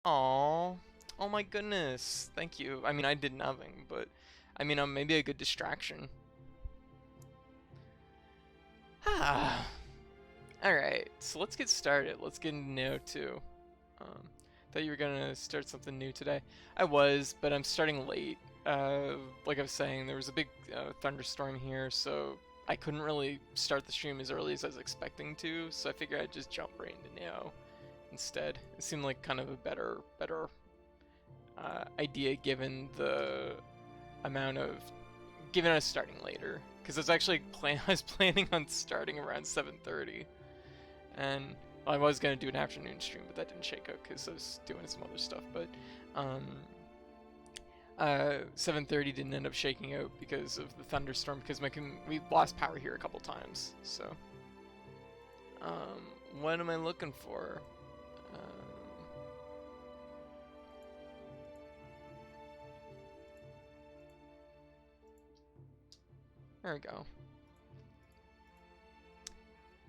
Aw. Oh my goodness. Thank you. I mean, I did nothing, but I mean, maybe a good distraction. Ah. Alright, so let's get started. Let's get into Nioh 2. Thought you were gonna start something new today. I was, but I'm starting late. Like I was saying, there was a big thunderstorm here, so I couldn't really start the stream as early as I was expecting to, so I figured I'd just jump right into Nioh instead. It seemed like kind of a better idea given the amount of given us starting later, because I was actually I was planning on starting around 7:30, and well, I was gonna do an afternoon stream, but that didn't shake out because I was doing some other stuff. But 7:30 didn't end up shaking out because of the thunderstorm, because we lost power here a couple times. So what am I looking for? There we go.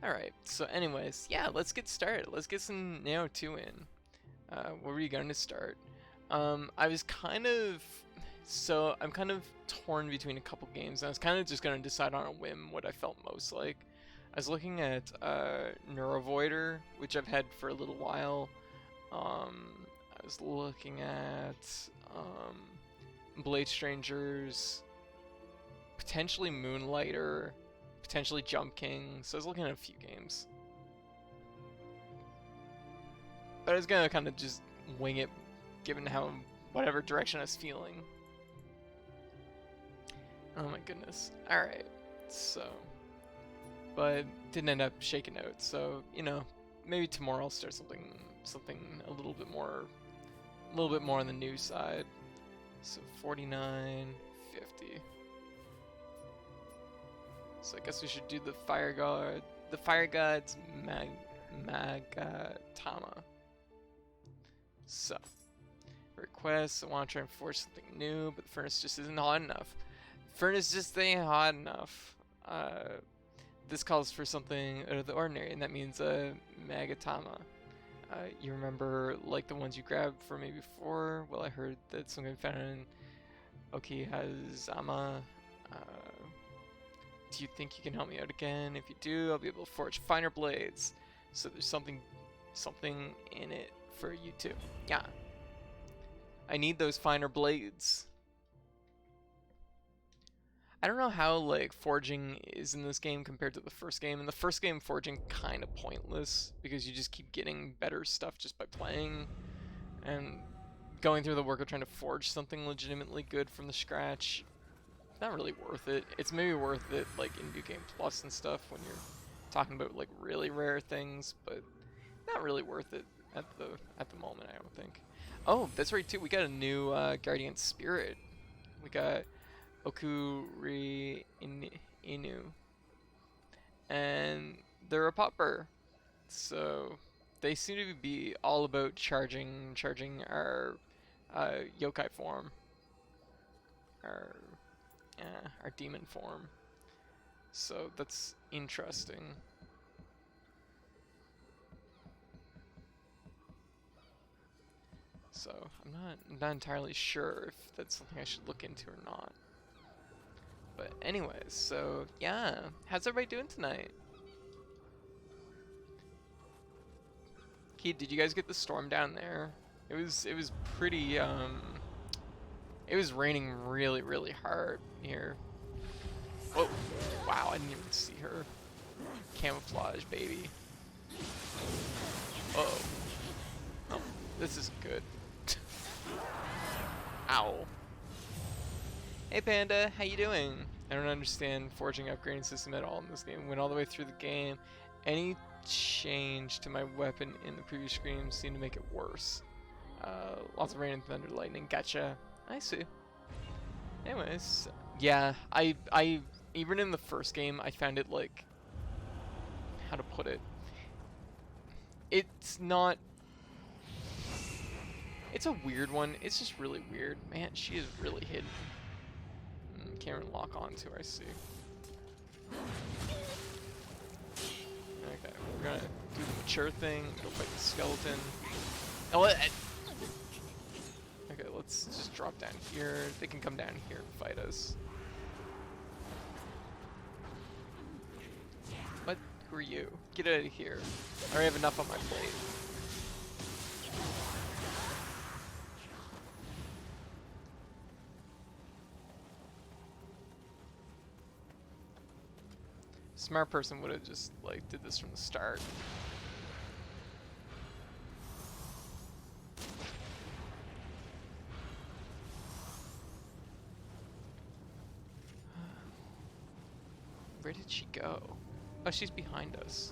Alright, so anyways, yeah, let's get started. Let's get some Nioh 2 in. Where were you going to start? I was kind of... So, I'm kind of torn between a couple games, and I was kind of just going to decide on a whim what I felt most like. I was looking at Neurovoider, which I've had for a little while. I was looking at Blade Strangers, potentially Moonlighter, potentially Jump King, so I was looking at a few games. But I was gonna kind of just wing it, given how, whatever direction I was feeling. Oh my goodness. Alright, so. But didn't end up shaking out, so, you know, maybe tomorrow I'll start something a little bit more on the new side. So 49.50. So I guess we should do the Fire God's Magatama. So, request, I want to try and forge something new, but the furnace just isn't hot enough. Furnace just ain't hot enough. This calls for something out of the ordinary, and that means a Magatama. You remember, like the ones you grabbed from me before? Well, I heard that something found in Okihazama. Do you think you can help me out again? If you do, I'll be able to forge finer blades. So there's something in it for you too. Yeah. I need those finer blades. I don't know how like forging is in this game compared to the first game. In the first game, forging kind of pointless because you just keep getting better stuff just by playing, and going through the work of trying to forge something legitimately good from the scratch, not really worth it. It's maybe worth it like in New Game Plus and stuff when you're talking about like really rare things, but not really worth it at the moment, I don't think. Oh, that's right too. We got a new Guardian Spirit. We got Okuri Inu, and they're a popper. So they seem to be all about charging our yokai form, our demon form. So that's interesting. So I'm not entirely sure if that's something I should look into or not. But anyways, so yeah, how's everybody doing tonight? Keith, did you guys get the storm down there? It was pretty it was raining really hard here. Whoa, wow, I didn't even see her. Camouflage, baby. Uh-oh. Oh, this isn't good. Ow. Hey Panda, how you doing? I don't understand forging upgrading system at all in this game. Went all the way through the game. Any change to my weapon in the previous screen seemed to make it worse. Lots of rain and thunder, lightning. Gotcha. I see. Anyways, yeah, I even in the first game I found it like, how to put it. It's not. It's a weird one. It's just really weird. Man, she is really hidden. Can't lock onto her, I see. Okay, we're gonna do the mature thing, go fight the skeleton. Oh, they can come down here and fight us. What? Who are you? Get out of here. I already have enough on my plate. Smart person would have just like did this from the start. Where did she go? Oh, she's behind us.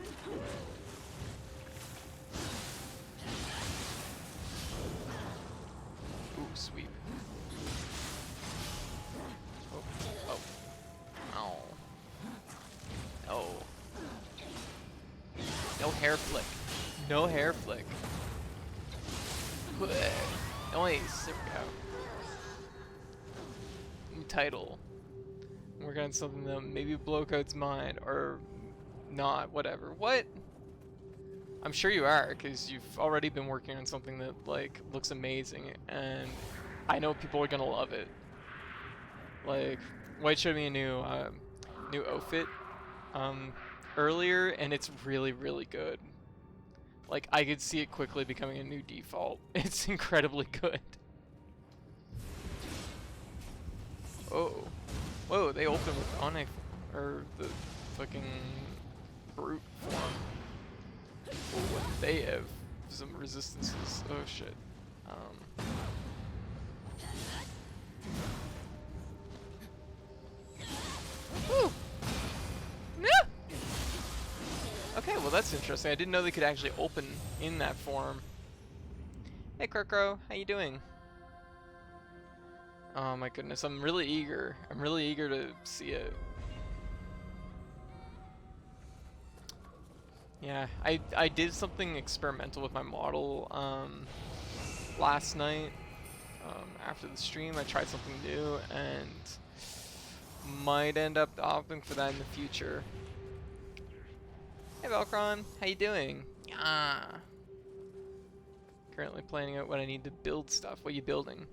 Ooh, sweep. Oh, oh. Ow. Oh. No hair flick. No hair flick. Nice. There we go. New title. Working on something that maybe blow Code's mind, or not, whatever. What? I'm sure you are, because you've already been working on something that, like, looks amazing, and I know people are gonna love it. Like, White showed me a new outfit, earlier, and it's really, really good. Like, I could see it quickly becoming a new default. It's incredibly good. Oh. Whoa, they open with Onyx, or the fucking brute form. Well, what they have some resistances. Oh shit. Woo! No! Okay, well that's interesting. I didn't know they could actually open in that form. Hey Kurko, how you doing? Oh my goodness, I'm really eager. I'm really eager to see it. Yeah, I did something experimental with my model last night. After the stream, I tried something new and might end up opting for that in the future. Hey Velcron, how you doing? Yeah. Currently planning out what I need to build stuff. What are you building?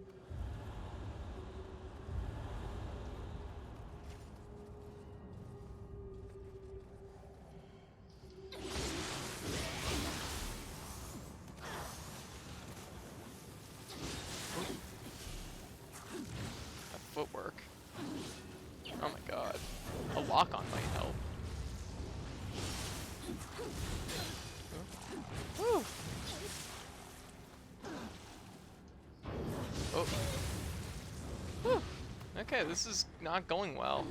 Footwork. Oh my god. A lock-on might help. Woo! Oh. Woo! Okay, this is not going well.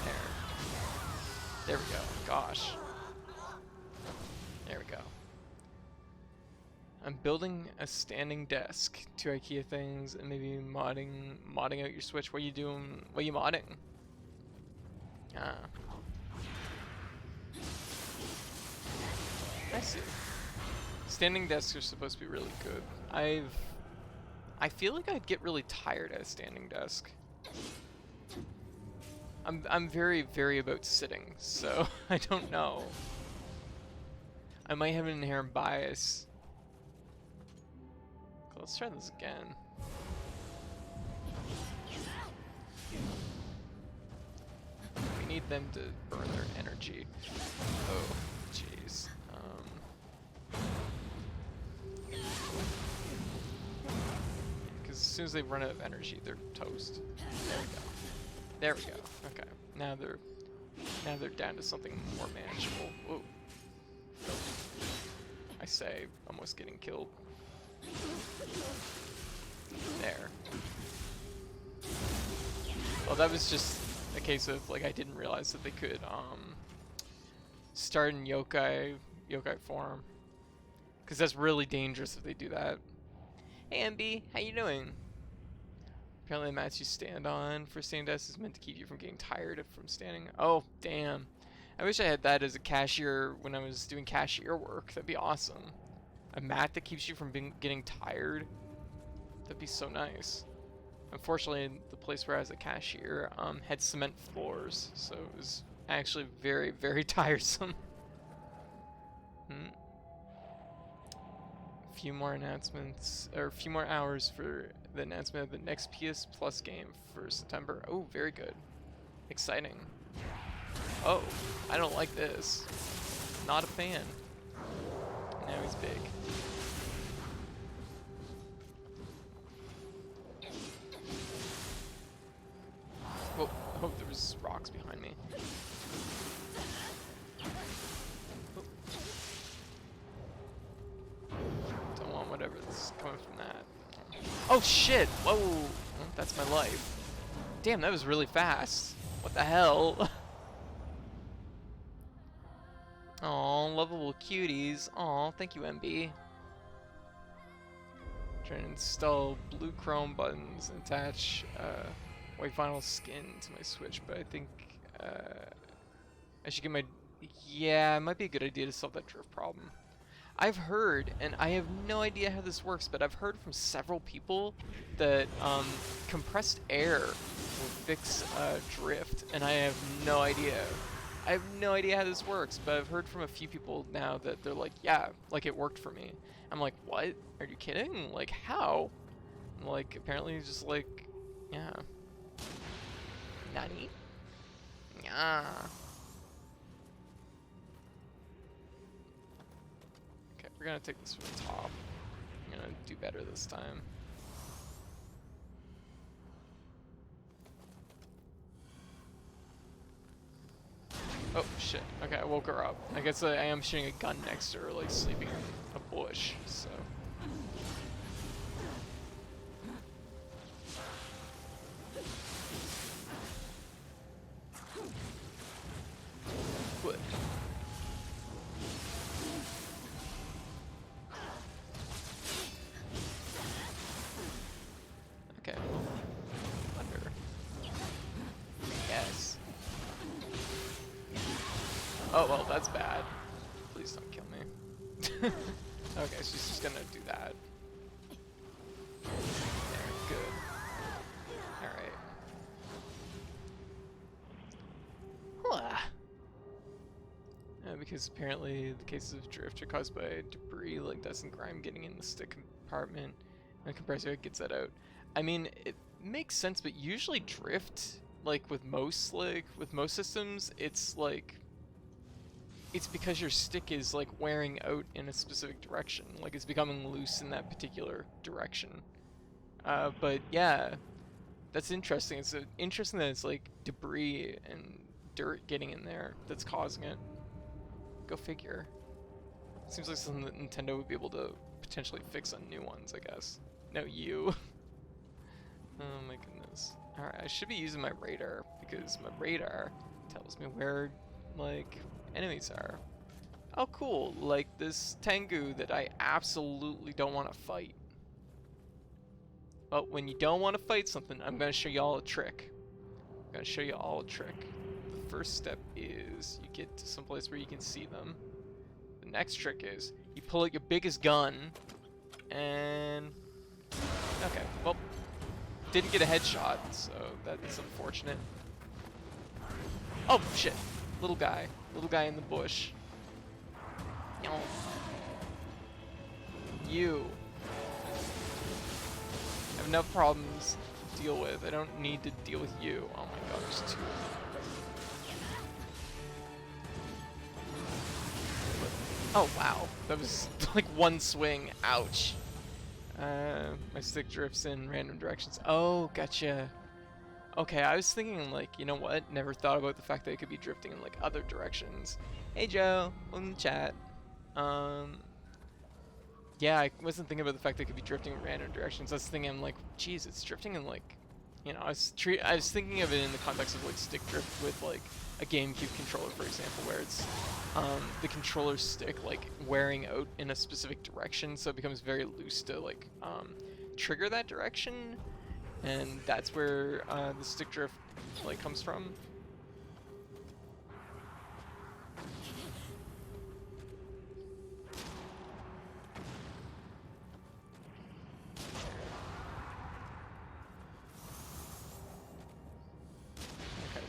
There. There we go. Gosh. There we go. I'm building a standing desk, 2 IKEA things, and maybe modding out your Switch. What are you doing? What are you modding? Ah. I see. Standing desks are supposed to be really good. I feel like I'd get really tired at a standing desk. I'm very, very about sitting, so I don't know. I might have an inherent bias. Let's try this again. We need them to burn their energy. Oh, jeez. Because as soon as they run out of energy, they're toast. There we go. There we go. Okay. Now they're down to something more manageable. Whoa. I say, almost getting killed. There. Well, that was just a case of, like, I didn't realize that they could, start in yokai form. Because that's really dangerous if they do that. Hey, MB, how you doing? Apparently the mats you stand on for standing desks is meant to keep you from getting tired from standing. Oh, damn. I wish I had that as a cashier when I was doing cashier work. That'd be awesome. A mat that keeps you from getting tired. That'd be so nice. Unfortunately, the place where I was a cashier had cement floors, so it was actually very, very tiresome. few more announcements, or a few more hours for the announcement of the next PS Plus game for September. Oh, very good. Exciting. Oh, I don't like this. Not a fan. Now he's big. Whoa, I hope there was rocks behind me. Don't want whatever's coming from that. Oh shit! Whoa! Well, that's my life. Damn, that was really fast. What the hell? Aw, lovable cuties. Aw, thank you, MB. Trying to install blue chrome buttons and attach white vinyl skin to my Switch, but I think I should get my... Yeah, it might be a good idea to solve that drift problem. I've heard, and I have no idea how this works, but I've heard from several people that compressed air will fix drift, and I have no idea. I have no idea how this works, but I've heard from a few people now that they're like, yeah, like it worked for me. I'm like, what? Are you kidding? Like, how? I'm like, apparently just like, yeah. Nani? Yeah. Okay, we're gonna take this from the top. I'm gonna do better this time. Oh shit, okay, I woke her up. I guess I am shooting a gun next to her, like sleeping in a bush, so. What? Okay, under. Yes. Oh, well, that's bad. Please don't kill me. Okay, she's just gonna do that. There, good. Alright. Because apparently the cases of drift are caused by debris like dust and grime getting in the stick compartment, and the compressor gets that out. I mean, it makes sense, but usually drift, like with most systems, it's like it's because your stick is like wearing out in a specific direction, like it's becoming loose in that particular direction. But yeah, that's interesting. It's interesting that it's like debris and dirt getting in there that's causing it. Go figure. Seems like something that Nintendo would be able to potentially fix on new ones, I guess. No, you. Oh my goodness. Alright, I should be using my radar, because my radar tells me where, like, enemies are. Oh cool, like this Tengu that I absolutely don't want to fight. But when you don't want to fight something, I'm going to show you all a trick. I'm going to show you all a trick. The first step is you get to some place where you can see them. The next trick is you pull out your biggest gun and... Okay, well, didn't get a headshot, so that's unfortunate. Oh shit, little guy in the bush. You. I have enough problems to deal with. I don't need to deal with you. Oh my god, there's two. Oh wow, that was like one swing. Ouch. My stick drifts in random directions. Oh, gotcha. Okay, I was thinking like, you know what? Never thought about the fact that it could be drifting in like other directions. Hey Joe, welcome to chat. Yeah, I wasn't thinking about the fact that it could be drifting in random directions. I was thinking like, geez, it's drifting in like, you know, I was thinking of it in the context of like stick drift with like a GameCube controller, for example, where it's the controller stick like wearing out in a specific direction, so it becomes very loose to like trigger that direction, and that's where the stick drift like comes from.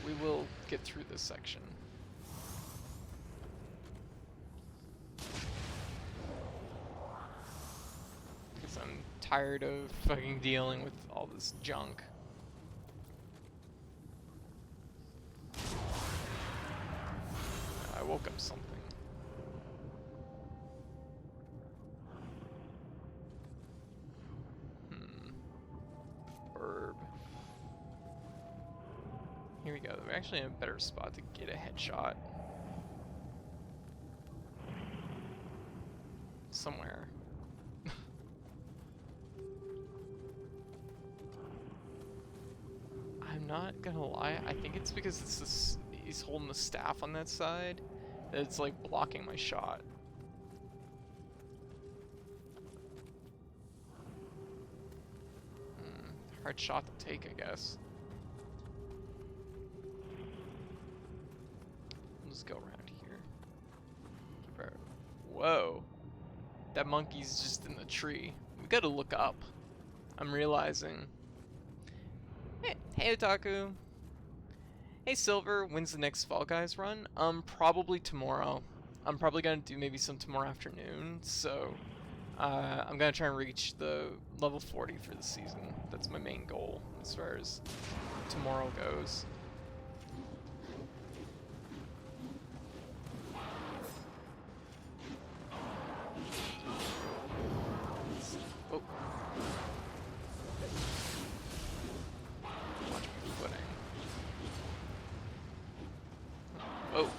We will get through this section. tired of fucking dealing with all this junk. I woke up something. Burb. Here we go. We're actually in a better spot to get a headshot. Somewhere. I'm not gonna lie, I think it's because he's holding the staff on that side that it's like blocking my shot. Hard shot to take, I guess. Let's go around here. Whoa. That monkey's just in the tree. We gotta look up. I'm realizing. Hey Otaku. Hey Silver, when's the next Fall Guys run? Probably tomorrow. I'm probably gonna do maybe some tomorrow afternoon, so I'm gonna try and reach the level 40 for the season. That's my main goal as far as tomorrow goes. Oh. Watch my footing. Oh.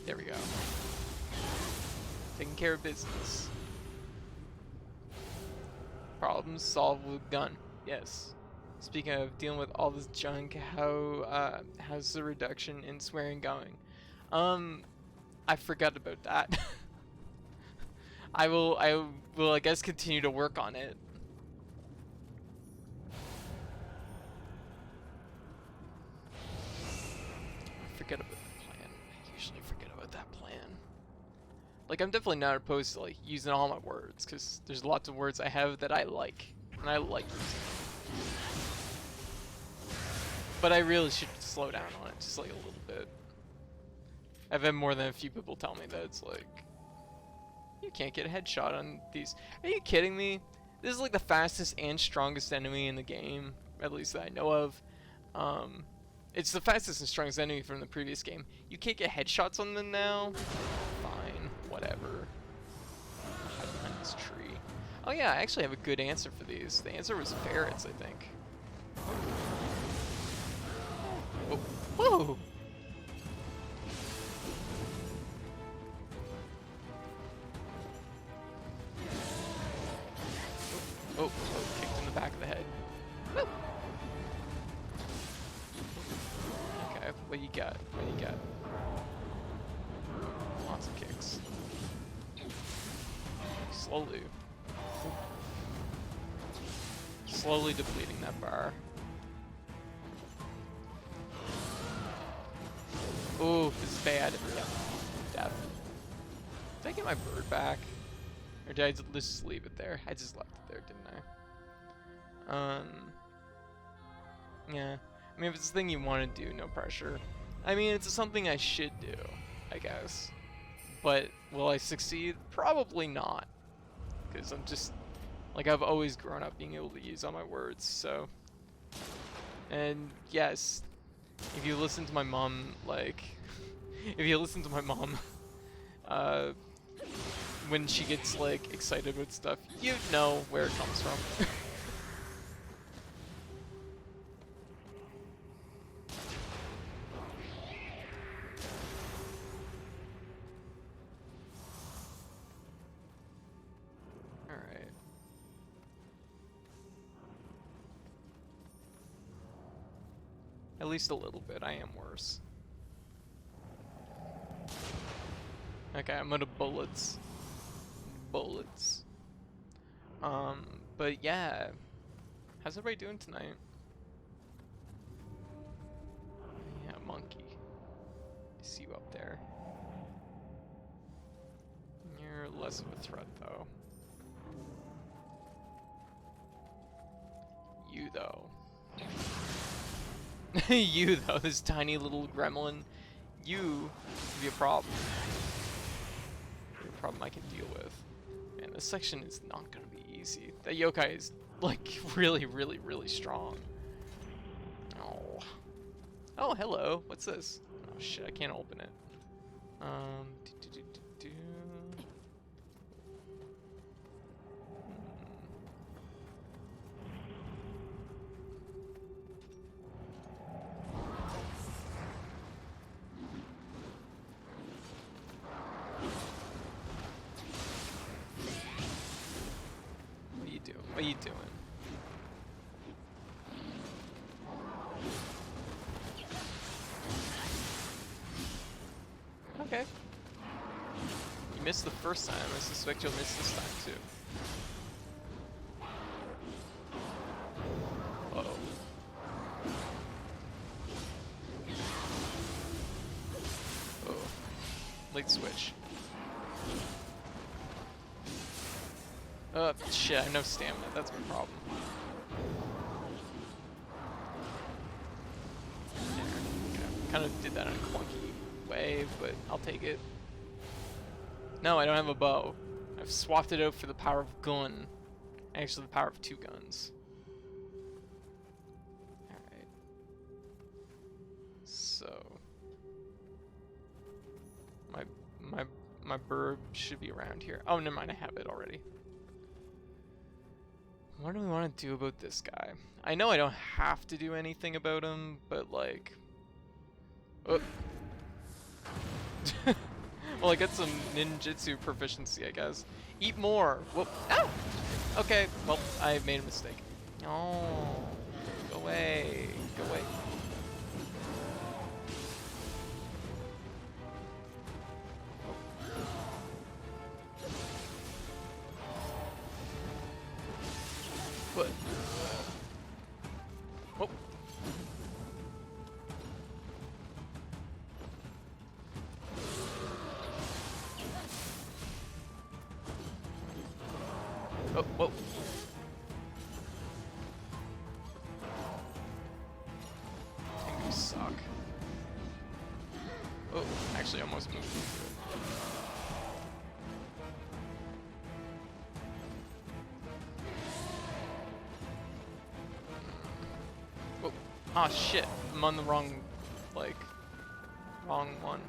There we go. Taking care of business. Problems solved with gun. Yes. Speaking of dealing with all this junk, how's the reduction in swearing going? I forgot about that. I will I guess continue to work on it. Forget about the plan. I usually forget about that plan. Like, I'm definitely not opposed to like using all my words, because there's lots of words I have that I like, and I like using. But I really should slow down on it just like a little bit. I've had more than a few people tell me that it's like, you can't get a headshot on these. Are you kidding me? This is like the fastest and strongest enemy in the game, at least that I know of. It's the fastest and strongest enemy from the previous game. You can't get headshots on them now? Fine, whatever. Hide behind this tree. Oh yeah, I actually have a good answer for these. The answer was ferrets, I think. Oh. Whoa! Oh, kicked in the back of the head. Woo. Okay, what you got? What you got? Lots of kicks. Slowly depleting that bar. Ooh, this is bad. Death. Did I get my bird back? Or did I just leave it there? I just left it there, didn't I? Yeah. I mean, if it's a thing you want to do, no pressure. I mean, it's something I should do, I guess. But will I succeed? Probably not. Because I'm just, like, I've always grown up being able to use all my words, so. And yes, if you listen to my mom, like, if you listen to my mom, when she gets like excited with stuff, you know where it comes from. Alright. At least a little bit, I am worse. Okay, I'm out of bullets. But yeah. How's everybody doing tonight? Yeah, monkey. I see you up there. You're less of a threat, though. You, though. You though, this tiny little gremlin, you could be a problem. A problem I can deal with. Man, this section is not gonna be easy. That yokai is like really, really, really strong. Oh. Oh, hello. What's this? Oh shit, I can't open it. Do, do, do, do, do. What are you doing? What are you doing? Okay. You missed the first time. I suspect you'll miss this time too. Uh-oh. Oh. Late switch. Shit, I have no stamina. That's my problem. Kind of did that in a clunky way, but I'll take it. No, I don't have a bow. I've swapped it out for the power of gun. Actually, the power of 2 guns. Alright. So... My burb should be around here. Oh, never mind, I have it already. What do we want to do about this guy? I know I don't have to do anything about him, but like... Oh. Well, I got some ninjutsu proficiency, I guess. Eat more! Whoop. Ah! Okay, well, I made a mistake. Oh, go away. Go away. What? Oh. Oh, whoa. Tengu suck. Oh, actually almost moved into it. Oh, ah shit. I'm on the wrong, like, wrong one.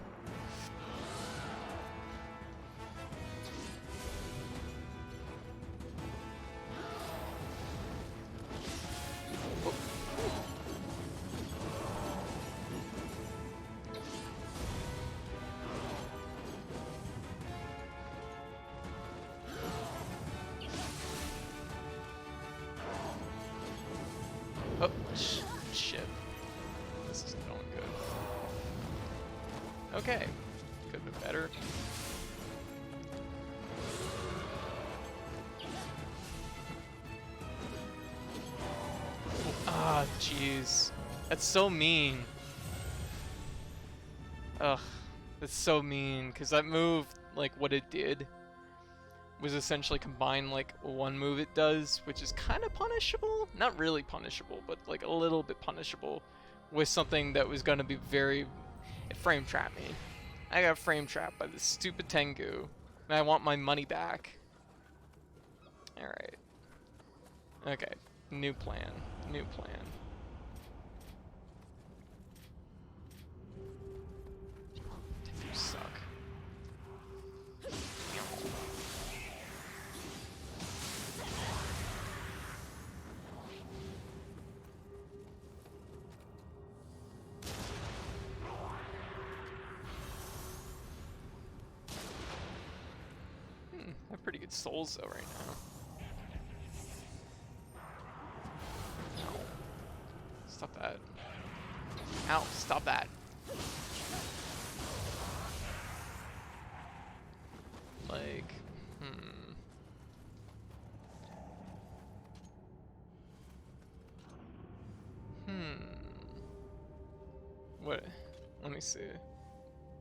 Oh, shit. This isn't going good. Okay. Could have been better. Ah, jeez. That's so mean. Ugh. That's so mean, because that move, like, what it did was essentially combine, like, one move it does, which is kind of punishable. Not really punishable, but, like, a little bit punishable, with something that was going to be very... It frame trapped me. I got frame trapped by this stupid Tengu, and I want my money back. Alright. Okay. New plan. New plan. You suck. I have pretty good souls though right now. Ow. Stop that. Ow, stop that. Like, What? Let me see.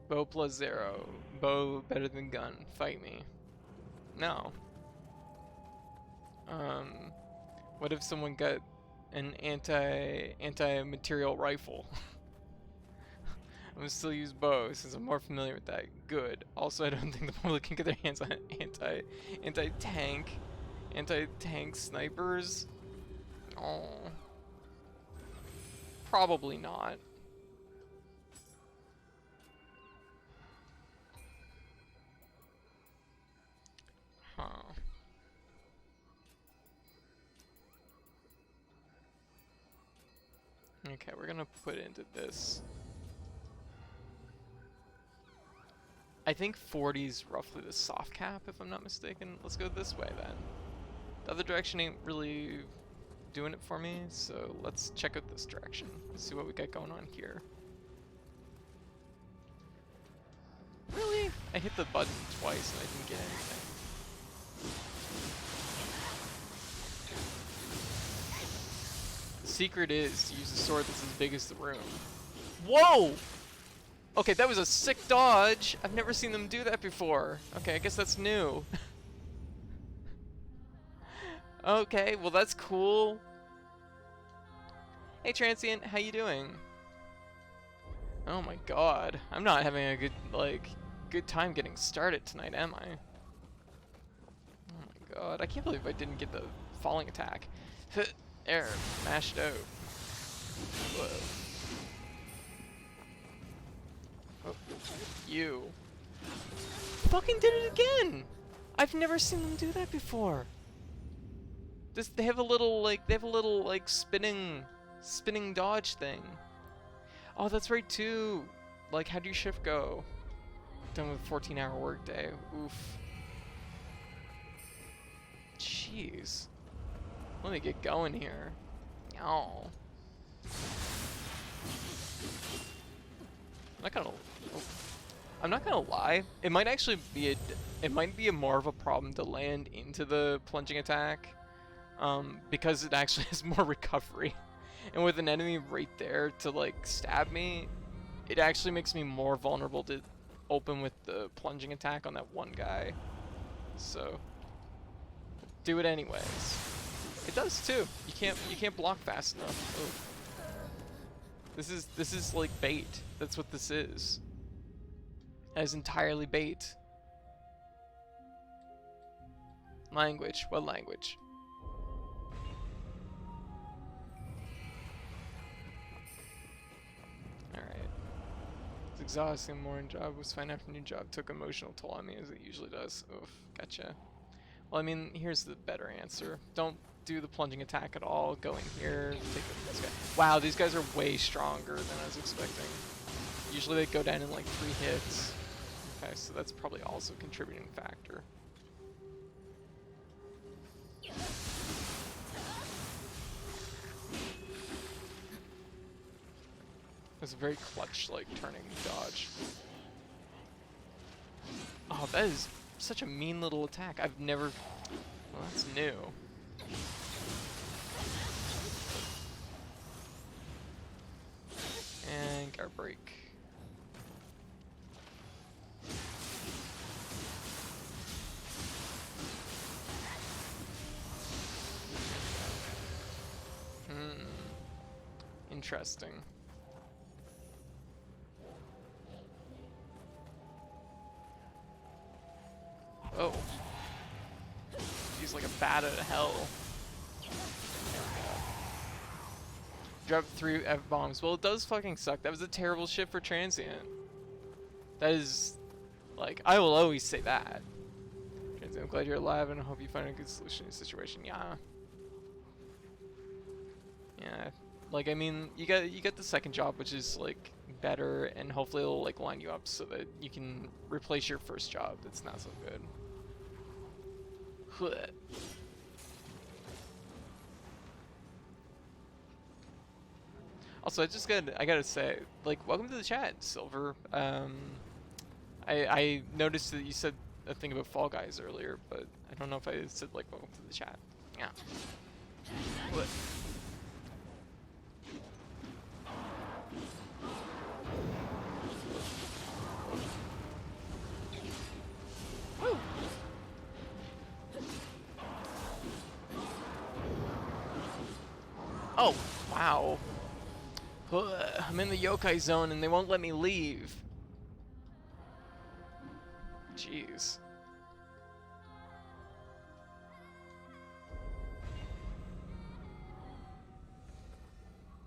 Bow plus 0. Bow better than gun. Fight me. No. What if someone got an anti-material rifle. I'm gonna still use bow since I'm more familiar with that. Good. Also, I don't think the public can get their hands on anti-tank snipers. Oh, probably not. Huh. Okay, we're gonna put into this. I think 40 is roughly the soft cap, if I'm not mistaken. Let's go this way then. The other direction ain't really doing it for me, so let's check out this direction. See what we got going on here. Really? I hit the button twice and I didn't get anything. The secret is to use a sword that's as big as the room. Whoa! Okay, that was a sick dodge. I've never seen them do that before. Okay, I guess that's new. Okay, well that's cool. Hey Transient, how you doing? Oh my god, I'm not having a good time getting started tonight, am I? Oh my god, I can't believe I didn't get the falling attack. There, mashed out. Whoa. Oh, you. Fucking did it again! I've never seen them do that before. They have a little spinning dodge thing. Oh, that's right too. Like, how do your shift go? Done with a 14-hour workday. Oof. Jeez. Let me get going here. Oh. I'm not gonna lie. It might actually be a more of a problem to land into the plunging attack, because it actually has more recovery, and with an enemy right there to like stab me, it actually makes me more vulnerable to open with the plunging attack on that one guy. So do it anyways. It does too. You can't block fast enough. Ooh. This is like bait. That's what this is. That is entirely bait. Language. What language? Alright. It's exhausting. Morning job was fine. Afternoon job took emotional toll on me as it usually does. Oof. Gotcha. Well, I mean, here's the better answer. Don't do the plunging attack at all. Go in here. Take this guy. Wow, these guys are way stronger than I was expecting. Usually they go down in like 3 hits. Okay, so that's probably also a contributing factor. It's a very clutch, like, turning dodge. Oh, that is such a mean little attack. I've never... Well, that's new. And guard break. Interesting. Oh. He's like a bat out of hell. Drop 3 F-bombs. Well, it does fucking suck. That was a terrible shit for Transient. That is... Like, I will always say that. Transient, I'm glad you're alive and I hope you find a good solution to the situation. Yeah. Yeah. Like, I mean, you get the second job, which is, like, better, and hopefully it'll, like, line you up so that you can replace your first job that's not so good. Also, I gotta say, like, welcome to the chat, Silver. I noticed that you said a thing about Fall Guys earlier, but I don't know if I said, like, welcome to the chat. Yeah. What? Woo! Oh, wow. I'm in the yokai zone and they won't let me leave. Jeez.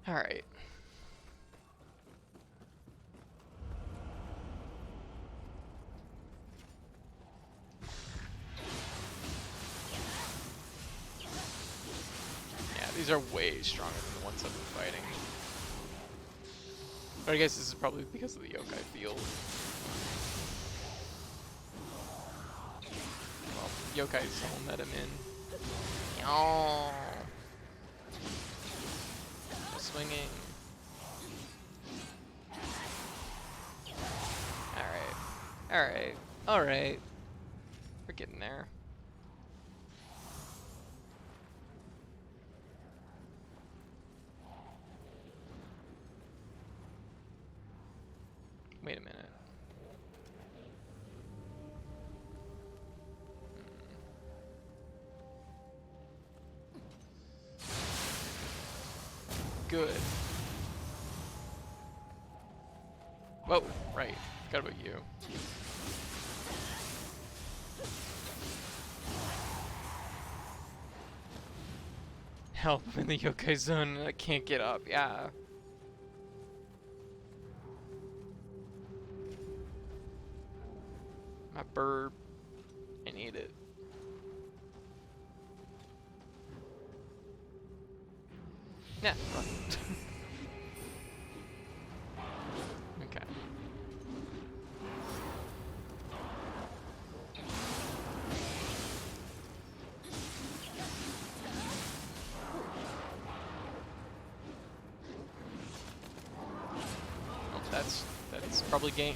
Alright. Yeah, these are way stronger than the ones I've been fighting. But I guess this is probably because of the yokai field. Well, yokai zone that I'm in. Oh. Swinging. Alright. Alright. Alright. We're getting there. Wait a minute. Good. Whoa, right. Forgot about you. Help, I'm in the yokai zone and I can't get up. Yeah. My bird. I need it. Nah, run. Okay. Oh, that's probably game.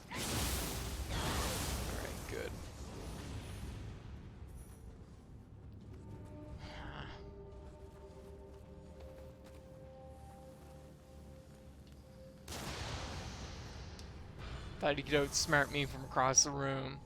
Alright, good. Thought he could outsmart me from across the room.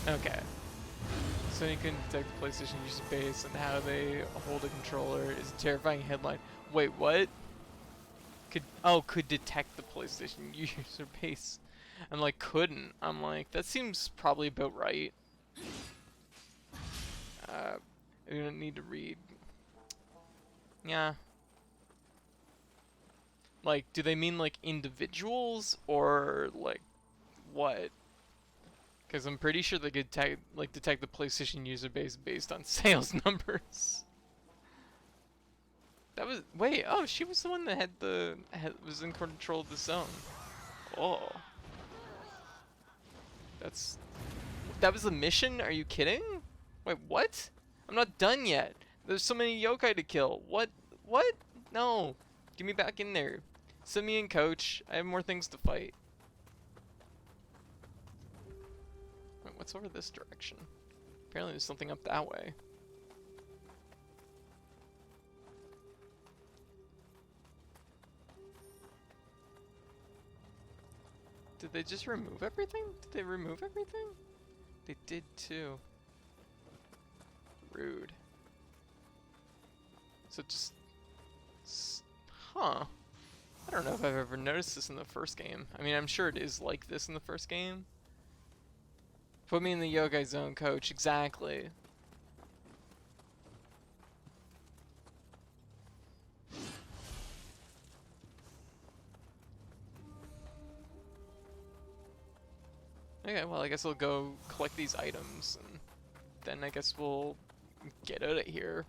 Okay. So you can detect the PlayStation user base and how they hold a controller is a terrifying headline. Wait, what? Could detect the PlayStation user base. I'm like, couldn't. I'm like, that seems probably about right. I don't need to read. Yeah. Like, do they mean like individuals or like what? Because I'm pretty sure they could detect the PlayStation user base based on sales numbers. That was oh, she was the one that was in control of the zone. Oh, that was the mission? Are you kidding? Wait, what? I'm not done yet. There's so many yokai to kill. What? What? No, get me back in there. Send me in, coach. I have more things to fight. Wait, what's over this direction? Apparently there's something up that way. Did they just remove everything? Did they remove everything? They did too. Rude. So just... Huh. I don't know if I've ever noticed this in the first game. I mean, I'm sure it is like this in the first game. Put me in the yokai zone, coach. Exactly. Okay, well, I guess we'll go collect these items, and then I guess we'll get out of here.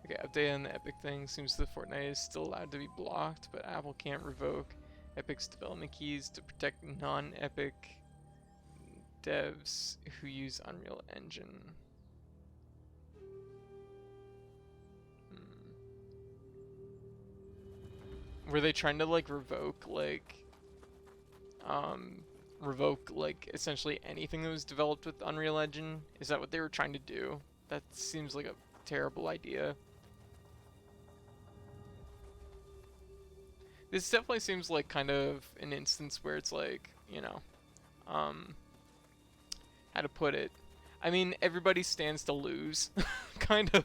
Okay, update on the Epic thing. Seems the Fortnite is still allowed to be blocked, but Apple can't revoke Epic's development keys to protect non-Epic devs who use Unreal Engine. Were they trying to like revoke like essentially anything that was developed with Unreal Engine? Is that what they were trying to do? That seems like a terrible idea. This definitely seems like kind of an instance where it's like, you know, how to put it? I mean, everybody stands to lose, kind of.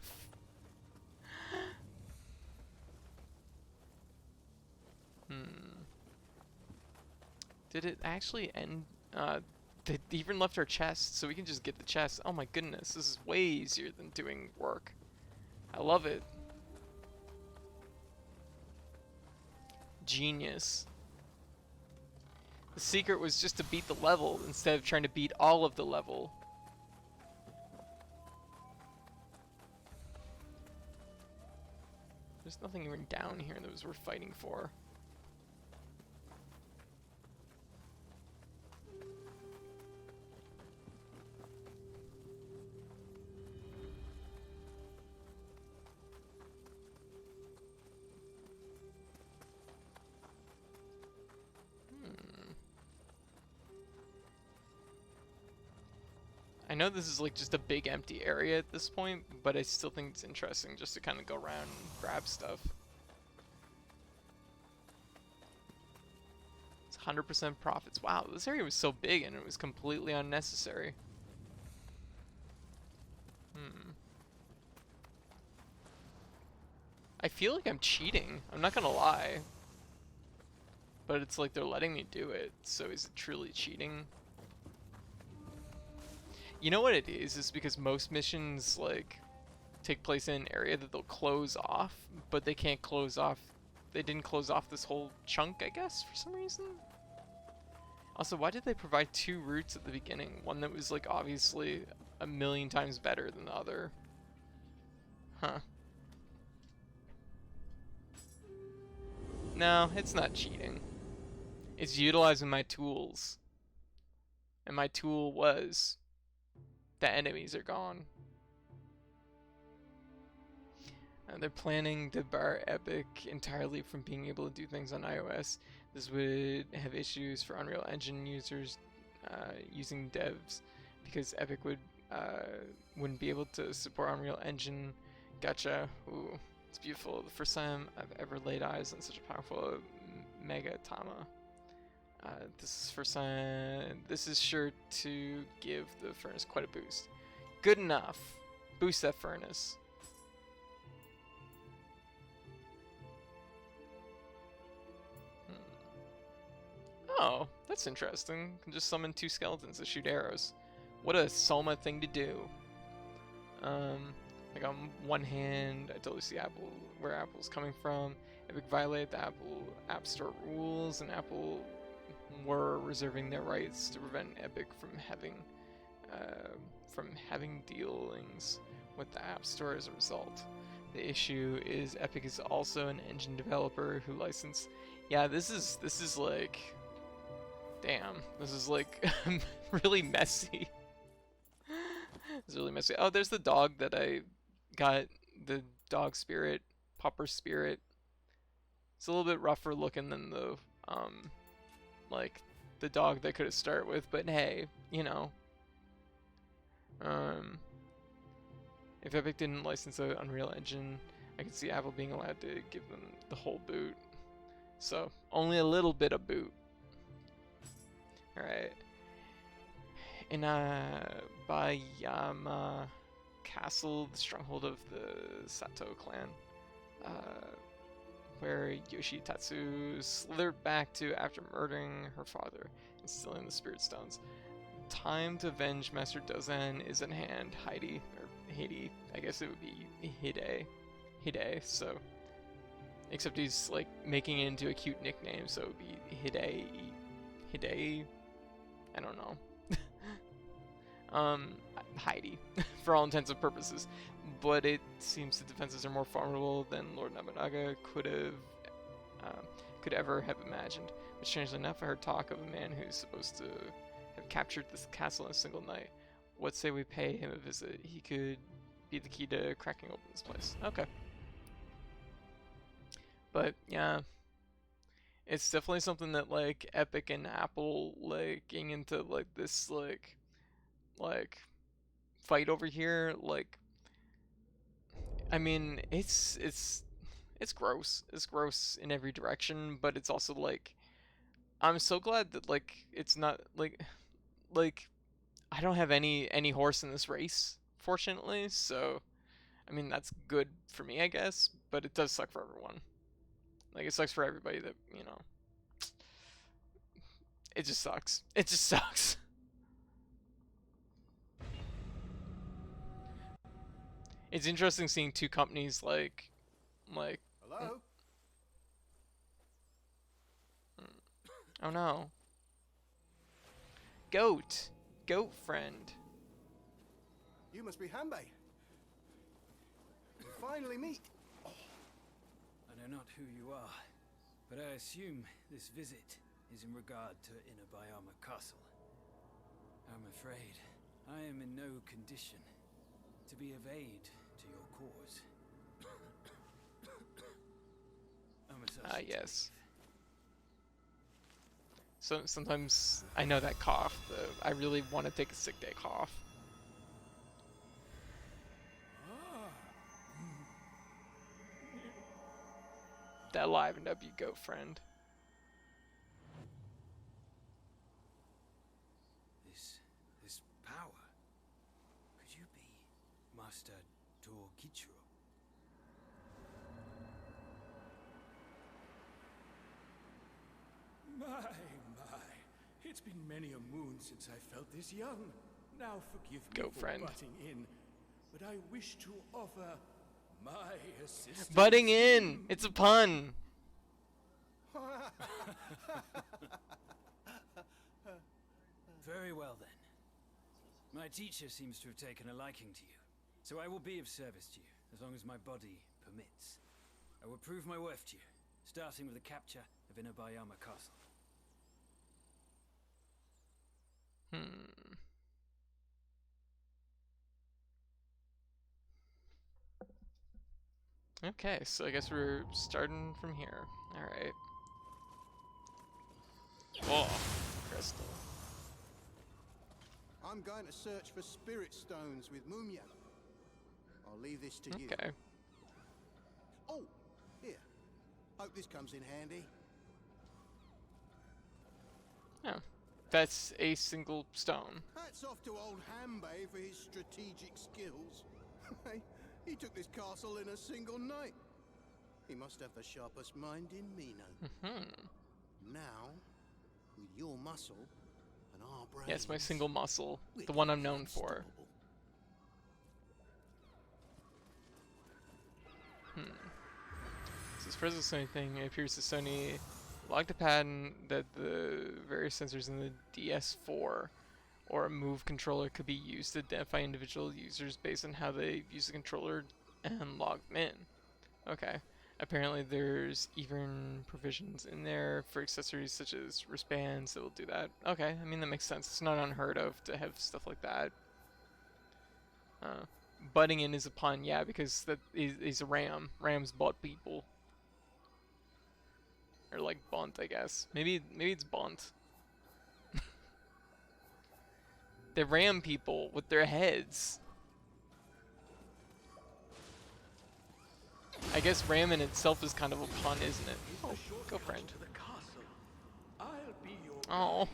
Did it actually end? They even left our chest, so we can just get the chest. Oh my goodness, this is way easier than doing work. I love it. Genius. The secret was just to beat the level instead of trying to beat all of the level. There's nothing even down here that was worth fighting for. I know this is like just a big empty area at this point, but I still think it's interesting just to kind of go around and grab stuff. It's 100% profits. Wow, this area was so big and it was completely unnecessary. I feel like I'm cheating. I'm not gonna lie. But it's like they're letting me do it, so is it truly cheating? You know what it is? It's because most missions like take place in an area that they'll close off, but they can't close off. They didn't close off this whole chunk, I guess, for some reason. Also, why did they provide two routes at the beginning? One that was like obviously a million times better than the other. Huh. No, it's not cheating. It's utilizing my tools. And my tool was the enemies are gone. They're planning to bar Epic entirely from being able to do things on iOS. This would have issues for Unreal Engine users using devs because Epic wouldn't be able to support Unreal Engine. Gotcha. Ooh, it's beautiful. The first time I've ever laid eyes on such a powerful Megatama. This is sure to give the furnace quite a boost. Good enough. Boost that furnace. Oh, that's interesting. You can just summon two skeletons to shoot arrows. What a Soma thing to do. Like on one hand, I totally see where Apple's coming from. Epic violated the Apple App Store rules, and Apple were reserving their rights to prevent Epic from having dealings with the App Store as a result. The issue is Epic is also an engine developer who licensed. Yeah, this is like, damn, this is like really messy. It's really messy. Oh, there's the dog that I got, the dog spirit, Popper spirit. It's a little bit rougher looking than the like the dog they could have started with, but hey, you know. If Epic didn't license the Unreal Engine, I could see Apple being allowed to give them the whole boot. So, only a little bit of boot. Alright. In Bayama Castle, the stronghold of the Sato clan, where Yoshitatsu slithered back to after murdering her father and stealing the spirit stones. Time to avenge Master Dozan is in hand. Heidi, or Heidi, I guess it would be Hide, so. Except he's like making it into a cute nickname, so it would be Hide, I don't know. Heidi, for all intents and purposes. But it seems the defenses are more formidable than Lord Nobunaga could ever have imagined. But strangely enough, I heard talk of a man who's supposed to have captured this castle in a single night. What say we pay him a visit? He could be the key to cracking open this place. Okay. But yeah, it's definitely something that like Epic and Apple like getting into like this like fight over here. Like, I mean, it's gross. It's gross in every direction, but it's also like I'm so glad that like it's not like I don't have any horse in this race, fortunately. So I mean that's good for me, I guess, but it does suck for everyone. Like it sucks for everybody that it just sucks. It just sucks. It's interesting seeing two companies like Hello? oh no. Goat. Goat friend. You must be Hanbei. We finally meet. I know not who you are, but I assume this visit is in regard to Inabayama Castle. I'm afraid I am in no condition to be of aid to your cause. Yes. So sometimes I know that cough. I really want to take a sick day cough. That livened up you, goat friend. This power. Could you be Master Tokichiro? My. It's been many a moon since I felt this young. Now forgive me Go, for friend. butting in, but I wish to offer my assistance. Butting in! It's a pun! Very well then. My teacher seems to have taken a liking to you, so I will be of service to you, as long as my body permits. I will prove my worth to you, starting with the capture of Inabayama Castle. Okay, so I guess we're starting from here. Alright. Oh, crystal. I'm going to search for spirit stones with Mumia. I'll leave this to you. Okay. Oh, here. Hope this comes in handy. Yeah. That's a single stone. Hats off to old Hanbei for his strategic skills. He took this castle in a single night. He must have the sharpest mind in Mino. Now, with your muscle and our brains... Yes, my single muscle. we're The one I'm gonna be known for. unstoppable. So as far as the Sony thing, it appears that Sony logged a patent that the various sensors in the DS4 or a Move controller could be used to identify individual users based on how they use the controller and log them in. Okay. Apparently there's even provisions in there for accessories such as wristbands that will do that. Okay, I mean that makes sense. It's not unheard of to have stuff like that. Butting in is a pun, yeah, because that is a ram. Rams butt people. Or like bunt, I guess. Maybe it's bunt. They ram people with their heads. I guess ram in itself is kind of a pun, isn't it? Oh, go friend. To the castle. I'll be your Oh. guide.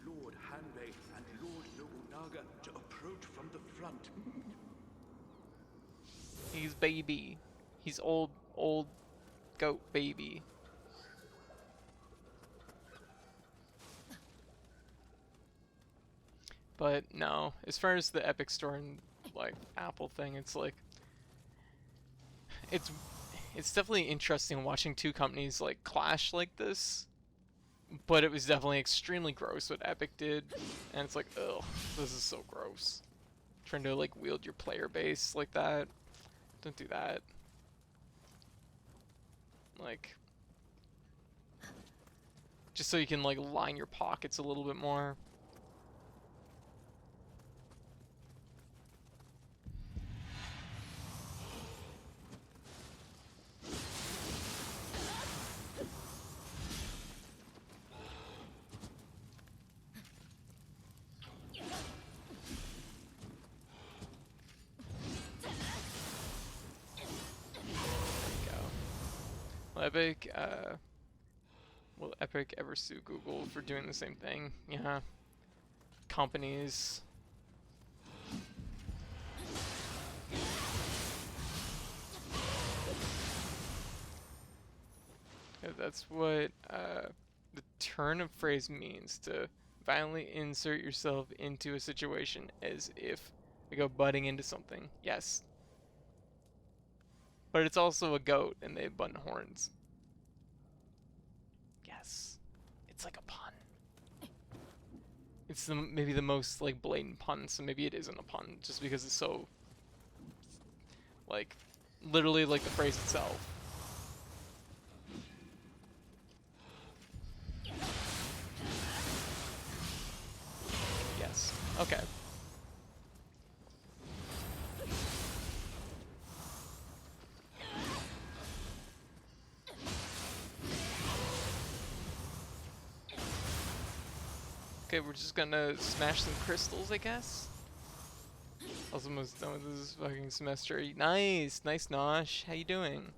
Leave Lord Hanbei and Lord Nobunaga to approach from the front. He's baby. He's old goat baby. But no, as far as the Epic Store and like Apple thing, it's like it's definitely interesting watching two companies like clash like this. But it was definitely extremely gross what Epic did, and it's like, ugh, this is so gross. Trying to like wield your player base like that. Don't do that. Like, just so you can like line your pockets a little bit more. Epic, will Epic ever sue Google for doing the same thing? Yeah. Companies. Yeah, that's what the turn of phrase means, to violently insert yourself into a situation as if we go butting into something. Yes. But it's also a goat and they have button horns. Yes. It's like a pun. It's maybe the most like blatant pun, so maybe it isn't a pun just because it's so like literally like the phrase itself. Yes. Okay. Okay, we're just gonna smash some crystals, I guess. Also, almost done with this fucking semester. Nice, nice, Nosh. How you doing?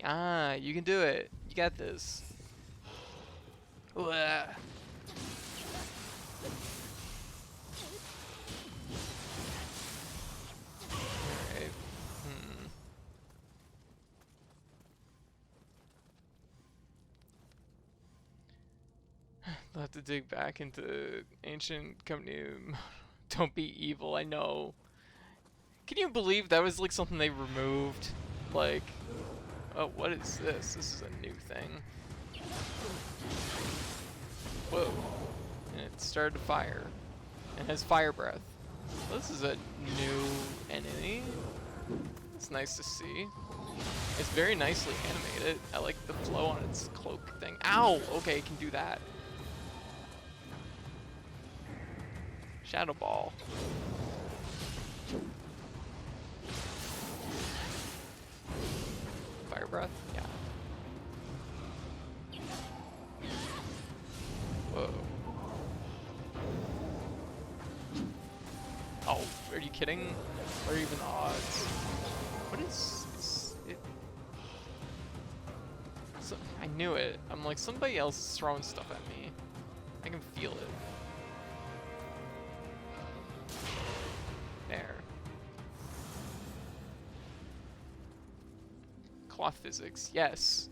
Ah, you can do it. You got this. Uah. Alright. I'll have to dig back into ancient company. Don't be evil, I know. Can you believe that was like something they removed? Like, oh, what is this? This is a new thing. Whoa. And it started to fire. And has fire breath. Well, this is a new enemy. It's nice to see. It's very nicely animated. I like the flow on its cloak thing. Ow! Okay, it can do that. Shadow Ball. Fire breath? Yeah. Whoa. Oh, are you kidding? What are even the odds? What is it? So, I knew it. I'm like, somebody else is throwing stuff at me. I can feel it. There. Cloth physics, yes.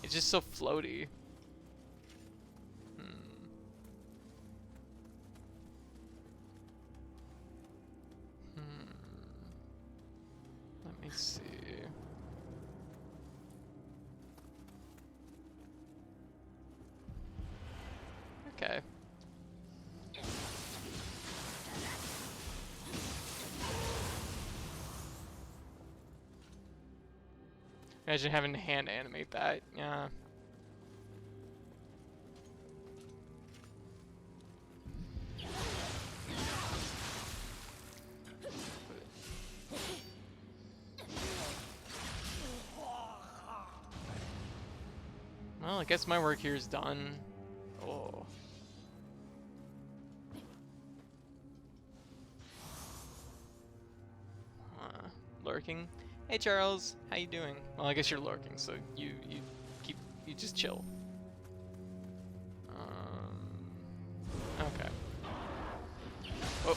It's just so floaty. Let me see. Okay. Imagine having to hand animate that. Yeah. Well, I guess my work here is done. Oh. Lurking. Hey Charles, how you doing? Well, I guess you're lurking, so you just chill. Okay. Oh.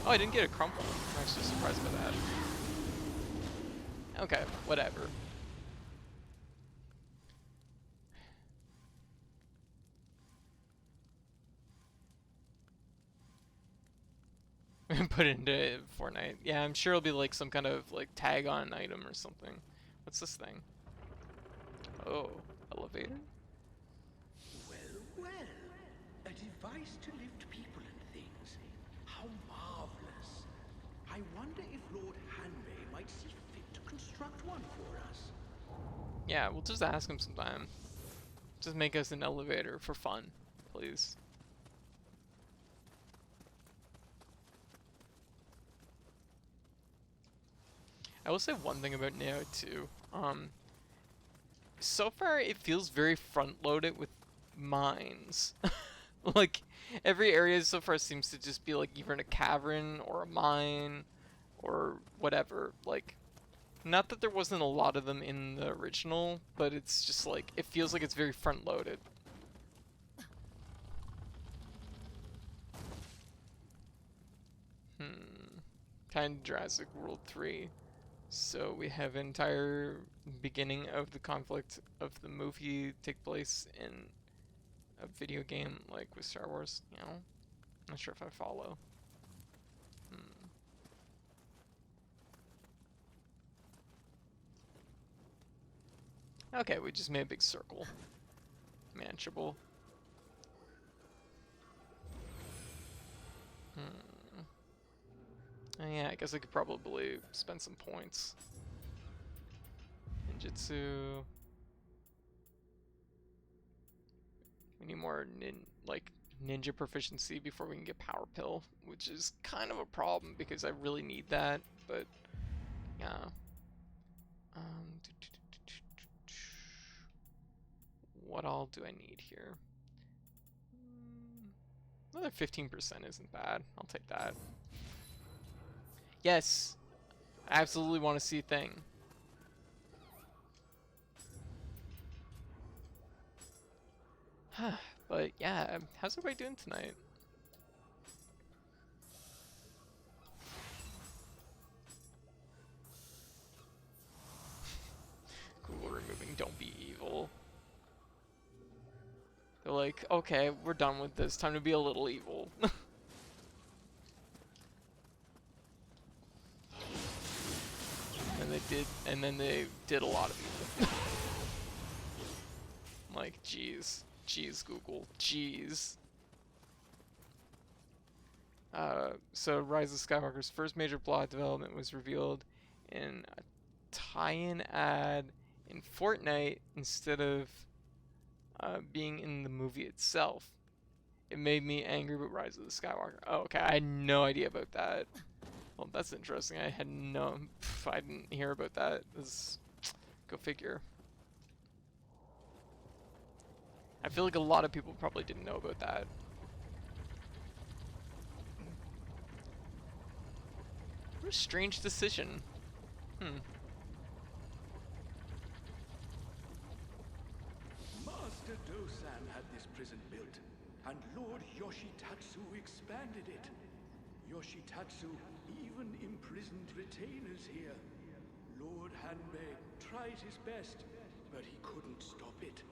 Oh, I didn't get a crumple. I'm actually surprised by that. Okay, whatever. Put it into Fortnite. Yeah, I'm sure it'll be like some kind of like tag on an item or something. What's this thing? Oh, elevator? Well, well. A device to lift people and things. How marvelous. I wonder if Lord Hanbei might see fit to construct one for us. Yeah, we'll just ask him sometime. Just make us an elevator for fun, please. I will say one thing about Nioh too. So far it feels very front-loaded with mines. Like every area so far seems to just be like either in a cavern or a mine or whatever. Like, not that there wasn't a lot of them in the original, but it's just like it feels like it's very front-loaded. Kind of Jurassic World 3. So we have entire beginning of the conflict of the movie take place in a video game like with Star Wars, you know? Not sure if I follow. Okay, we just made a big circle. Manageable. Oh, yeah, I guess I could probably spend some points. Ninjutsu. We need more ninja proficiency before we can get Power Pill, which is kind of a problem because I really need that, but yeah. What all do I need here? Another 15% isn't bad. I'll take that. Yes! I absolutely want to see a thing. But yeah, how's everybody doing tonight? Google removing don't be evil. They're like, okay, we're done with this. Time to be a little evil. And then they did a lot of evil. I'm like, jeez. Jeez, Google. Jeez. So Rise of Skywalker's first major plot development was revealed in a tie-in ad in Fortnite instead of being in the movie itself. It made me angry with Rise of the Skywalker. Oh, okay, I had no idea about that. Well, that's interesting. I had I didn't hear about that. Go figure. I feel like a lot of people probably didn't know about that. What a strange decision. Master Dosan had this prison built, and Lord Yoshitatsu expanded it. Yoshitatsu even imprisoned retainers here. Lord Hanbei tried his best, but he couldn't stop it.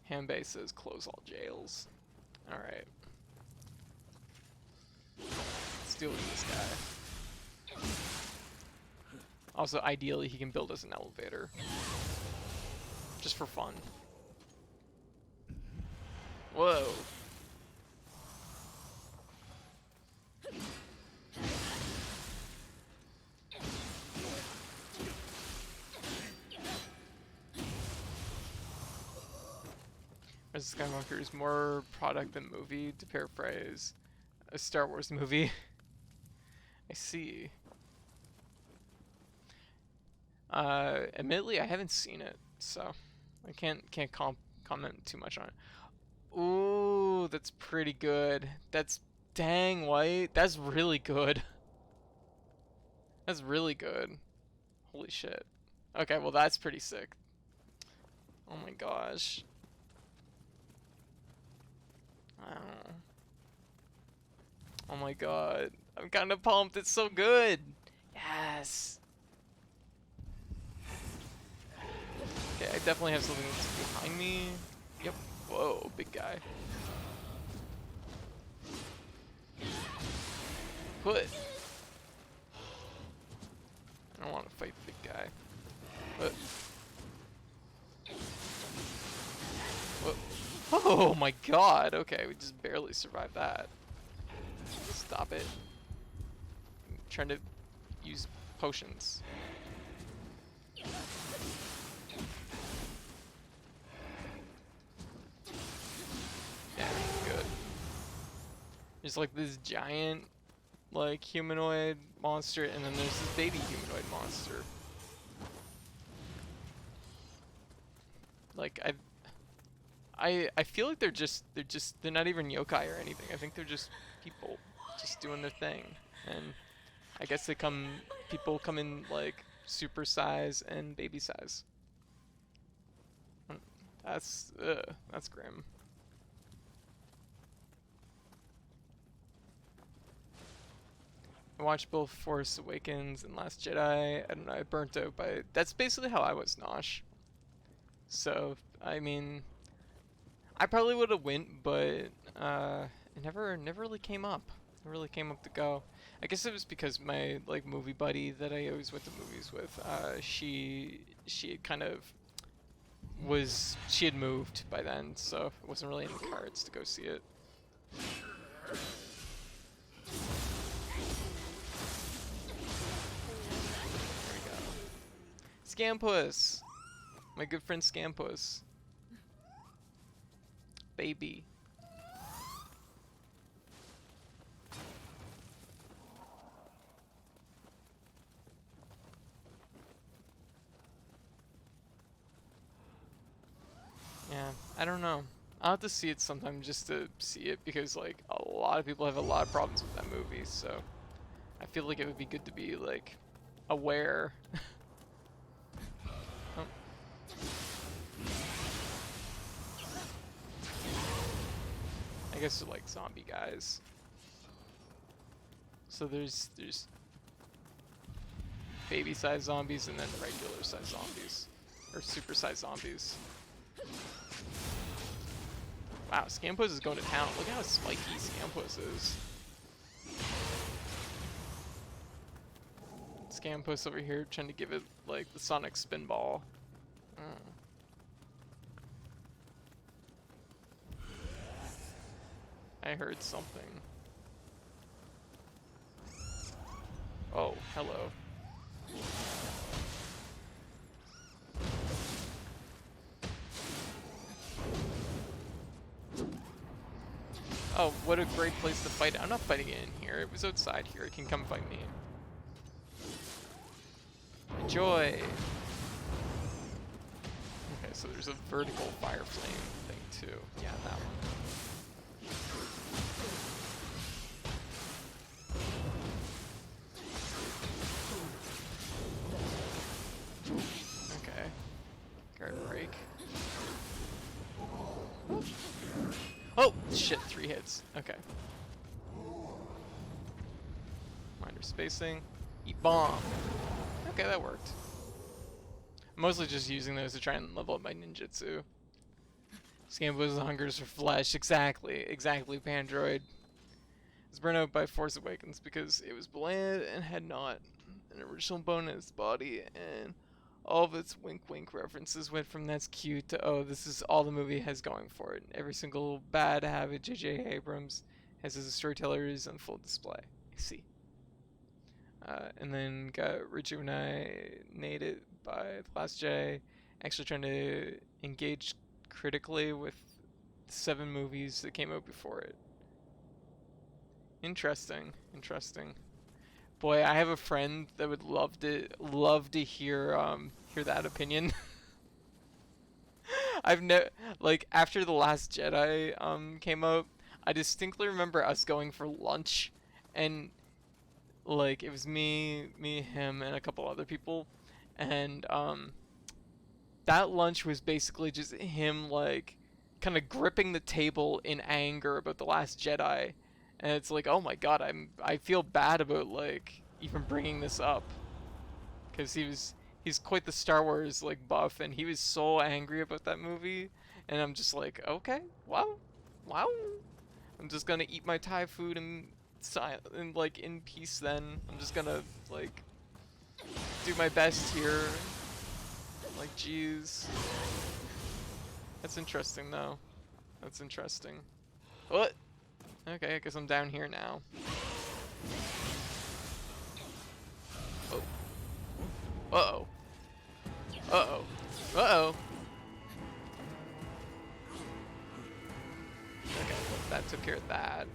Hanbei says close all jails. Alright. Let's deal with this guy. Also, ideally, he can build us an elevator. Just for fun. Whoa. Rise of Skywalker is more product than movie, to paraphrase a Star Wars movie. I see. Admittedly, I haven't seen it, so I can't comment too much on it. Ooh, that's pretty good. That's dang white. That's really good. That's really good. Holy shit. Okay, well that's pretty sick. Oh my gosh. Wow. Oh my god. I'm kind of pumped. It's so good. Yes. Okay, I definitely have something behind me. Yep. Whoa, big guy. Put. I don't want to fight the big guy. But. Whoa. Oh my god. Okay, we just barely survived that. Stop it. I'm trying to use potions. Yeah, good. There's like this giant, like, humanoid monster, and then there's this baby humanoid monster. Like, I feel like they're not even yokai or anything. I think they're just people just doing their thing. And I guess people come in like super size and baby size. That's grim. I watched both Force Awakens and Last Jedi. I don't know, I burnt out by that's basically how I was, Nosh. So, I mean, I probably would have went, but it never really came up. Never really came up to go. I guess it was because my like movie buddy that I always went to movies with, she had kind of she had moved by then, so it wasn't really in the cards to go see it. There we go. Scampus! My good friend Scampus. Baby. Yeah, I don't know. I'll have to see it sometime just to see it because like a lot of people have a lot of problems with that movie, so I feel like it would be good to be like aware. Oh. I guess they're like zombie guys. So there's baby sized zombies and then regular sized zombies. Or super sized zombies. Wow, Scampos is going to town. Look at how spiky Scampos is. Scampos over here trying to give it like the Sonic Spinball. I heard something. Oh, hello. Oh, what a great place to fight. I'm not fighting it in here. It was outside here. It can come fight me. Enjoy! Okay, so there's a vertical fire flame thing too. Yeah, that one. Okay. Guard break. Oh, shit, 3 hits. Okay. Minor spacing. Eat bomb. Okay, that worked. I'm mostly just using those to try and level up my ninjutsu. Scambo's hungers for flesh. Exactly, Pandroid. It's burned out by Force Awakens because it was bland and had not an original bone in its body, and all of its wink references went from that's cute to oh, this is all the movie has going for it. Every single bad habit J.J. Abrams has as a storyteller is on full display. I see. And then got rejuvenated by The Last Jedi, actually trying to engage critically with 7 movies that came out before it. Interesting. Boy, I have a friend that would love to hear that opinion. I've like after The Last Jedi came out, I distinctly remember us going for lunch, and like it was me, him, and a couple other people, and that lunch was basically just him like kind of gripping the table in anger about The Last Jedi, and it's like, oh my god, I feel bad about like even bringing this up, because he's quite the Star Wars like buff, and he was so angry about that movie, and I'm just like, okay, wow, I'm just gonna eat my Thai food and like in peace. Then I'm just gonna like do my best here. Like, jeez. That's interesting, though. That's interesting. What? Okay, I guess I'm down here now. Uh-oh. Uh-oh. Uh-oh. Okay, well, that took care of that.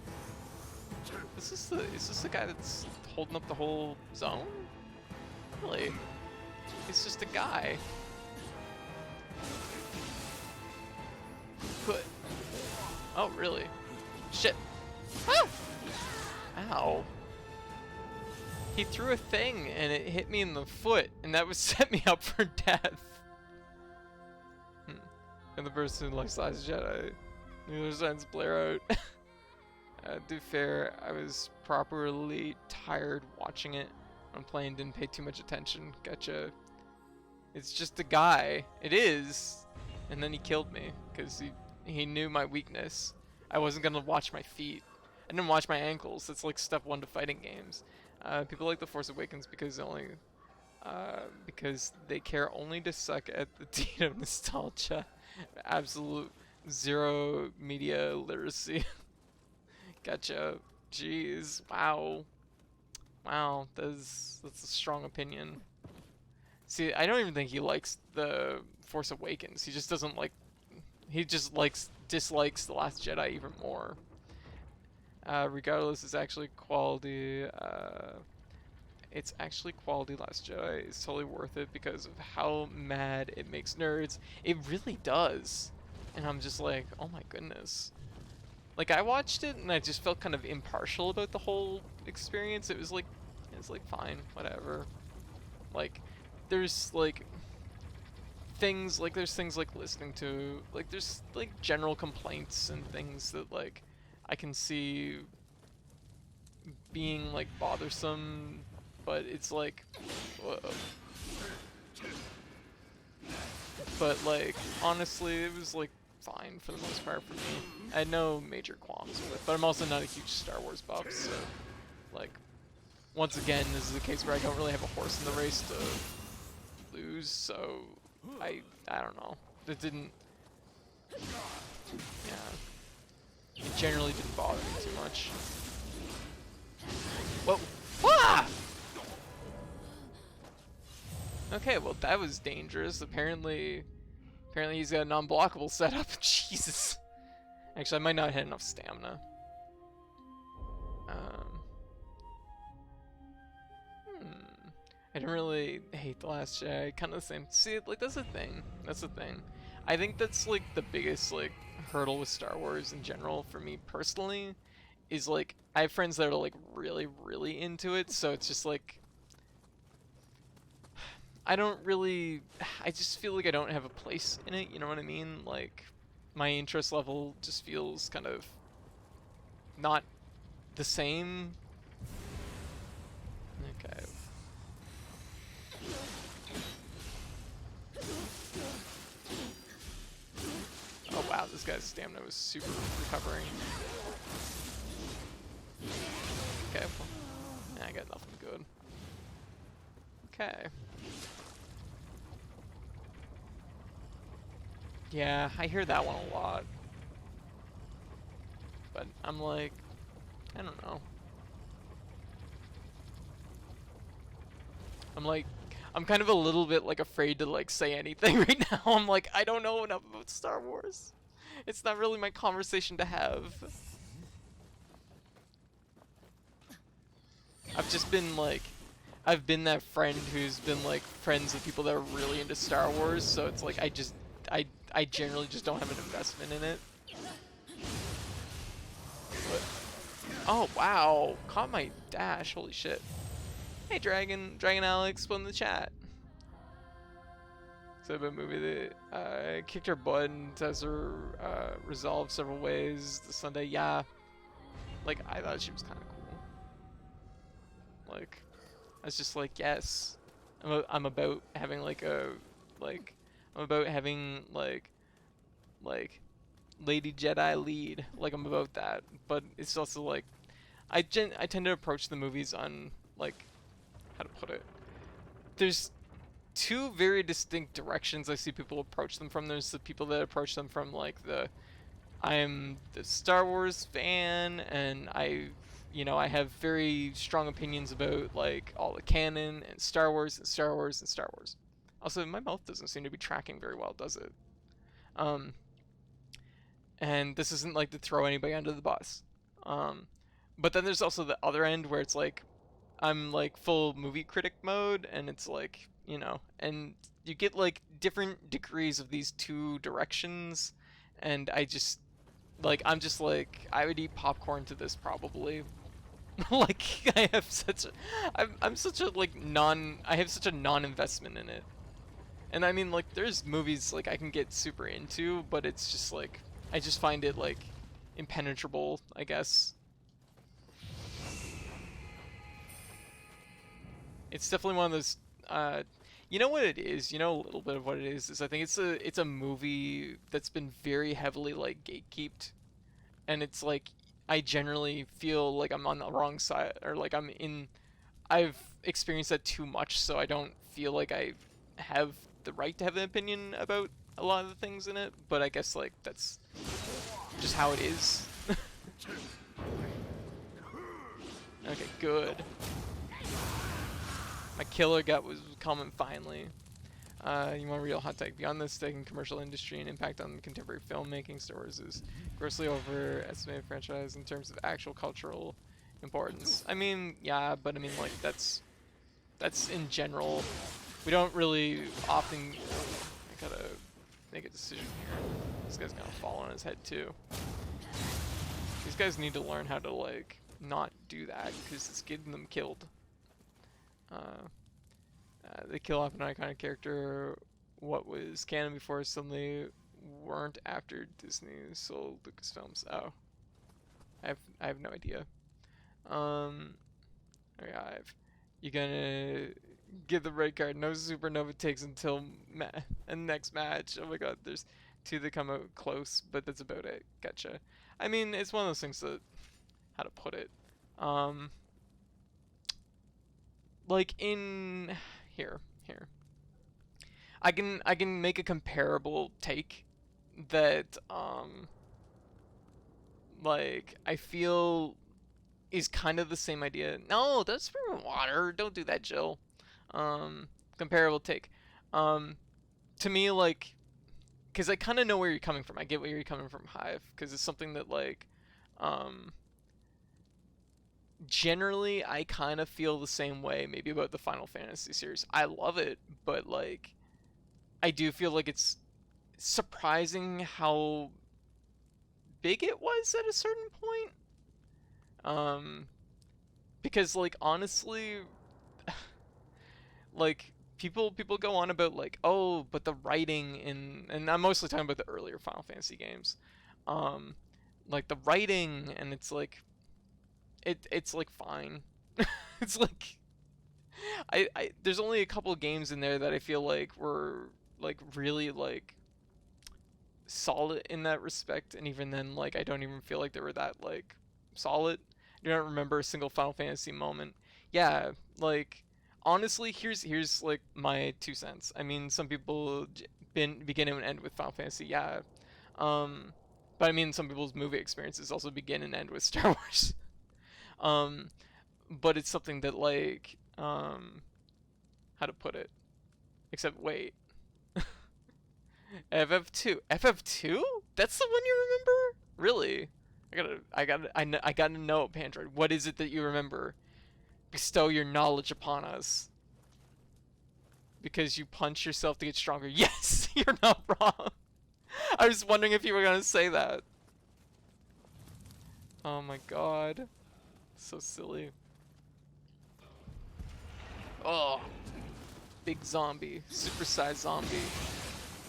Is this the guy that's holding up the whole zone? Really? He's just a guy. Put. Oh, really? Shit. Ah! Ow. He threw a thing and it hit me in the foot, and that would set me up for death. And the person who likes Last Jedi. Neither signs blare out. To be fair, I was properly tired watching it. I'm playing, didn't pay too much attention. Gotcha. It's just a guy. It is. And then he killed me because he knew my weakness. I wasn't gonna watch my feet. I didn't watch my ankles. That's like step one to fighting games. People like The Force Awakens because they care only to suck at the deed of nostalgia. Absolute zero media literacy. Gotcha. Jeez. Wow. Wow. That's a strong opinion. See, I don't even think he likes The Force Awakens. He just doesn't like. He just dislikes The Last Jedi even more. Regardless, it's actually quality. It's actually quality. Last Jedi is totally worth it because of how mad it makes nerds. It really does, and I'm just like, oh my goodness. Like, I watched it and I just felt kind of impartial about the whole experience. It was like fine, whatever. Like, there's things like listening to, like, there's like general complaints and things that like I can see being like bothersome, but it's like, whoa. But like, honestly, it was like fine for the most part for me. I had no major qualms with it, but I'm also not a huge Star Wars buff, so like, once again, this is a case where I don't really have a horse in the race to lose, so I don't know. It didn't, yeah, it generally didn't bother me too much. Whoa! Ah! Okay, well that was dangerous. Apparently he's got a non-blockable setup. Jesus. Actually, I might not have enough stamina. I didn't really hate The Last Jedi. Kind of the same. See, like, that's the thing. That's the thing. I think that's like the biggest like hurdle with Star Wars in general for me personally. Is like, I have friends that are like really, really into it, so it's just like, I just feel like I don't have a place in it, you know what I mean? Like, my interest level just feels kind of not the same. Okay. Oh wow, this guy's stamina was super recovering. Okay, well, yeah, I got nothing good. Okay. Yeah, I hear that one a lot. But I'm like, I don't know. I'm kind of a little bit like afraid to like say anything right now. I'm like, I don't know enough about Star Wars. It's not really my conversation to have. I've just been like, I've been that friend who's been like friends with people that are really into Star Wars, so it's like I generally just don't have an investment in it. But, oh wow, caught my dash, holy shit. Hey Dragon Alex, put in the chat. So a movie that kicked her butt and has her resolved several ways. The Sunday, yeah. Like, I thought she was kind of cool. Like, I was just like, yes, I'm about having like I'm about having like Lady Jedi lead. Like, I'm about that. But it's also like, I tend to approach the movies on like, how to put it. There's two very distinct directions I see people approach them from. There's the people that approach them from like I'm the Star Wars fan and I, you know, I have very strong opinions about like all the canon and Star Wars and Star Wars and Star Wars. Also, my mouth doesn't seem to be tracking very well, does it? Um, and this isn't like to throw anybody under the bus. Um, but then there's also the other end where it's like I'm like full movie critic mode, and it's like, you know, and you get like different degrees of these two directions, and I'm just like, I would eat popcorn to this probably. Like I have such a, I'm such a like I have such a non-investment in it. And I mean, like, there's movies like I can get super into, but it's just like I just find it like impenetrable, I guess. It's definitely one of those. You know what it is? You know a little bit of what it is I think it's a movie that's been very heavily like gatekeeped, and it's like I generally feel like I'm on the wrong side, or like I've experienced that too much, so I don't feel like I have the right to have an opinion about a lot of the things in it. But I guess like that's just how it is. Okay, good. My killer gut was coming finally. You want a real hot take? Beyond this, taking commercial industry and impact on contemporary filmmaking, Star Wars is grossly overestimated franchise in terms of actual cultural importance. I mean, yeah, but I mean, like, that's in general. We don't really often. I gotta make a decision here. This guy's gonna fall on his head too. These guys need to learn how to like not do that because it's getting them killed. They kill off an iconic character. What was canon before suddenly weren't after Disney sold Lucasfilms. Oh, I have no idea. Okay, you gonna give the red card? No supernova takes until next match. Oh my god, there's two that come out close, but that's about it. Gotcha. I mean, it's one of those things that, how to put it, like in here. I can make a comparable take that like I feel is kind of the same idea. No, that's from water. Don't do that, Jill. Comparable take. To me, like, because I kind of know where you're coming from. I get where you're coming from, Hive, because it's something that like, generally I kind of feel the same way maybe about the Final Fantasy series. I love it, but like I do feel like it's surprising how big it was at a certain point. Because like honestly, like people go on about like, oh, but the writing in, and I'm mostly talking about the earlier Final Fantasy games, like the writing, and it's like it's like fine. It's like I there's only a couple of games in there that I feel like were like really like solid in that respect, and even then like I don't even feel like they were that like solid. I don't remember a single Final Fantasy moment. Yeah, like honestly, here's like my 2 cents. I mean, some people begin and end with Final Fantasy, yeah. Um, but I mean, some people's movie experiences also begin and end with Star Wars. Um, but it's something that like how to put it? Except wait, FF2, FF2? That's the one you remember? Really? I gotta know, Pandroid. What is it that you remember? Bestow your knowledge upon us. Because you punch yourself to get stronger. Yes, you're not wrong. I was wondering if you were gonna say that. Oh my god. So silly. Oh. Big zombie. Supersized zombie.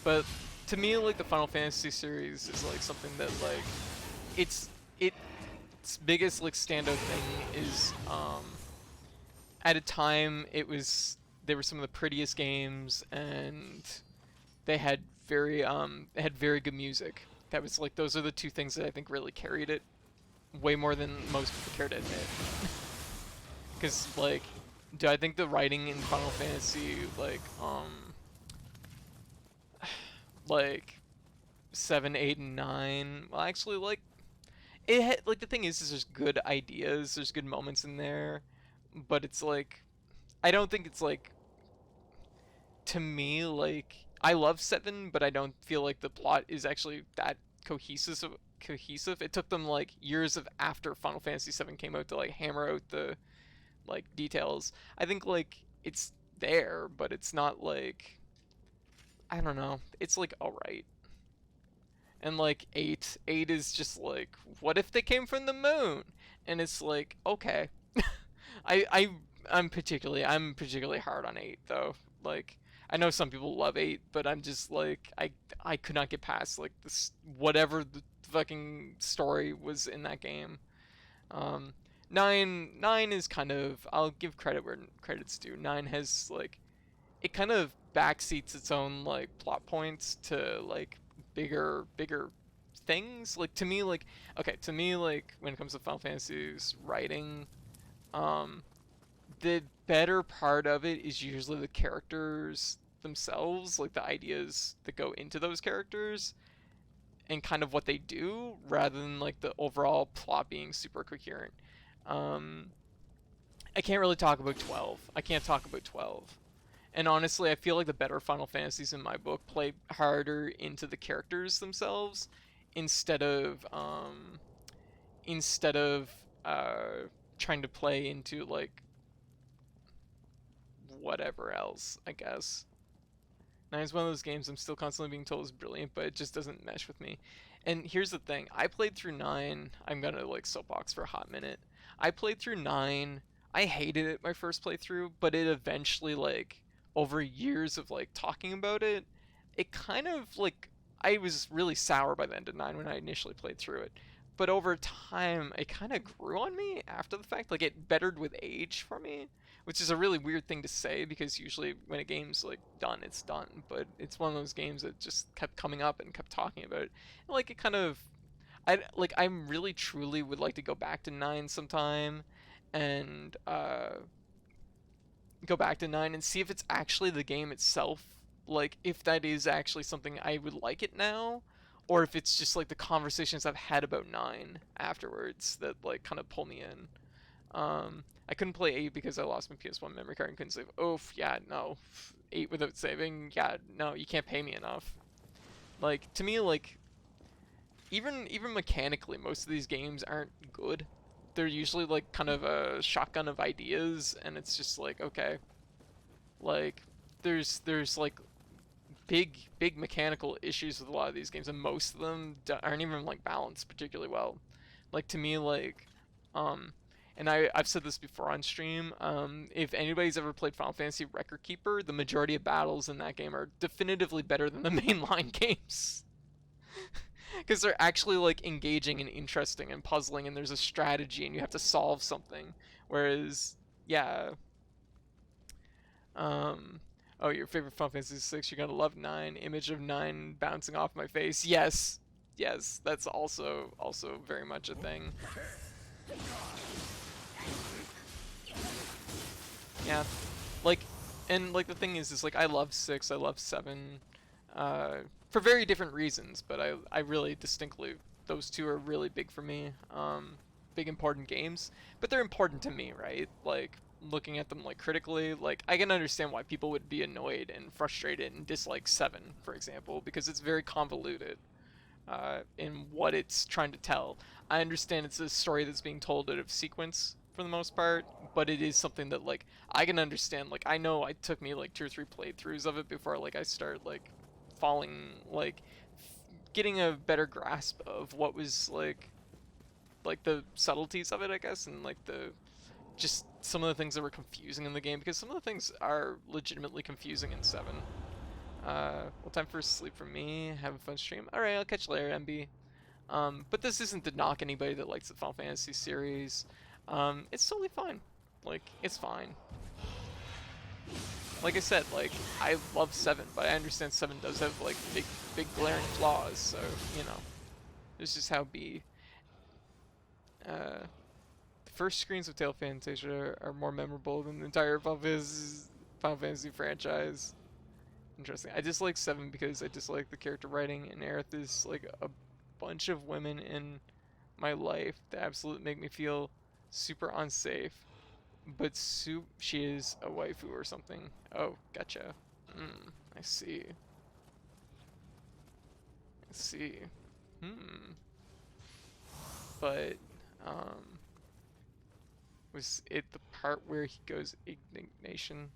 But to me, like, the Final Fantasy series is like something that like its biggest like standout thing is at a time they were some of the prettiest games, and they had very good music. That was like, those are the two things that I think really carried it way more than most people care to admit. Because like, do I think the writing in Final Fantasy like 7, 8, and 9, well, actually, like like the thing is there's good ideas, there's good moments in there, but it's like I don't think it's like, to me, like I love 7, but I don't feel like the plot is actually that cohesive. It took them like years of after Final Fantasy 7 came out to like hammer out the like details. I think like it's there, but it's not like, I don't know. It's like all right. And like 8 is just like, what if they came from the moon? And it's like, okay. I I'm particularly hard on 8 though. Like I know some people love 8, but I'm just like, I could not get past like this whatever the fucking story was in that game. Um 9 is kind of, I'll give credit where credit's due. 9 has like, it kind of backseats its own like plot points to like bigger things. Like to me, like, okay, to me, like when it comes to Final Fantasy's writing, um the better part of it is usually the characters themselves, like the ideas that go into those characters and kind of what they do, rather than like the overall plot being super coherent. um I can't really talk about 12. I can't talk about 12. And honestly, I feel like the better Final Fantasies in my book play harder into the characters themselves, instead of instead of trying to play into like whatever else, I guess. 9 is one of those games I'm still constantly being told is brilliant, but it just doesn't mesh with me. And here's the thing: I played through 9. I'm gonna like soapbox for a hot minute. I played through 9. I hated it my first playthrough, but it eventually, like, over years of like talking about it, it kind of like, I was really sour by the end of 9 when I initially played through it. But over time, it kind of grew on me after the fact. Like, it bettered with age for me, which is a really weird thing to say because usually when a game's like done, it's done. But it's one of those games that just kept coming up and kept talking about it. And like, it kind of, I'm really truly would like to go back to 9 sometime, and go back to 9 and see if it's actually the game itself. Like, if that is actually something I would like it now, or if it's just like the conversations I've had about 9 afterwards that like kind of pull me in. I couldn't play 8 because I lost my PS1 memory card and couldn't save. Oof, yeah, no. 8 without saving, yeah, no, you can't pay me enough. Like, to me, like, even mechanically, most of these games aren't good. They're usually like kind of a shotgun of ideas, and it's just like, okay, like there's like big mechanical issues with a lot of these games, and most of them aren't even like balanced particularly well. Like, to me, like, um and I've said this before on stream, if anybody's ever played Final Fantasy Record Keeper, the majority of battles in that game are definitively better than the mainline games. Because they're actually like engaging and interesting and puzzling, and there's a strategy and you have to solve something. Whereas, yeah, oh, your favorite Final Fantasy 6, you're gonna love 9. Image of 9 bouncing off my face. Yes, yes, that's also very much a thing. Yeah, like, and like the thing is like, I love 6, I love 7, for very different reasons, but I really distinctly, those two are really big for me. Big important games, but they're important to me, right? Like, looking at them like critically, like, I can understand why people would be annoyed and frustrated and dislike 7, for example, because it's very convoluted in what it's trying to tell. I understand it's a story that's being told out of sequence for the most part, but it is something that like I can understand. Like, I know it took me like 2 or 3 playthroughs of it before like I start like falling, like getting a better grasp of what was like the subtleties of it, I guess, and like the just some of the things that were confusing in the game, because some of the things are legitimately confusing in 7. Well, time for sleep for me. Have a fun stream. All right, I'll catch you later, MB. But this isn't to knock anybody that likes the Final Fantasy series. It's totally fine. Like, it's fine. Like I said, like, I love 7, but I understand 7 does have like big glaring flaws. So, you know, this is how it be. The first screens of Tale of Fantasia are more memorable than the entire Final Fantasy franchise. Interesting. I dislike 7 because I dislike the character writing, and Aerith is like a bunch of women in my life that absolutely make me feel super unsafe. But she is a waifu or something. Oh, gotcha. I see. I see. But, was it the part where he goes indignation?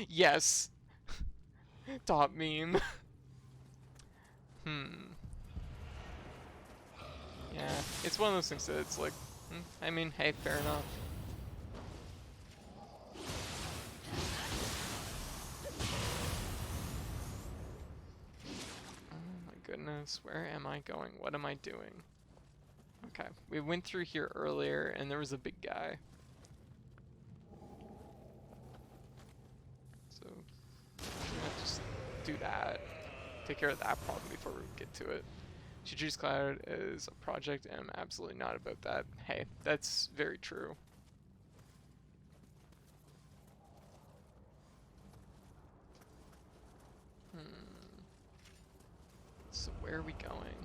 Yes! Top meme. Yeah, it's one of those things that it's like, I mean, hey, fair enough. Oh my goodness, where am I going? What am I doing? Okay, we went through here earlier and there was a big guy. So, I'm gonna just do that. Take care of that problem before we get to it. She treats Cloud as a project and I'm absolutely not about that. Hey, that's very true. So where are we going?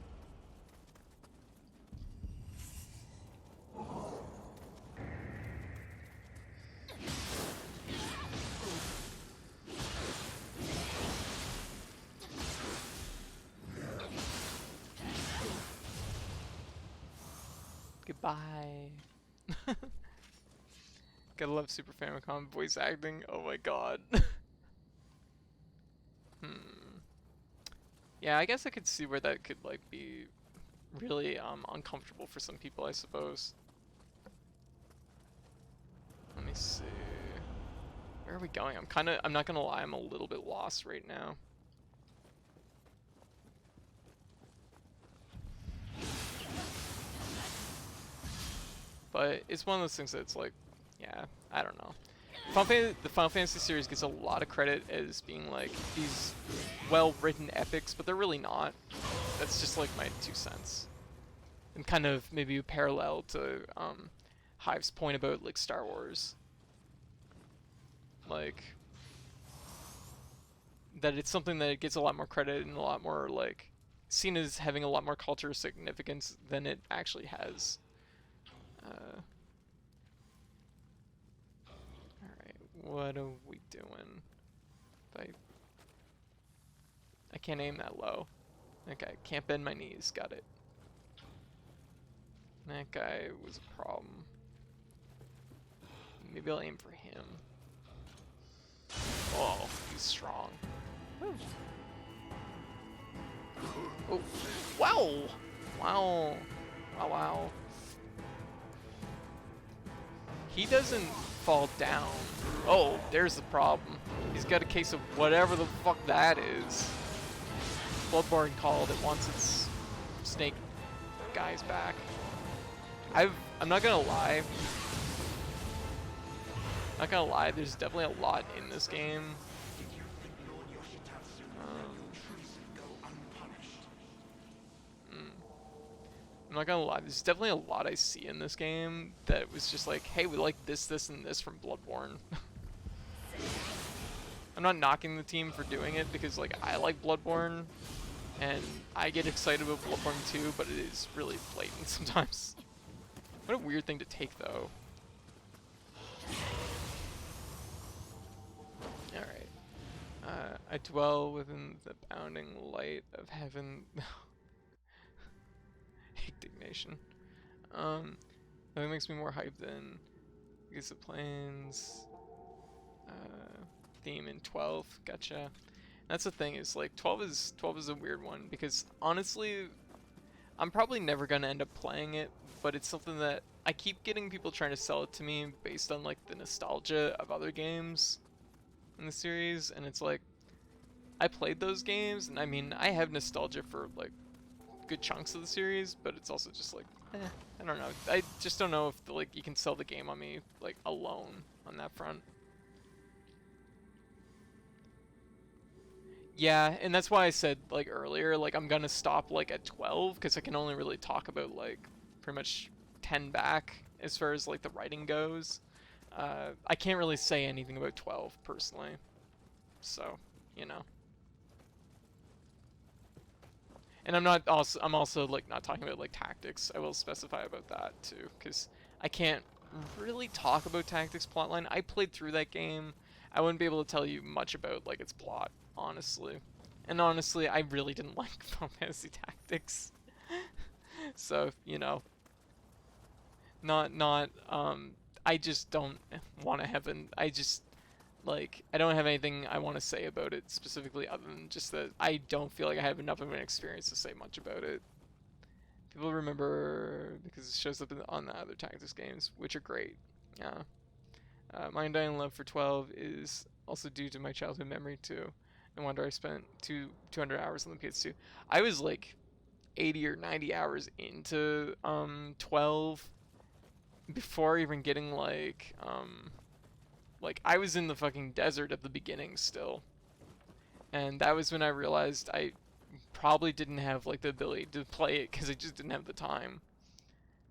Goodbye. Gotta love Super Famicom voice acting. Oh my god. Yeah, I guess I could see where that could like be really uncomfortable for some people, I suppose. Let me see. Where are we going? I'm not gonna lie, I'm a little bit lost right now. But it's one of those things that's like, yeah, I don't know. The Final Fantasy series gets a lot of credit as being like these well-written epics, but they're really not. That's just like my 2 cents. And kind of maybe a parallel to Hive's point about like Star Wars. Like that it's something that gets a lot more credit and a lot more like seen as having a lot more cultural significance than it actually has. Alright, what are we doing? I can't aim that low. Okay, can't bend my knees, got it. That guy was a problem. Maybe I'll aim for him. Oh, he's strong. Woo. Oh, wow! Wow. Wow, wow. He doesn't fall down. Oh, there's the problem. He's got a case of whatever the fuck that is. Bloodborne called it wants its snake guys back. I'm not gonna lie. Not gonna lie, there's definitely a lot in this game. I'm not gonna lie, there's definitely a lot I see in this game that was just like, hey, we like this, this, and this from Bloodborne. I'm not knocking the team for doing it because like I like Bloodborne and I get excited about Bloodborne too, but it is really blatant sometimes. What a weird thing to take though. Alright. I dwell within the bounding light of heaven. Indignation. Nothing makes me more hyped than because the planes theme in 12. Gotcha. That's the thing, is like 12 is a weird one because honestly I'm probably never gonna end up playing it, but it's something that I keep getting people trying to sell it to me based on like the nostalgia of other games in the series, and it's like I played those games and I mean I have nostalgia for like good chunks of the series, but it's also just like I don't know. I just don't know if like you can sell the game on me like alone on that front. Yeah, and that's why I said like earlier, like I'm gonna stop like at 12 because I can only really talk about like pretty much 10 back as far as like the writing goes. I can't really say anything about 12 personally, so you know. And I'm also like not talking about like tactics. I will specify about that too, because I can't really talk about tactics plotline. I played through that game. I wouldn't be able to tell you much about like its plot, honestly. And honestly, I really didn't like Final Fantasy Tactics. So, you know, not I just don't want to have an I just like I don't have anything I want to say about it specifically other than just that I don't feel like I have enough of an experience to say much about it. People remember because it shows up on the other Tactics games, which are great. Yeah. My undying love for 12 is also due to my childhood memory too. No wonder I spent 200 hours on the PS2. I was like 80 or 90 hours into 12 before even getting like I was in the fucking desert at the beginning still. And that was when I realized I probably didn't have like the ability to play it because I just didn't have the time.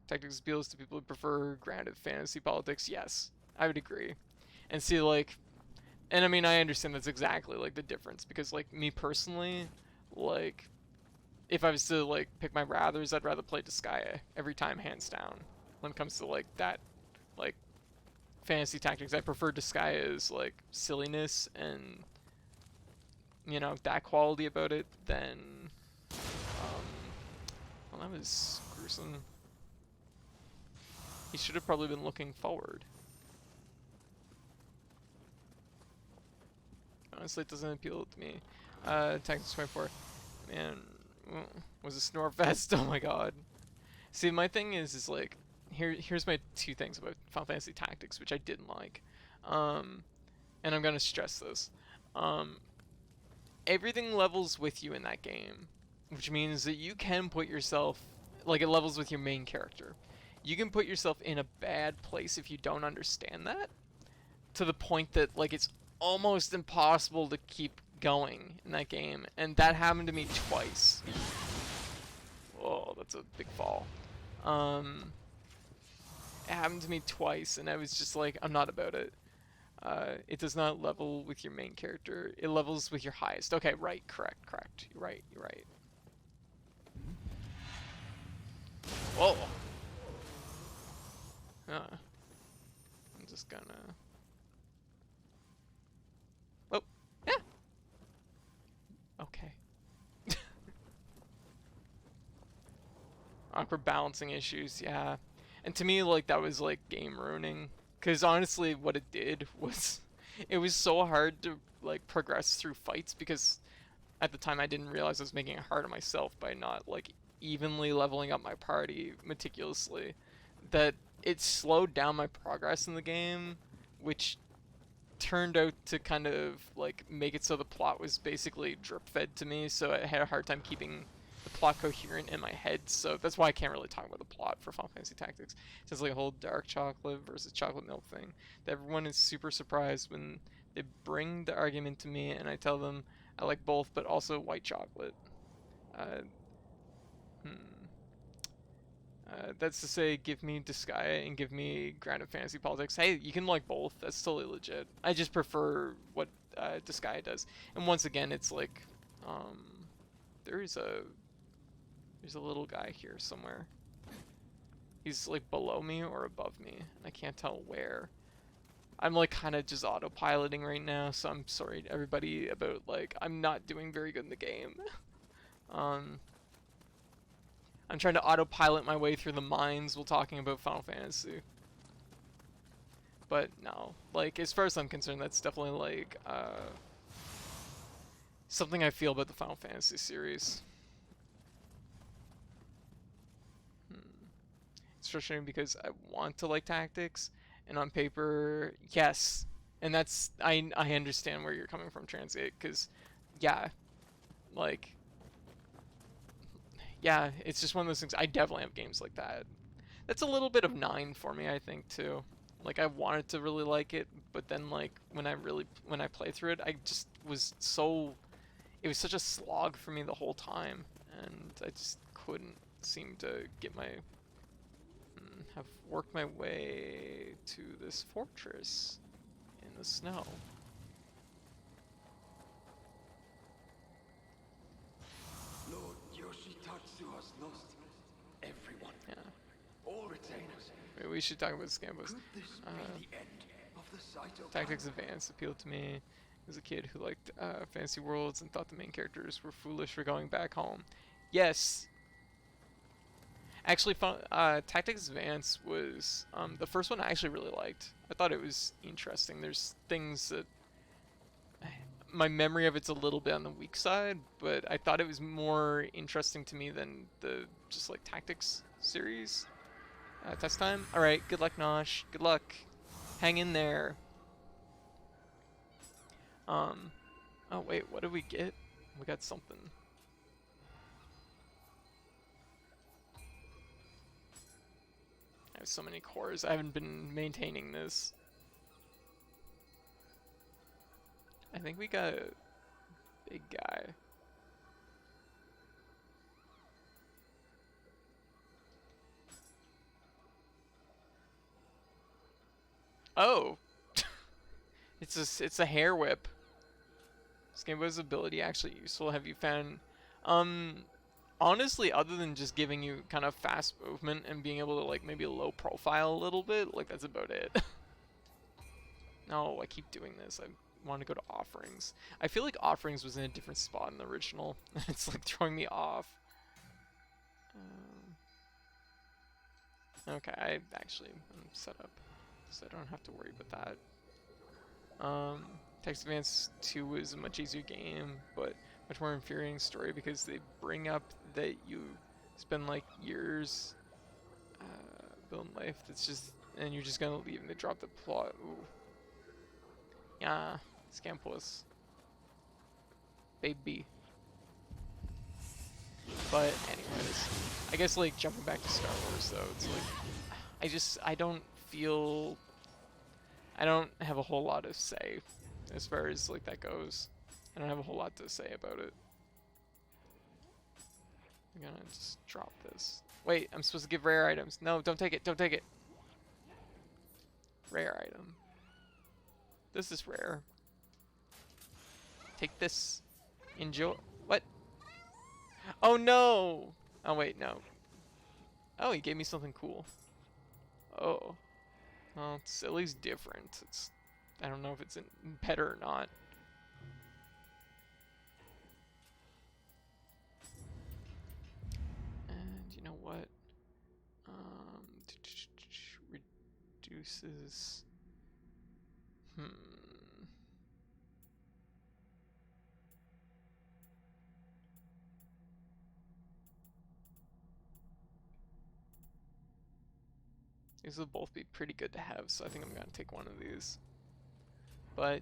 Tactics appeals to people who prefer grounded fantasy politics. Yes, I would agree. And see like and I mean I understand that's exactly like the difference because like me personally, like if I was to like pick my rathers, I'd rather play Disgaea every time hands down. When it comes to like that like fantasy tactics, I prefer Disgaea's like silliness and you know that quality about it than well that was gruesome. He should have probably been looking forward. Honestly, it doesn't appeal to me. Tactics 24. Man, was a snore fest. Oh my god. See, my thing is like, here's my two things about Final Fantasy Tactics, which I didn't like. And I'm gonna stress this. Everything levels with you in that game, which means that you can put yourself, like it levels with your main character. You can put yourself in a bad place if you don't understand that, to the point that like it's almost impossible to keep going in that game, and that happened to me twice. Oh, that's a big fall. It happened to me twice, and I was just like, I'm not about it. It does not level with your main character. It levels with your highest. Okay, right, correct. You're right. Whoa. I'm just gonna... Oh, yeah. Okay. Awkward balancing issues, yeah. And to me, like, that was, like, game ruining. Because honestly, what it did was... It was so hard to, like, progress through fights because at the time I didn't realize I was making it hard on myself by not, like, evenly leveling up my party meticulously. That it slowed down my progress in the game, which turned out to kind of like make it so the plot was basically drip fed to me, so I had a hard time keeping the plot coherent in my head. So that's why I can't really talk about the plot for Final Fantasy Tactics. It's like a whole dark chocolate versus chocolate milk thing that everyone is super surprised when they bring the argument to me and I tell them I like both but also white chocolate. uh, hmm. That's to say, give me Disgaea and give me Grounded Fantasy Politics. Hey, you can like both. That's totally legit. I just prefer what Disgaea does. And once again, it's like, um, there's a little guy here somewhere. He's like below me or above me. I can't tell where. I'm like kind of just autopiloting right now, so I'm sorry to everybody about like I'm not doing very good in the game. um. I'm trying to autopilot my way through the mines while talking about Final Fantasy. But no, like as far as I'm concerned, that's definitely like something I feel about the Final Fantasy series. It's frustrating because I want to like tactics, and on paper, yes, and that's I understand where you're coming from, Transgate, because yeah, like yeah, it's just one of those things. I definitely have games like that. That's a little bit of 9 for me, I think, too. Like, I wanted to really like it, but then, like, when I play through it, I just was so... It was such a slog for me the whole time, and I just couldn't seem to get my... have worked my way to this fortress in the snow. Lord Yoshi Tatsu has lost everyone. Yeah. All retainers. Maybe we should talk about Scambos. Could this be the end of the Saito Tactics clan? Advance appealed to me as a kid who liked fantasy worlds and thought the main characters were foolish for going back home. Yes. Actually, Tactics Advance was the first one I actually really liked. I thought it was interesting. There's things that my memory of it's a little bit on the weak side, but I thought it was more interesting to me than the just like Tactics series. Test time. All right. Good luck, Nosh. Good luck. Hang in there. Oh wait, what did we get? We got something. I have so many cores. I haven't been maintaining this. I think we got a big guy. Oh, it's a hair whip. Scambo's ability actually useful. Have you found? Honestly, other than just giving you kind of fast movement and being able to like maybe low profile a little bit, like that's about it. No, I keep doing this. I want to go to offerings. I feel like offerings was in a different spot in the original. It's like throwing me off. Okay, I'm set up, so I don't have to worry about that. Text Advance 2 was a much easier game, but much more infuriating story because they bring up that you spend like years building life. That's just, and you're just gonna leave and they drop the plot. Ooh. Yeah, Scampus. Baby. But anyways, I guess like jumping back to Star Wars though, it's like I don't have a whole lot to say as far as like that goes. I don't have a whole lot to say about it. I'm gonna just drop this. Wait, I'm supposed to give rare items. No, don't take it, don't take it. Rare item. This is rare. Take this. Enjoy. What? Oh no! Oh wait, no. Oh, he gave me something cool. Oh. Well, it's at least different. I don't know if it's better or not. And you know what? Reduces. These will both be pretty good to have, so I think I'm gonna take one of these. But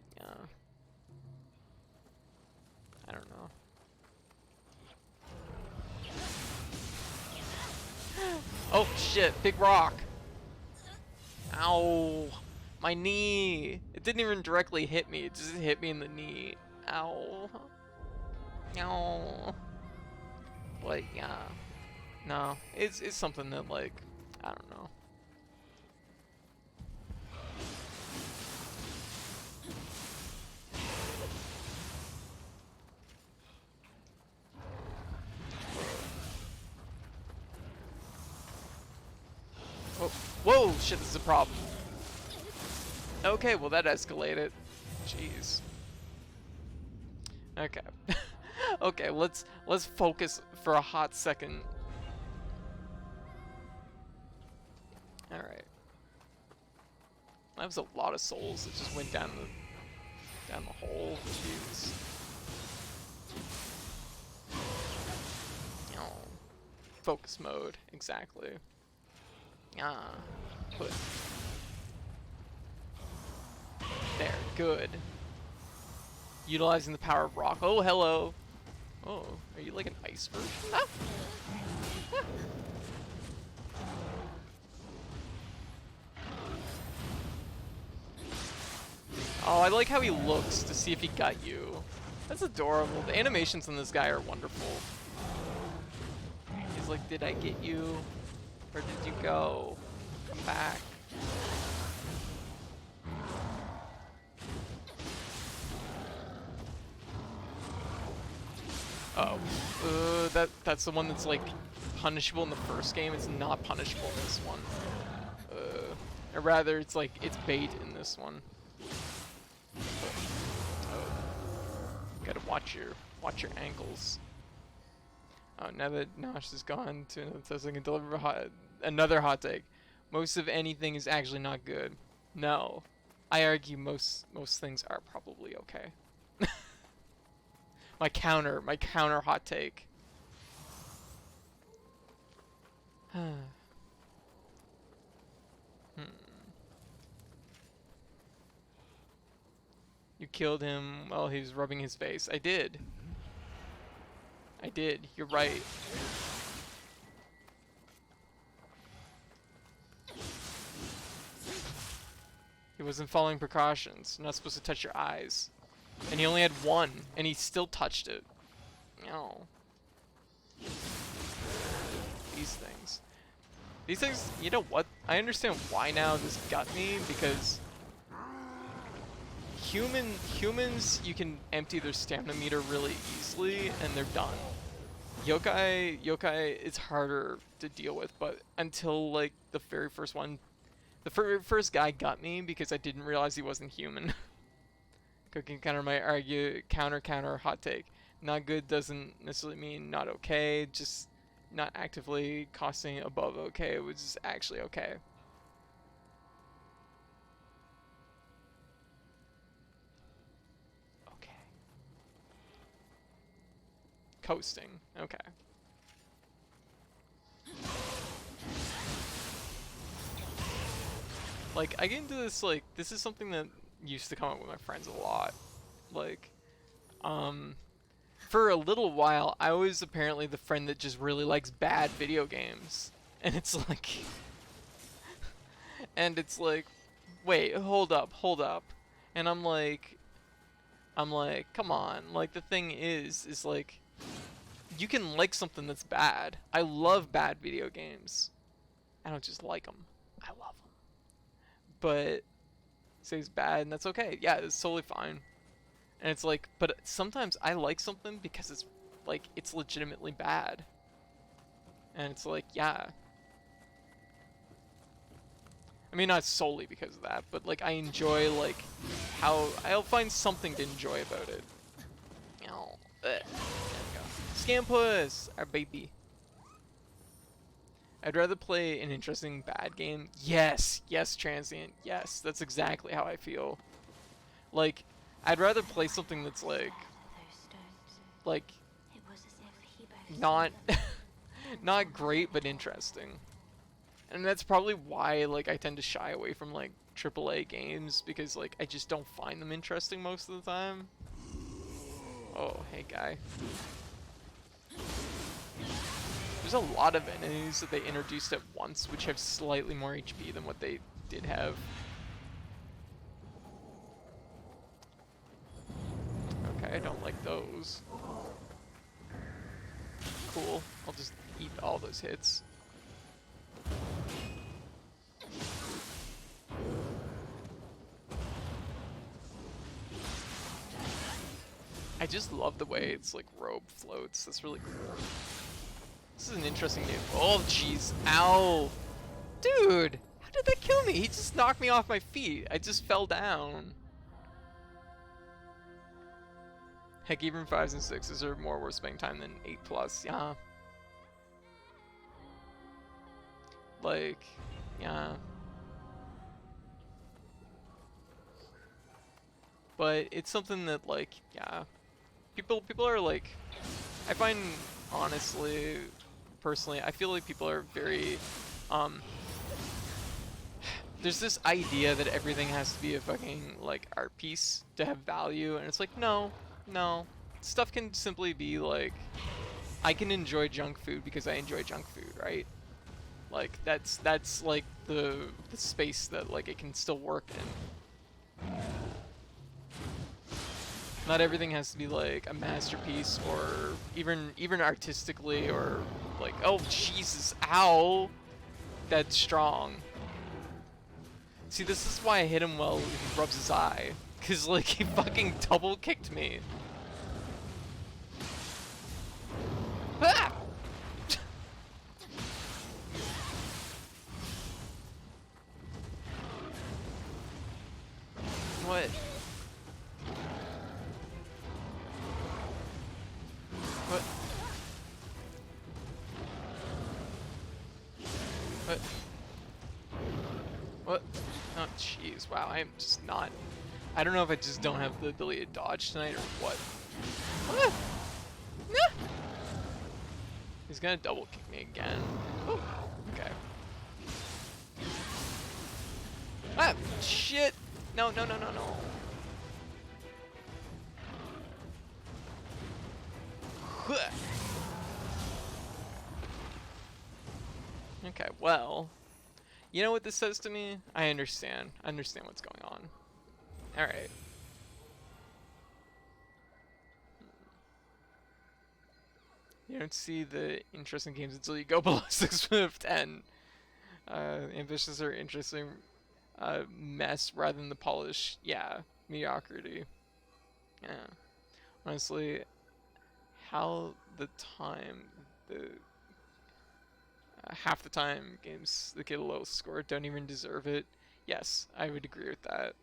I don't know. Oh shit, big rock. Ow. My knee. It didn't even directly hit me, it just hit me in the knee. Ow. Ow. But yeah. No, it's something that like, I don't know. Oh, whoa, shit, this is a problem. Okay, well that escalated. Jeez. Okay. Okay, let's focus for a hot second. All right. That was a lot of souls that just went down the hole. Jeez. Oh. Focus mode, exactly. Ah. Put. There, good. Utilizing the power of rock. Oh, hello. Oh, are you like an ice version? Ah. Ah. Oh, I like how he looks to see if he got you. That's adorable. The animations on this guy are wonderful. He's like, did I get you? Where did you go? Come back. Uh-oh. that's the one that's like punishable in the first game. It's not punishable in this one. Or rather, it's like it's bait in this one. Oh. Gotta watch your ankles. Oh, now that Nosh is gone, to says I can deliver another hot take. Most of anything is actually not good. No, I argue most things are probably okay. my counter hot take. You killed him while he was rubbing his face. I did. I did. You're right. He wasn't following precautions. You're not supposed to touch your eyes. And he only had one, and he still touched it. No. These things, you know what? I understand why now this got me, because humans, you can empty their stamina meter really easily, and they're done. Yokai, it's harder to deal with, but until like the very first one, the first guy got me because I didn't realize he wasn't human. Cooking counter might argue counter hot take. Not good doesn't necessarily mean not okay, just not actively costing above okay, which is actually okay. Okay. Coasting, okay. Like, I get into this, like, this is something that used to come up with my friends a lot. Like, for a little while, I was apparently the friend that just really likes bad video games. And it's like, wait, hold up. And I'm like, come on. Like, the thing is like, you can like something that's bad. I love bad video games. I don't just like them. I love them. But say it's bad, and that's okay. Yeah, it's totally fine. And it's like, but sometimes I like something because it's like, it's legitimately bad. And it's like, yeah. I mean, not solely because of that, but like, I enjoy like how I'll find something to enjoy about it. There we go. Scampus, our baby. I'd rather play an interesting bad game. Yes, transient. Yes, that's exactly how I feel. Like, I'd rather play something that's like not not great but interesting. And that's probably why like I tend to shy away from like AAA games, because like I just don't find them interesting most of the time. Oh, hey guy. There's a lot of enemies that they introduced at once which have slightly more HP than what they did have. Okay, I don't like those. Cool. I'll just eat all those hits. I just love the way its like robe floats. That's really cool. This is an interesting game. Oh jeez. Ow. Dude! How did that kill me? He just knocked me off my feet. I just fell down. Heck, even 5s and 6s are more worth spending time than 8+. Yeah. Like, yeah. But it's something that like, yeah. People are like, I find, honestly, personally, I feel like people are very, there's this idea that everything has to be a fucking, like, art piece to have value, and it's like, no. Stuff can simply be, like, I can enjoy junk food because I enjoy junk food, right? Like, that's like, the space that, like, it can still work in. Not everything has to be like a masterpiece, or even artistically, or like, oh Jesus, ow, that's strong. See, this is why I hit him well when he rubs his eye, cause like he fucking double kicked me. Ah! What? What? Oh, jeez. Wow, I am just not... I don't know if I just don't have the ability to dodge tonight or what. Ah! Ah! He's gonna double kick me again. Oh, okay. Ah, shit! No, no, no, no, no. Okay, well, you know what this says to me? I understand. I understand what's going on. Alright. You don't see the interesting games until you go below 6 out of 10. Ambitious or interesting mess rather than the polish. Yeah, mediocrity. Yeah. Honestly, how the time, the half the time games that get a low score don't even deserve it. Yes, I would agree with that.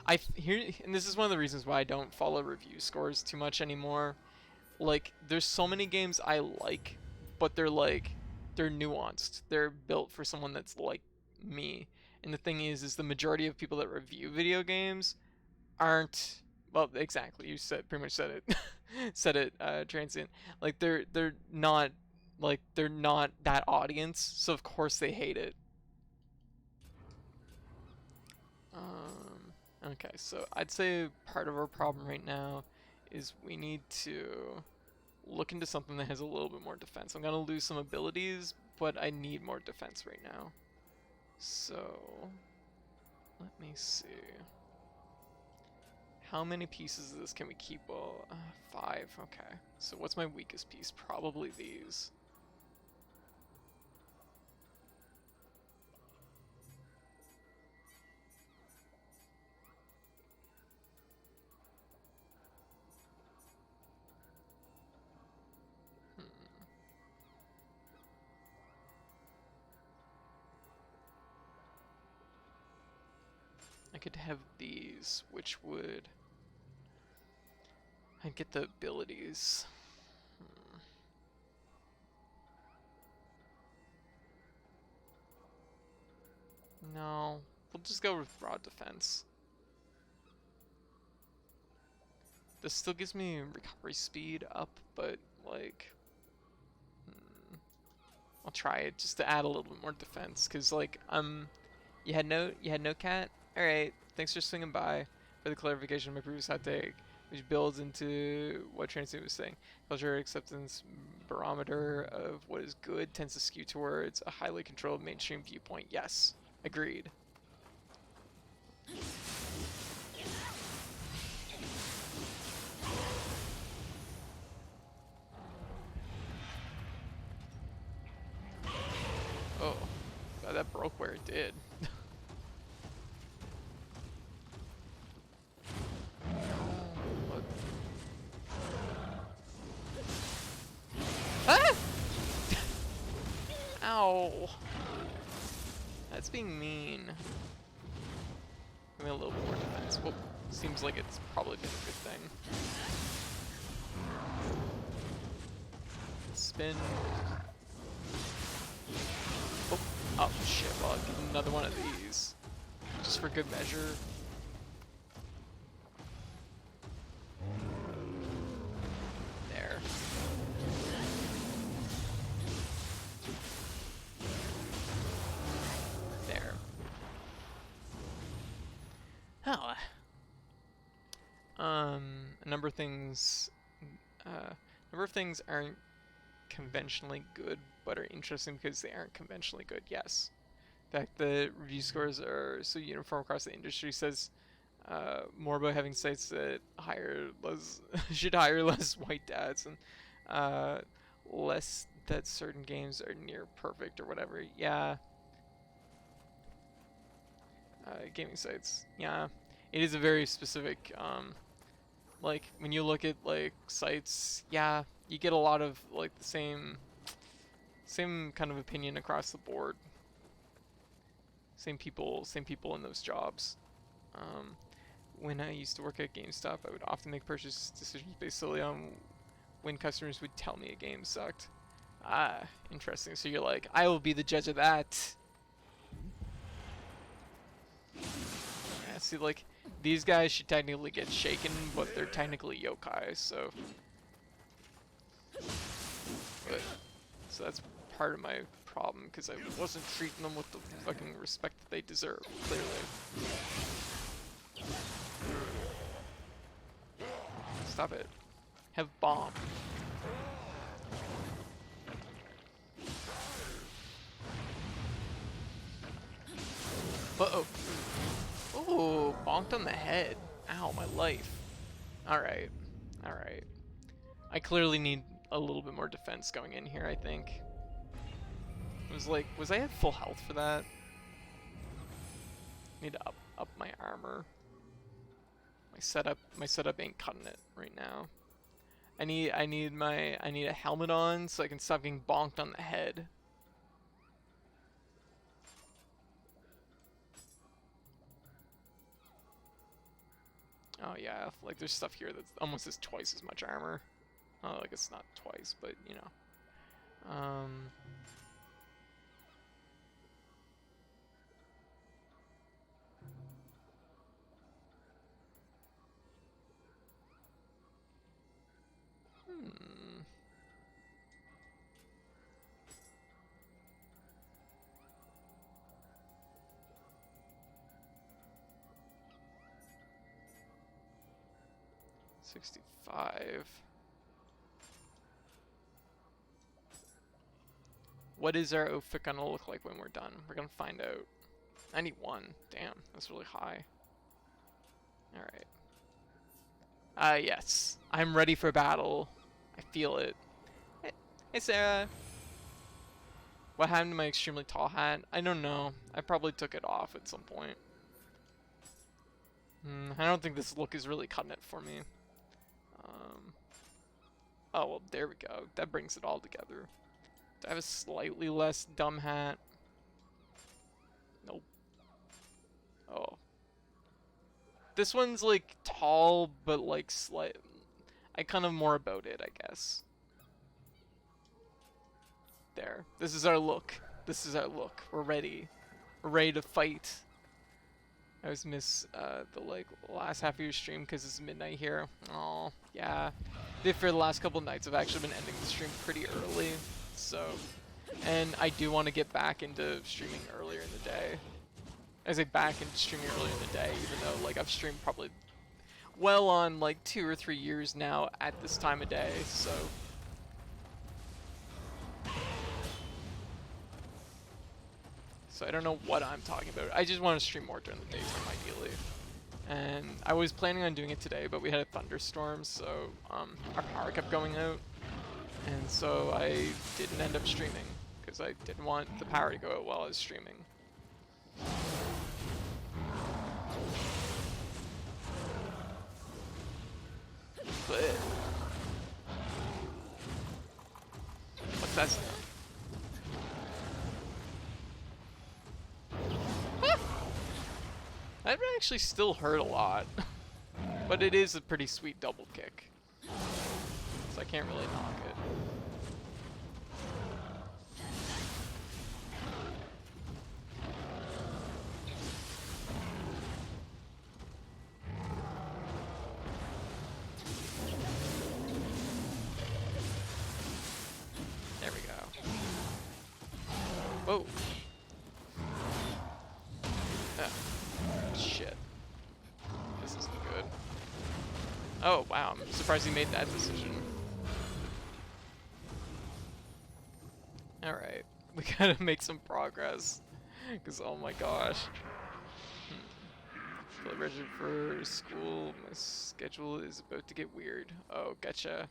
And this is one of the reasons why I don't follow review scores too much anymore. Like, there's so many games I like, but they're nuanced. They're built for someone that's like me. And the thing is the majority of people that review video games aren't, well, exactly, you pretty much said it. Said it, transient. Like, they're not, like, they're not that audience, so of course they hate it. Okay, so I'd say part of our problem right now is we need to look into something that has a little bit more defense. I'm gonna lose some abilities, but I need more defense right now. So, let me see. How many pieces of this can we keep? Well, 5, okay. So what's my weakest piece? Probably these. I could have these, which would... I'd get the abilities. No, we'll just go with raw defense. This still gives me recovery speed up, but like... I'll try it just to add a little bit more defense, cause like you had no cat. All right, thanks for swinging by. For the clarification of my previous hot take, which builds into what Transient was saying. Culture acceptance barometer of what is good tends to skew towards a highly controlled mainstream viewpoint. Yes, agreed. Oh, God, that broke where it did. Ah! Ow. That's being mean. Give me a little more defense. Well, seems like it's probably been a good thing. Spin. Oh shit, well, I'll give another one of these. Just for good measure. There. There. Oh. A number of things aren't conventionally good, but are interesting because they aren't conventionally good. Yes. In fact, the review scores are so uniform across the industry says more about having sites that should hire less white dads and less that certain games are near perfect or whatever. Yeah. Gaming sites. Yeah. It is a very specific like when you look at like sites, yeah, you get a lot of like the same kind of opinion across the board. Same people in those jobs. When I used to work at GameStop, I would often make purchase decisions based solely on when customers would tell me a game sucked. Ah, interesting. So you're like, I will be the judge of that. Yeah, see, like, these guys should technically get shaken, but they're technically yokai, so... But, so that's part of my problem, because I wasn't treating them with the fucking respect that they deserve, clearly. Stop it. Have bomb. Uh-oh. Oh, bonked on the head. Ow, my life. Alright. Alright. I clearly need a little bit more defense going in here, I think. It was like, was I at full health for that? Need to up my armor. My setup ain't cutting it right now. I need a helmet on so I can stop getting bonked on the head. Oh yeah, like there's stuff here that's almost as twice as much armor. Oh, like it's not twice, but you know. Hmm. $65. What is our outfit gonna look like when we're done? We're gonna find out. 91. Damn, that's really high. Alright. Yes. I'm ready for battle. I feel it. Hey, Sarah. What happened to my extremely tall hat? I don't know. I probably took it off at some point. I don't think this look is really cutting it for me. Oh, well, there we go. That brings it all together. Do I have a slightly less dumb hat? Nope. Oh. This one's, like, tall, but, like, slight. I kind of more about it, I guess. There. This is our look. This is our look. We're ready. We're ready to fight. I always miss the like last half of your stream because it's midnight here. Oh, yeah. For the last couple nights, I've actually been ending the stream pretty early. So, and I do want to get back into streaming earlier in the day. I say back into streaming earlier in the day, even though like I've streamed probably well on like 2 or 3 years now at this time of day. So. So I don't know what I'm talking about. I just want to stream more during the daytime, ideally. And I was planning on doing it today, but we had a thunderstorm, so our power kept going out. And so I didn't end up streaming, because I didn't want the power to go out while I was streaming. But... what's that sound? That actually still hurt a lot, but it is a pretty sweet double kick, so I can't really knock it. There we go. Whoa. Shit. This isn't good. Oh, wow. I'm surprised he made that decision. Alright. We gotta make some progress. Because, oh my gosh. Fully registered for school. My schedule is about to get weird. Oh, gotcha.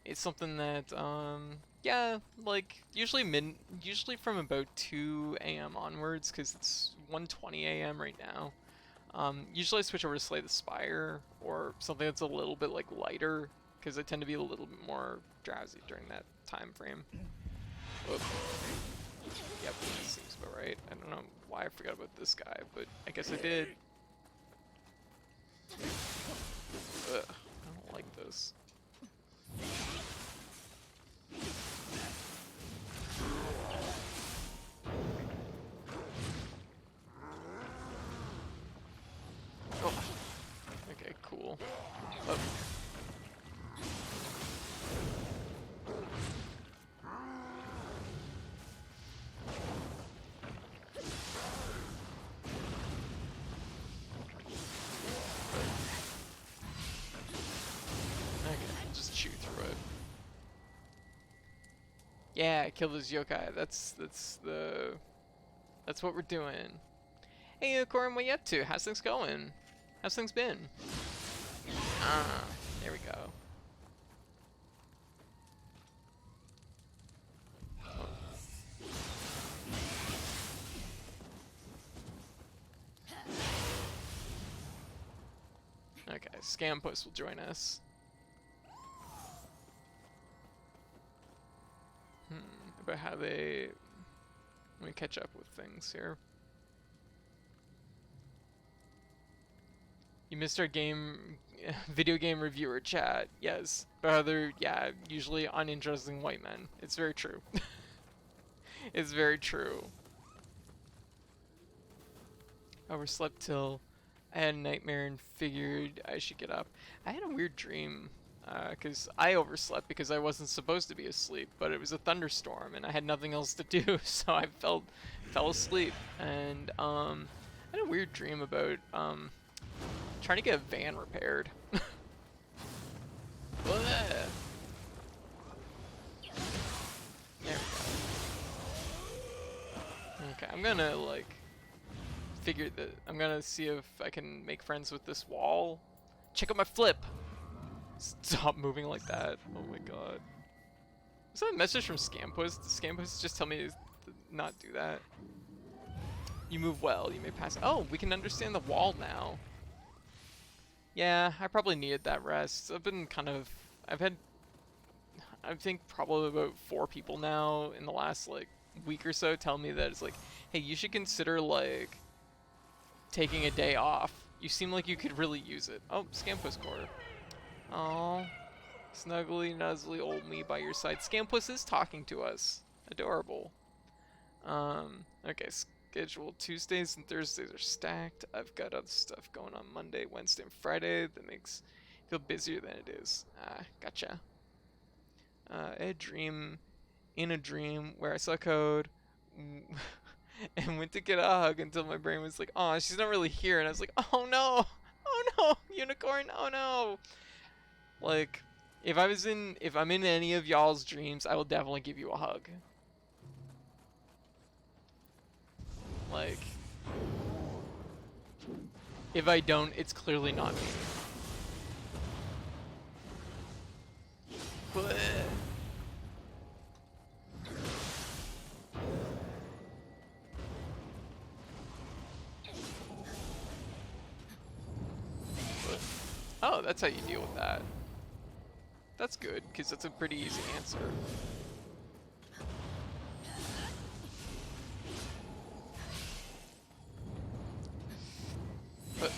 It's something that, yeah, like, usually from about 2 a.m. onwards, because it's 1:20 a.m. right now. Usually I switch over to Slay the Spire, or something that's a little bit, like, lighter, because I tend to be a little bit more drowsy during that time frame. Whoop. Yep, that seems about right. I don't know why I forgot about this guy, but I guess I did. Ugh, I don't like this. Oh. Okay, cool. Oh. Okay, just chew through it. Yeah, kill those yokai. That's what we're doing. Hey, Unicorn, what you up to? How's things going? How's things been? Ah, there we go. Okay, Scampus will join us. About how they... Let me catch up with things here. You missed our video game reviewer chat. Yes, but other, yeah, usually uninteresting white men. It's very true. It's very true. Overslept till I had a nightmare and figured I should get up. I had a weird dream, because I overslept because I wasn't supposed to be asleep, but it was a thunderstorm and I had nothing else to do, so I fell asleep. And I had a weird dream about trying to get a van repaired. There we go. Okay, I'm gonna like I'm gonna see if I can make friends with this wall. Check out my flip! Stop moving like that. Oh my god. Was that a message from Scampus? Did Scampus just tell me to not do that? You move well, you may pass. Oh, we can understand the wall now. Yeah, I probably needed that rest. I've had, I think probably about 4 people now in the last like week or so tell me that it's like, hey, you should consider like taking a day off. You seem like you could really use it. Oh, Scampus core. Oh, snuggly, nuzzly old me by your side. Scampus is talking to us. Adorable. Okay, schedule Tuesdays and Thursdays are stacked. I've got other stuff going on Monday, Wednesday, and Friday that makes it feel busier than it is. Gotcha. A dream in a dream where I saw code and went to get a hug until my brain was like, oh, she's not really here. And I was like, oh no, oh no, unicorn, oh no. Like, if I'm in any of y'all's dreams, I will definitely give you a hug. Like, if I don't, it's clearly not me. But oh, that's how you deal with that. That's good, because that's a pretty easy answer. But,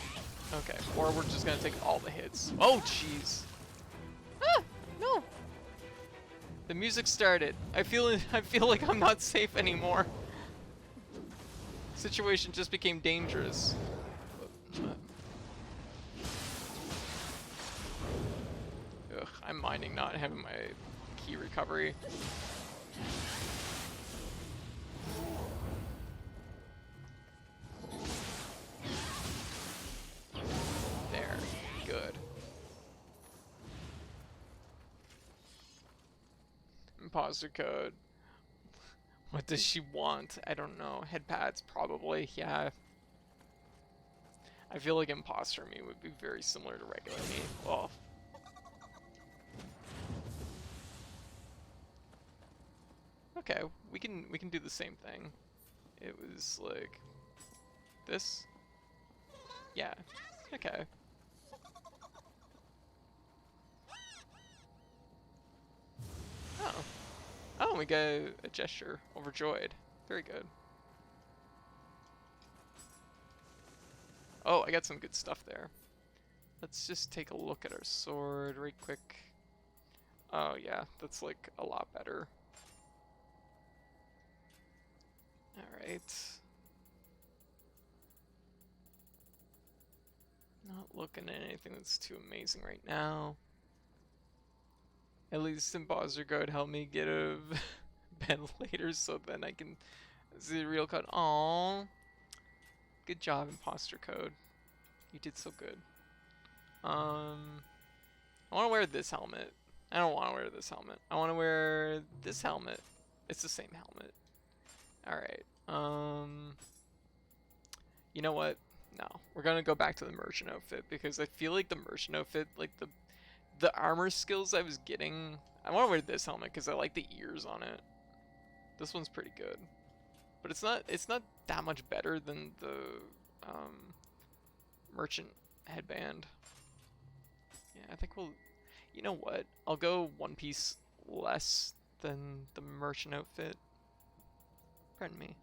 okay, or we're just gonna take all the hits. Oh, jeez. Ah, no. The music started. I feel like I'm not safe anymore. Situation just became dangerous. Ugh, I'm minding not having my key recovery. There. Good. Imposter code. What does she want? I don't know. Head pads, probably. Yeah. I feel like imposter me would be very similar to regular me. Well. Okay, we can do the same thing. It was like this. Yeah. Okay. Oh. Oh, we got a gesture. Overjoyed. Very good. Oh, I got some good stuff there. Let's just take a look at our sword right quick. Oh yeah, that's like a lot better. Alright. Not looking at anything that's too amazing right now. At least Imposter Code helped me get a ventilator so then I can see the real code. Aww. Good job, Imposter Code. You did so good. I want to wear this helmet. I don't want to wear this helmet. I want to wear this helmet. It's the same helmet. Alright. You know what? No. We're going to go back to the merchant outfit because I feel like the merchant outfit, like the armor skills I was getting, I want to wear this helmet because I like the ears on it. This one's pretty good. But it's not that much better than the merchant headband. Yeah, I think we'll, you know what? I'll go one piece less than the merchant outfit. Pardon me.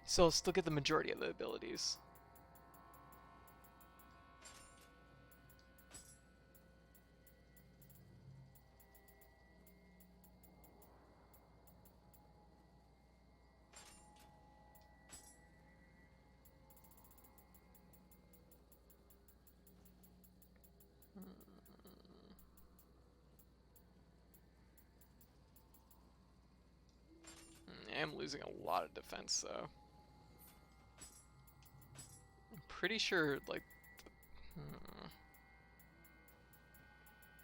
So I'll still get the majority of the abilities. I am losing a lot of defense though. I'm pretty sure like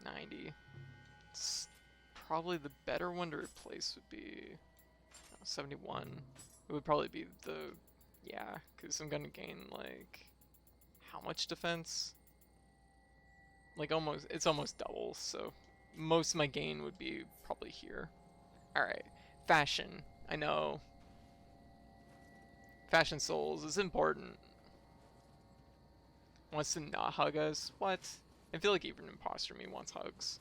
90. It's probably the better one to replace would be 71. It would probably be the, yeah, because I'm gonna gain like how much defense? Like almost, it's almost double, so most of my gain would be probably here. Alright, fashion. I know. Fashion souls is important. Wants to not hug us? What? I feel like even imposter me wants hugs.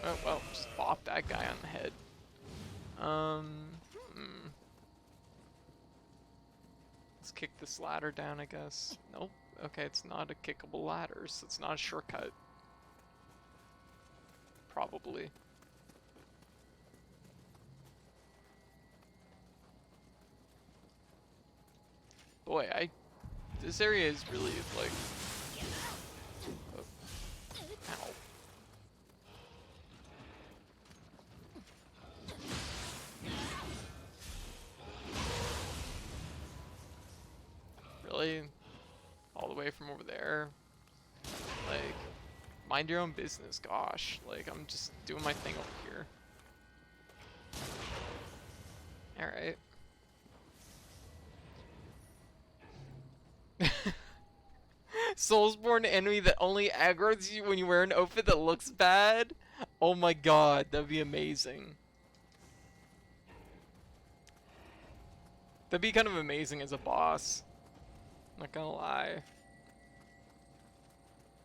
Oh, well, just bop that guy on the head. Let's kick this ladder down, I guess. Nope. Okay, it's not a kickable ladder, so it's not a shortcut. Probably. Boy, this area is really like, ow. Really? All the way from over there? Like, mind your own business, gosh. Like, I'm just doing my thing over here. Alright. Soulsborne enemy that only aggroes you when you wear an outfit that looks bad? Oh my god, that'd be amazing. That'd be kind of amazing as a boss. Not gonna lie.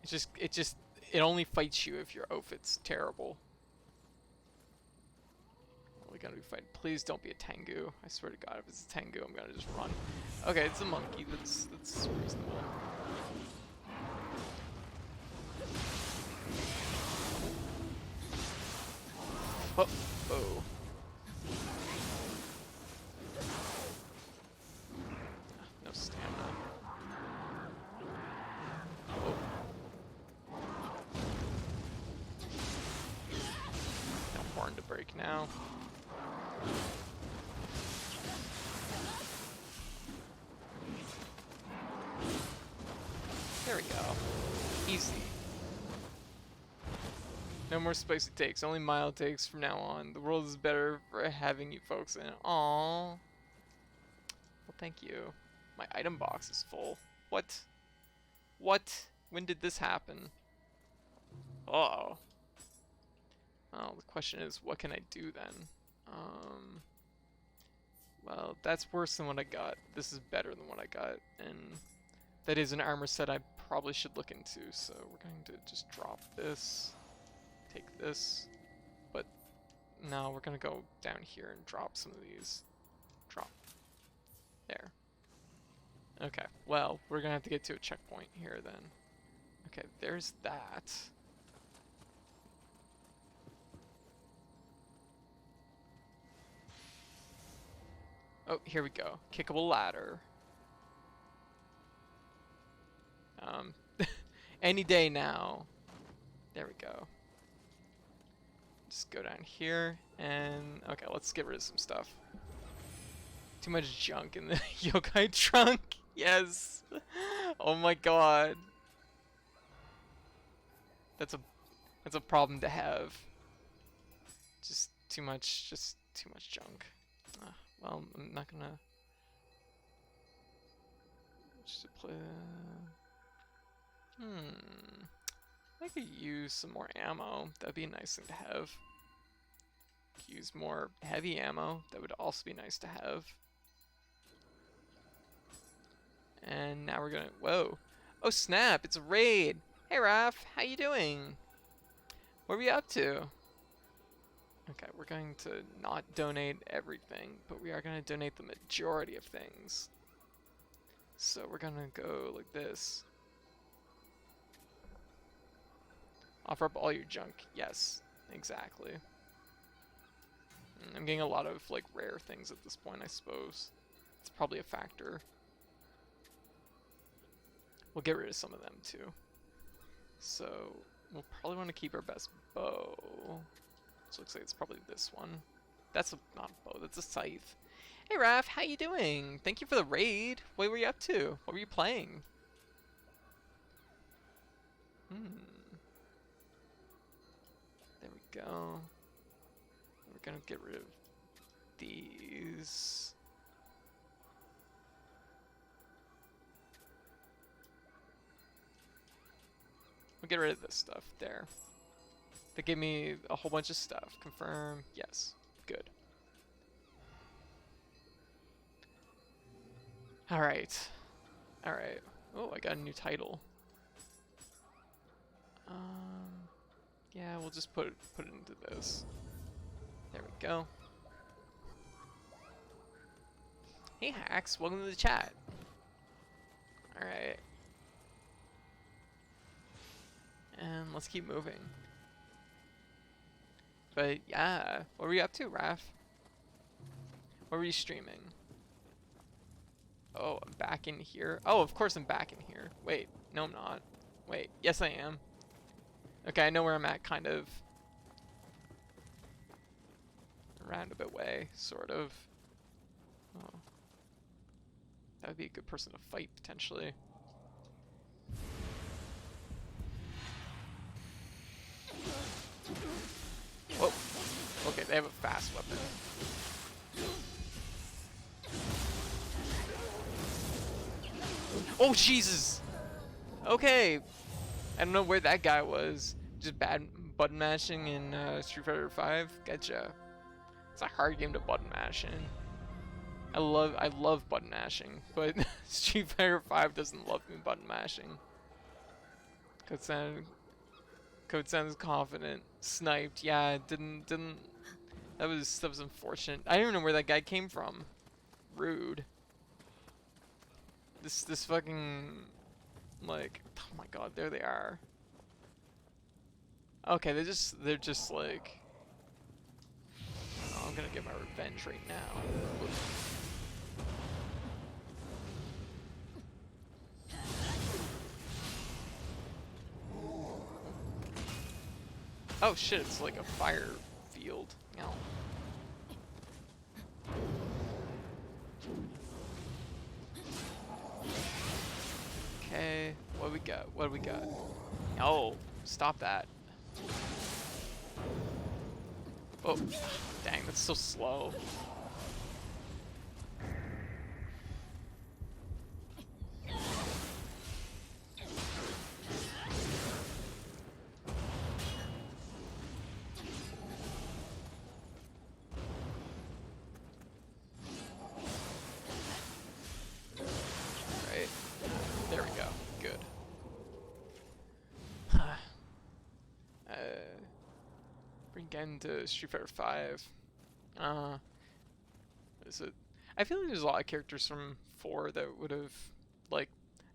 It only fights you if your outfit's terrible. What are we gonna be fighting? Please don't be a Tengu. I swear to god, if it's a Tengu, I'm gonna just run. Okay, it's a monkey. That's reasonable. Oh, oh. No stamina. Oh. No horn to break now. There we go. Easy. No more spicy takes, only mild takes from now on. The world is better for having you folks in it. Aww. Well, thank you. My item box is full. What? What? When did this happen? Uh-oh. Oh, the question is, what can I do then? Well, that's worse than what I got. This is better than what I got, and that is an armor set I probably should look into, so we're going to just drop this. Take this, but no, we're gonna go down here and drop some of these. Drop. There. Okay, well, we're gonna have to get to a checkpoint here then. Okay, there's that. Oh, here we go. Kickable ladder. Any day now. There we go. Just go down here and okay, let's get rid of some stuff. Too much junk in the yokai trunk. Yes. Oh my god. That's a problem to have. Just too much junk. Well, I'm not gonna just play. I could use some more ammo. That'd be a nice thing to have. Could use more heavy ammo. That would also be nice to have. And now we're gonna. Whoa! Oh snap! It's a raid. Hey Raph, how you doing? What are we up to? Okay, we're going to not donate everything, but we are going to donate the majority of things. So we're going to go like this. Offer up all your junk. Yes, exactly. I'm getting a lot of like rare things at this point, I suppose. It's probably a factor. We'll get rid of some of them too. So we'll probably want to keep our best bow. So looks like it's probably this one. That's not a bow, that's a scythe. Hey Raph, how you doing? Thank you for the raid. What were you up to? What were you playing? There we go. We're gonna get rid of these. We'll get rid of this stuff there. They gave me a whole bunch of stuff. Confirm. Yes. Good. Alright. Alright. Oh, I got a new title. Yeah, we'll just put it into this. There we go. Hey Hacks, welcome to the chat. Alright. And let's keep moving. But yeah, what were you up to, Raph? What were you streaming? Oh, I'm back in here. Oh, of course I'm back in here. Wait, no I'm not. Wait, yes I am. Okay, I know where I'm at, kind of. A roundabout way, sort of. Oh. That would be a good person to fight, potentially. Whoa. Okay, they have a fast weapon. Oh, Jesus! Okay. I don't know where that guy was. Just bad button mashing in Street Fighter 5. Gotcha. It's a hard game to button mash in. I love button mashing, but Street Fighter 5 doesn't love me button mashing. Code sounds confident. Sniped. Yeah, didn't. That was unfortunate. I don't even know where that guy came from. Rude. This fucking like, oh my god, there they are. Okay, they're just like, oh, I'm gonna get my revenge right now. Oh shit, it's like a fire field. No. Okay, what do we got? What do we got? Oh, stop that. Oh, dang, that's so slow. Right, there we go. Good. Bring again to Street Fighter 5. Is it? I feel like there's a lot of characters from 4 that would have, like,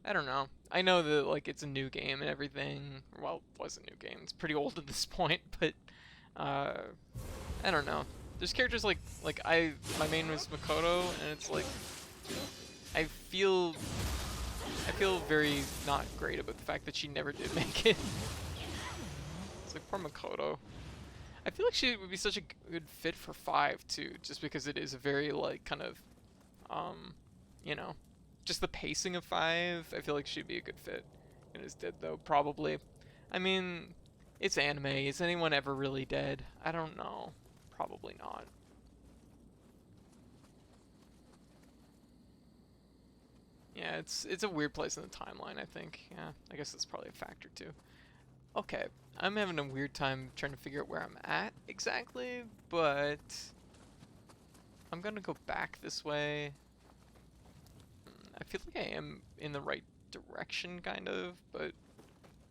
I don't know. I know that like it's a new game and everything. Well, it was a new game. It's pretty old at this point, but uh, I don't know. There's characters like my main was Makoto, and it's like I feel very not great about the fact that she never did make it. It's like poor Makoto. I feel like she would be such a good fit for 5 too, just because it is a very like kind of you know, just the pacing of 5. I feel like she'd be a good fit. And is dead though, probably. I mean, it's anime. Is anyone ever really dead? I don't know. Probably not. Yeah, it's a weird place in the timeline, I think. Yeah, I guess that's probably a factor too. Okay, I'm having a weird time trying to figure out where I'm at exactly, but I'm gonna go back this way. I feel like I am in the right direction, kind of, but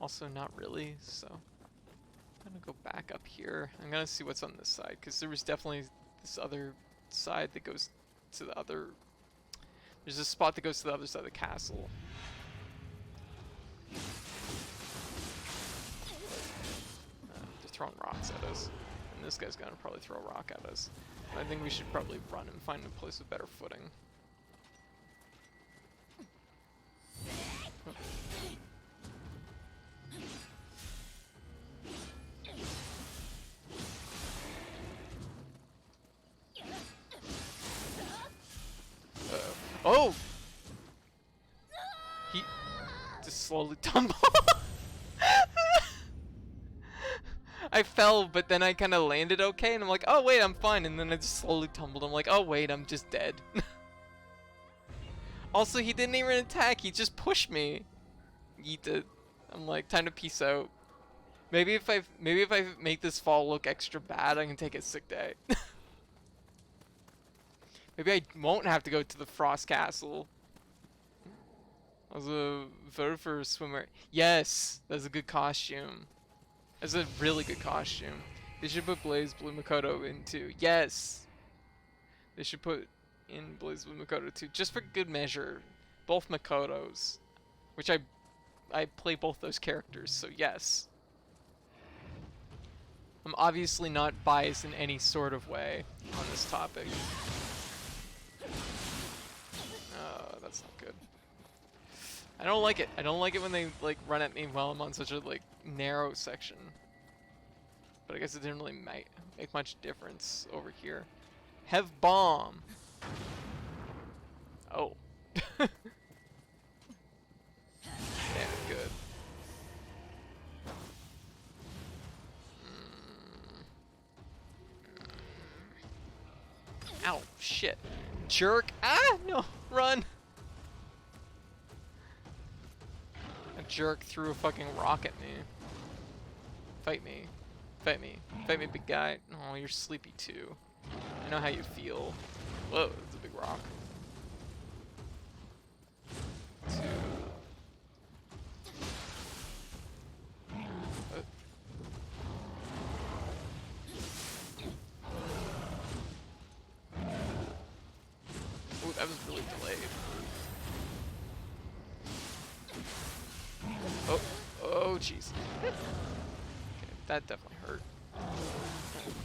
also not really, so I'm gonna go back up here. I'm gonna see what's on this side, because there was definitely this other side that goes to the other... There's a spot that goes to the other side of the castle. They're throwing rocks at us, and this guy's gonna probably throw a rock at us. I think we should probably run and find a place with better footing. Oh! He just slowly tumbled. I fell, but then I kind of landed okay, and I'm like, oh wait, I'm fine, and then I just slowly tumbled. I'm like, oh wait, I'm just dead. Also, he didn't even attack, he just pushed me. Yeeted. I'm like, time to peace out. Maybe if I make this fall look extra bad, I can take a sick day. Maybe I won't have to go to the Frost Castle. I was a voter for a swimmer. Yes, that's a good costume. That's a really good costume. They should put Blaze Blue Makoto into. Yes! They should put in Blaze Blue Makoto too, just for good measure. Both Makotos. Which I play both those characters, so yes. I'm obviously not biased in any sort of way on this topic. That's not good. I don't like it. I don't like it when they like run at me while I'm on such a like narrow section. But I guess it didn't really make much difference over here. Have bomb. Oh. Damn good. Ow, shit. Jerk. Ah, no, run. A jerk threw a fucking rock at me. Fight me. Fight me. Fight me, big guy. Oh, you're sleepy too. I know how you feel. Whoa, that's a big rock. Ooh, that was really delayed. Oh, oh, jeez. Okay, that definitely hurt.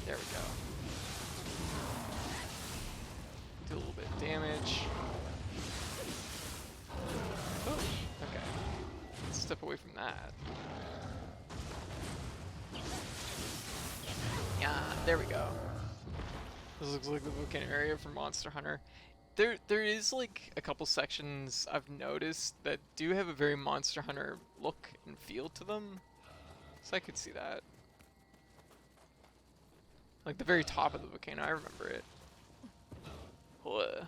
There we go. Do a little bit of damage. Oh, okay. Let's step away from that. Yeah, there we go. This looks like the volcano area for Monster Hunter. There is like a couple sections I've noticed that do have a very Monster Hunter look and feel to them. So I could see that. Like the very top of the volcano, I remember it. Ugh.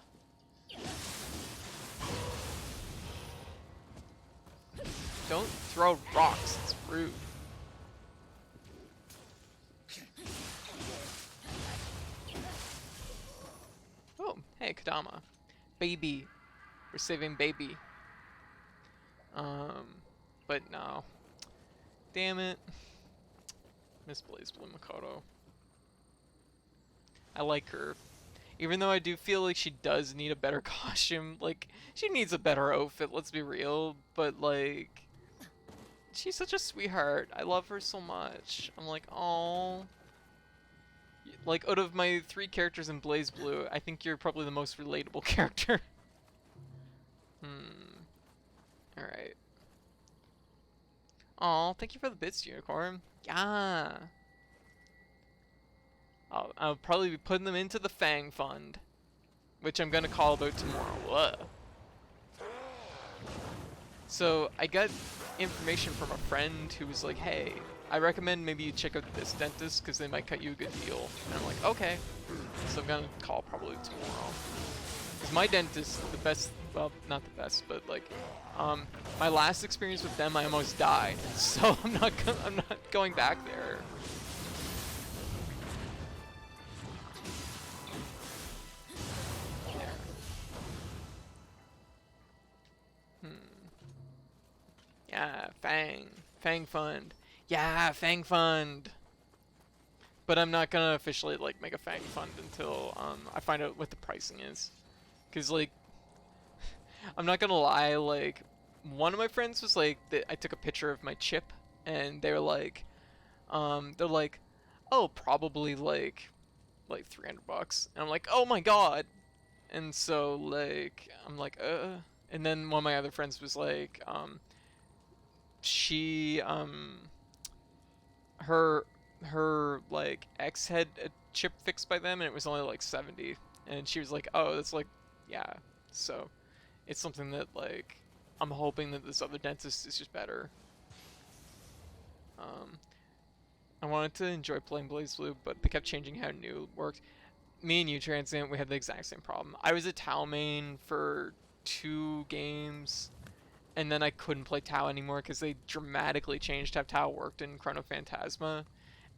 Don't throw rocks, it's rude. Oh, hey, Kadama. Baby. We're saving baby. But no. Damn it. Miss Blaze Blue Makoto. I like her. Even though I do feel like she does need a better costume. Like, she needs a better outfit, let's be real. But, like, she's such a sweetheart. I love her so much. I'm like, oh. Like, out of my 3 characters in Blaze Blue, I think you're probably the most relatable character. Alright. Oh, thank you for the bits, Unicorn. Yeah. I'll probably be putting them into the Fang Fund, which I'm gonna call about tomorrow. Whoa. So I got information from a friend who was like, hey, I recommend maybe you check out this dentist because they might cut you a good deal. And I'm like, okay. So I'm gonna call probably tomorrow. Because my dentist, the best, well, not the best, but like, my last experience with them, I almost died. So I'm not going back there. Yeah, Fang Fund. Yeah, Fang Fund. But I'm not gonna officially like make a Fang Fund until I find out what the pricing is. Cause like, I'm not gonna lie, like one of my friends was like, I took a picture of my chip, and they're like, oh, probably like $300, and I'm like, oh my god, and so like I'm like, and then one of my other friends was like, she her like ex had a chip fixed by them and it was only like 70, and she was like, oh, that's like, yeah, so it's something that like I'm hoping that this other dentist is just better. I wanted to enjoy playing Blaze Blue, but they kept changing how new worked. Me and you, Transient, we had the exact same problem. I was a Tau main for 2 games, and then I couldn't play Tau anymore because they dramatically changed how Tau worked in Chrono Phantasma,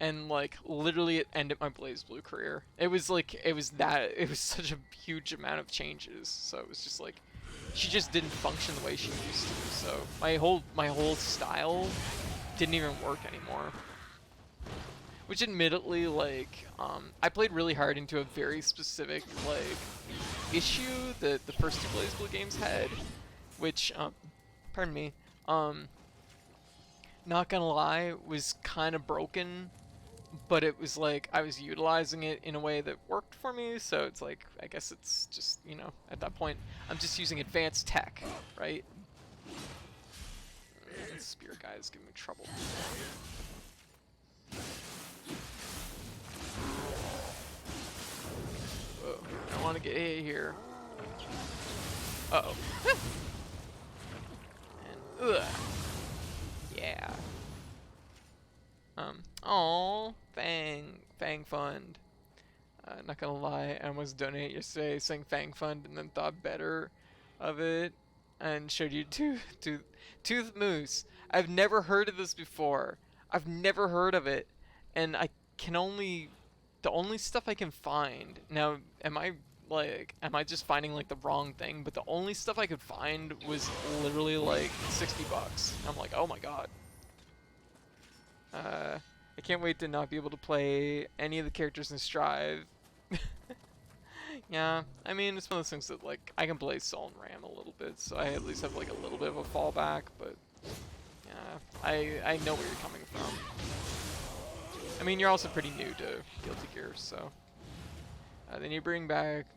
and like literally it ended my Blaze Blue career. It was such a huge amount of changes, so it was just like she just didn't function the way she used to. So my whole style didn't even work anymore. Which admittedly, like, I played really hard into a very specific like issue that the first 2 Blaze Blue games had, which pardon me, not gonna lie, was kind of broken, but it was like I was utilizing it in a way that worked for me, so it's like, I guess it's just, you know, at that point, I'm just using advanced tech, right? Spear guy is giving me trouble. Whoa, I don't want to get hit here. Uh-oh. And, ugh. Yeah. Oh, Fang Fund. Not gonna lie, I almost donated yesterday saying Fang Fund and then thought better of it and showed you Tooth Moose. I've never heard of this before. I've never heard of it, and the only stuff I can find now. Am I just finding like the wrong thing? But the only stuff I could find was literally like $60. I'm like, oh my god. I can't wait to not be able to play any of the characters in Strive. Yeah, I mean, it's one of those things that, like, I can play Sol and Ram a little bit, so I at least have, like, a little bit of a fallback, but, yeah, I know where you're coming from. I mean, you're also pretty new to Guilty Gear, so. Then you bring back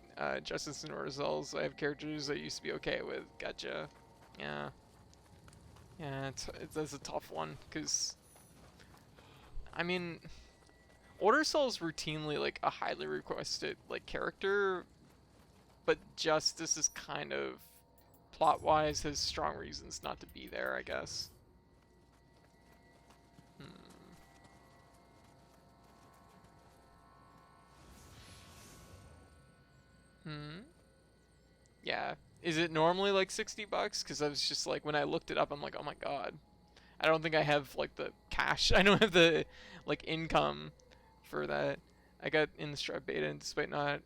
Justice and Orzels. I have characters I used to be okay with. Gotcha. Yeah. Yeah, that's a tough one, because, I mean, Order Cell's routinely like a highly requested like character, but Justice is kind of plot-wise has strong reasons not to be there, I guess. Yeah. Is it normally like $60? Because I was just like, when I looked it up, I'm like, oh my god. I don't think I have like the cash. I don't have the like income for that. I got in the Strive beta, and despite not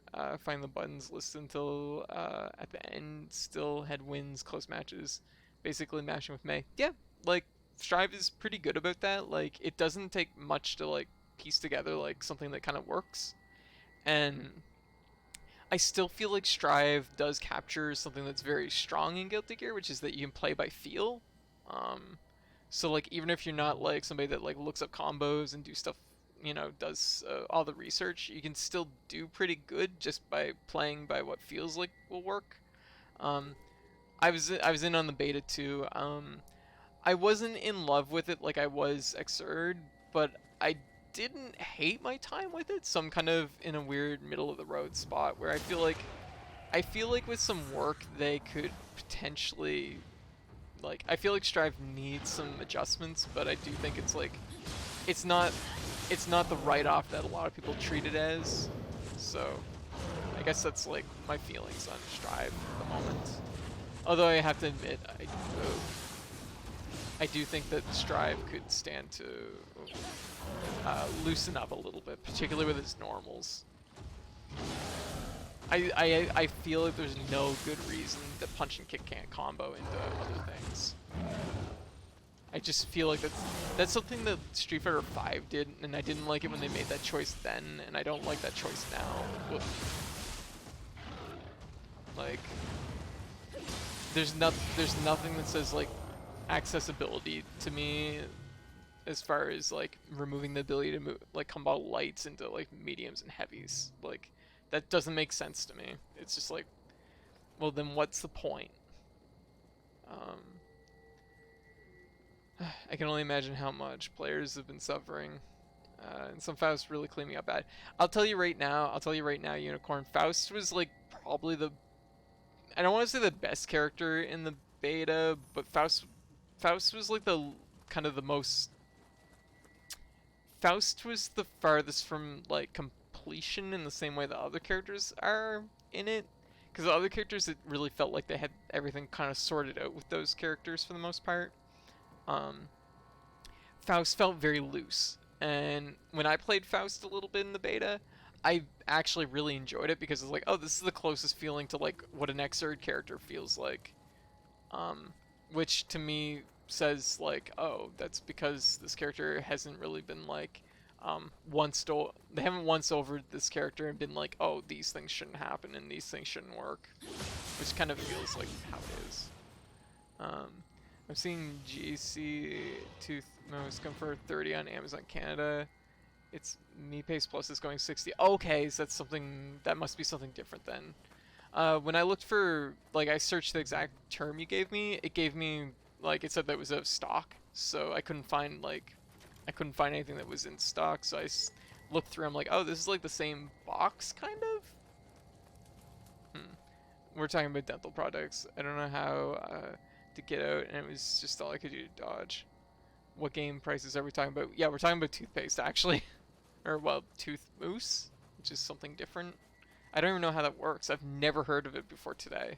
finding the buttons listed until at the end, still had wins, close matches, basically matching with May. Yeah, like Strive is pretty good about that. Like it doesn't take much to like piece together like something that kind of works, and I still feel like Strive does capture something that's very strong in Guilty Gear, which is that you can play by feel. So like even if you're not like somebody that like looks up combos and do stuff, does all the research, you can still do pretty good just by playing by what feels like will work. Um, I was in on the beta too. I wasn't in love with it like I was Xrd, but I didn't hate my time with it. So I'm kind of in a weird middle of the road spot where I feel like with some work they could potentially, like, I feel like Strive needs some adjustments, but I do think it's not the write-off that a lot of people treat it as. So I guess that's like my feelings on Strive at the moment. Although I have to admit, I do think that Strive could stand to loosen up a little bit, particularly with its normals. I feel like there's no good reason that punch and kick can't combo into other things. I just feel like that's something that Street Fighter V did, and I didn't like it when they made that choice then, and I don't like that choice now. Like, there's nothing that says like accessibility to me as far as like removing the ability to move like combo lights into like mediums and heavies. Like, that doesn't make sense to me. It's just like, well, then what's the point? I can only imagine how much players have been suffering. And some Faust really cleaned me up bad. I'll tell you right now, Unicorn, Faust was like probably I don't want to say the best character in the beta, but Faust was like the kind of the most. Faust was the farthest from like completion in the same way the other characters are in it, because the other characters, it really felt like they had everything kind of sorted out with those characters for the most part. Faust felt very loose, and when I played Faust a little bit in the beta, I actually really enjoyed it because it's like, oh, this is the closest feeling to like what an Xrd character feels like, which to me says like, oh, that's because this character hasn't really been like they haven't once over this character and been like, oh, these things shouldn't happen and these things shouldn't work, which kind of feels like how it is. I'm seeing GC Tooth Mouse come for 30 on Amazon Canada. It's Me Pace Plus is going 60. Okay, so that must be something different then. When I looked for, like, I searched the exact term you gave me, it gave me, like, it said that it was out of stock, so I couldn't find anything that was in stock, so I looked through, I'm like, oh, this is like the same box, kind of? We're talking about dental products. I don't know how to get out, and it was just all I could do to dodge. What game prices are we talking about? Yeah, we're talking about toothpaste, actually. Or, well, tooth mousse, which is something different. I don't even know how that works. I've never heard of it before today.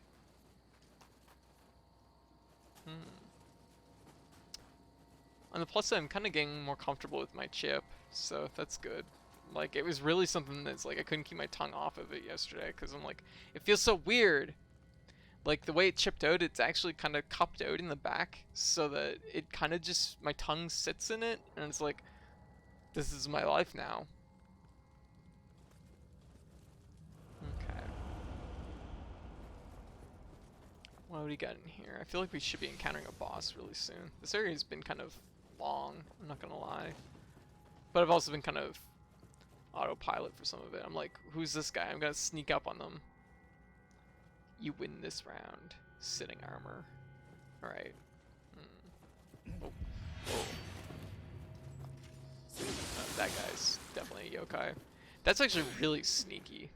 On the plus side, I'm kind of getting more comfortable with my chip, so that's good. Like, it was really something that's like, I couldn't keep my tongue off of it yesterday, because I'm like, it feels so weird. Like, the way it chipped out, it's actually kind of cupped out in the back, so that it kind of just, my tongue sits in it, and it's like, this is my life now. Okay. What do we got in here? I feel like we should be encountering a boss really soon. This area has been kind of long, I'm not gonna lie. But I've also been kind of autopilot for some of it. I'm like, who's this guy? I'm gonna sneak up on them. You win this round. Sitting armor. Alright. Oh. That guy's definitely a yokai. That's actually really sneaky.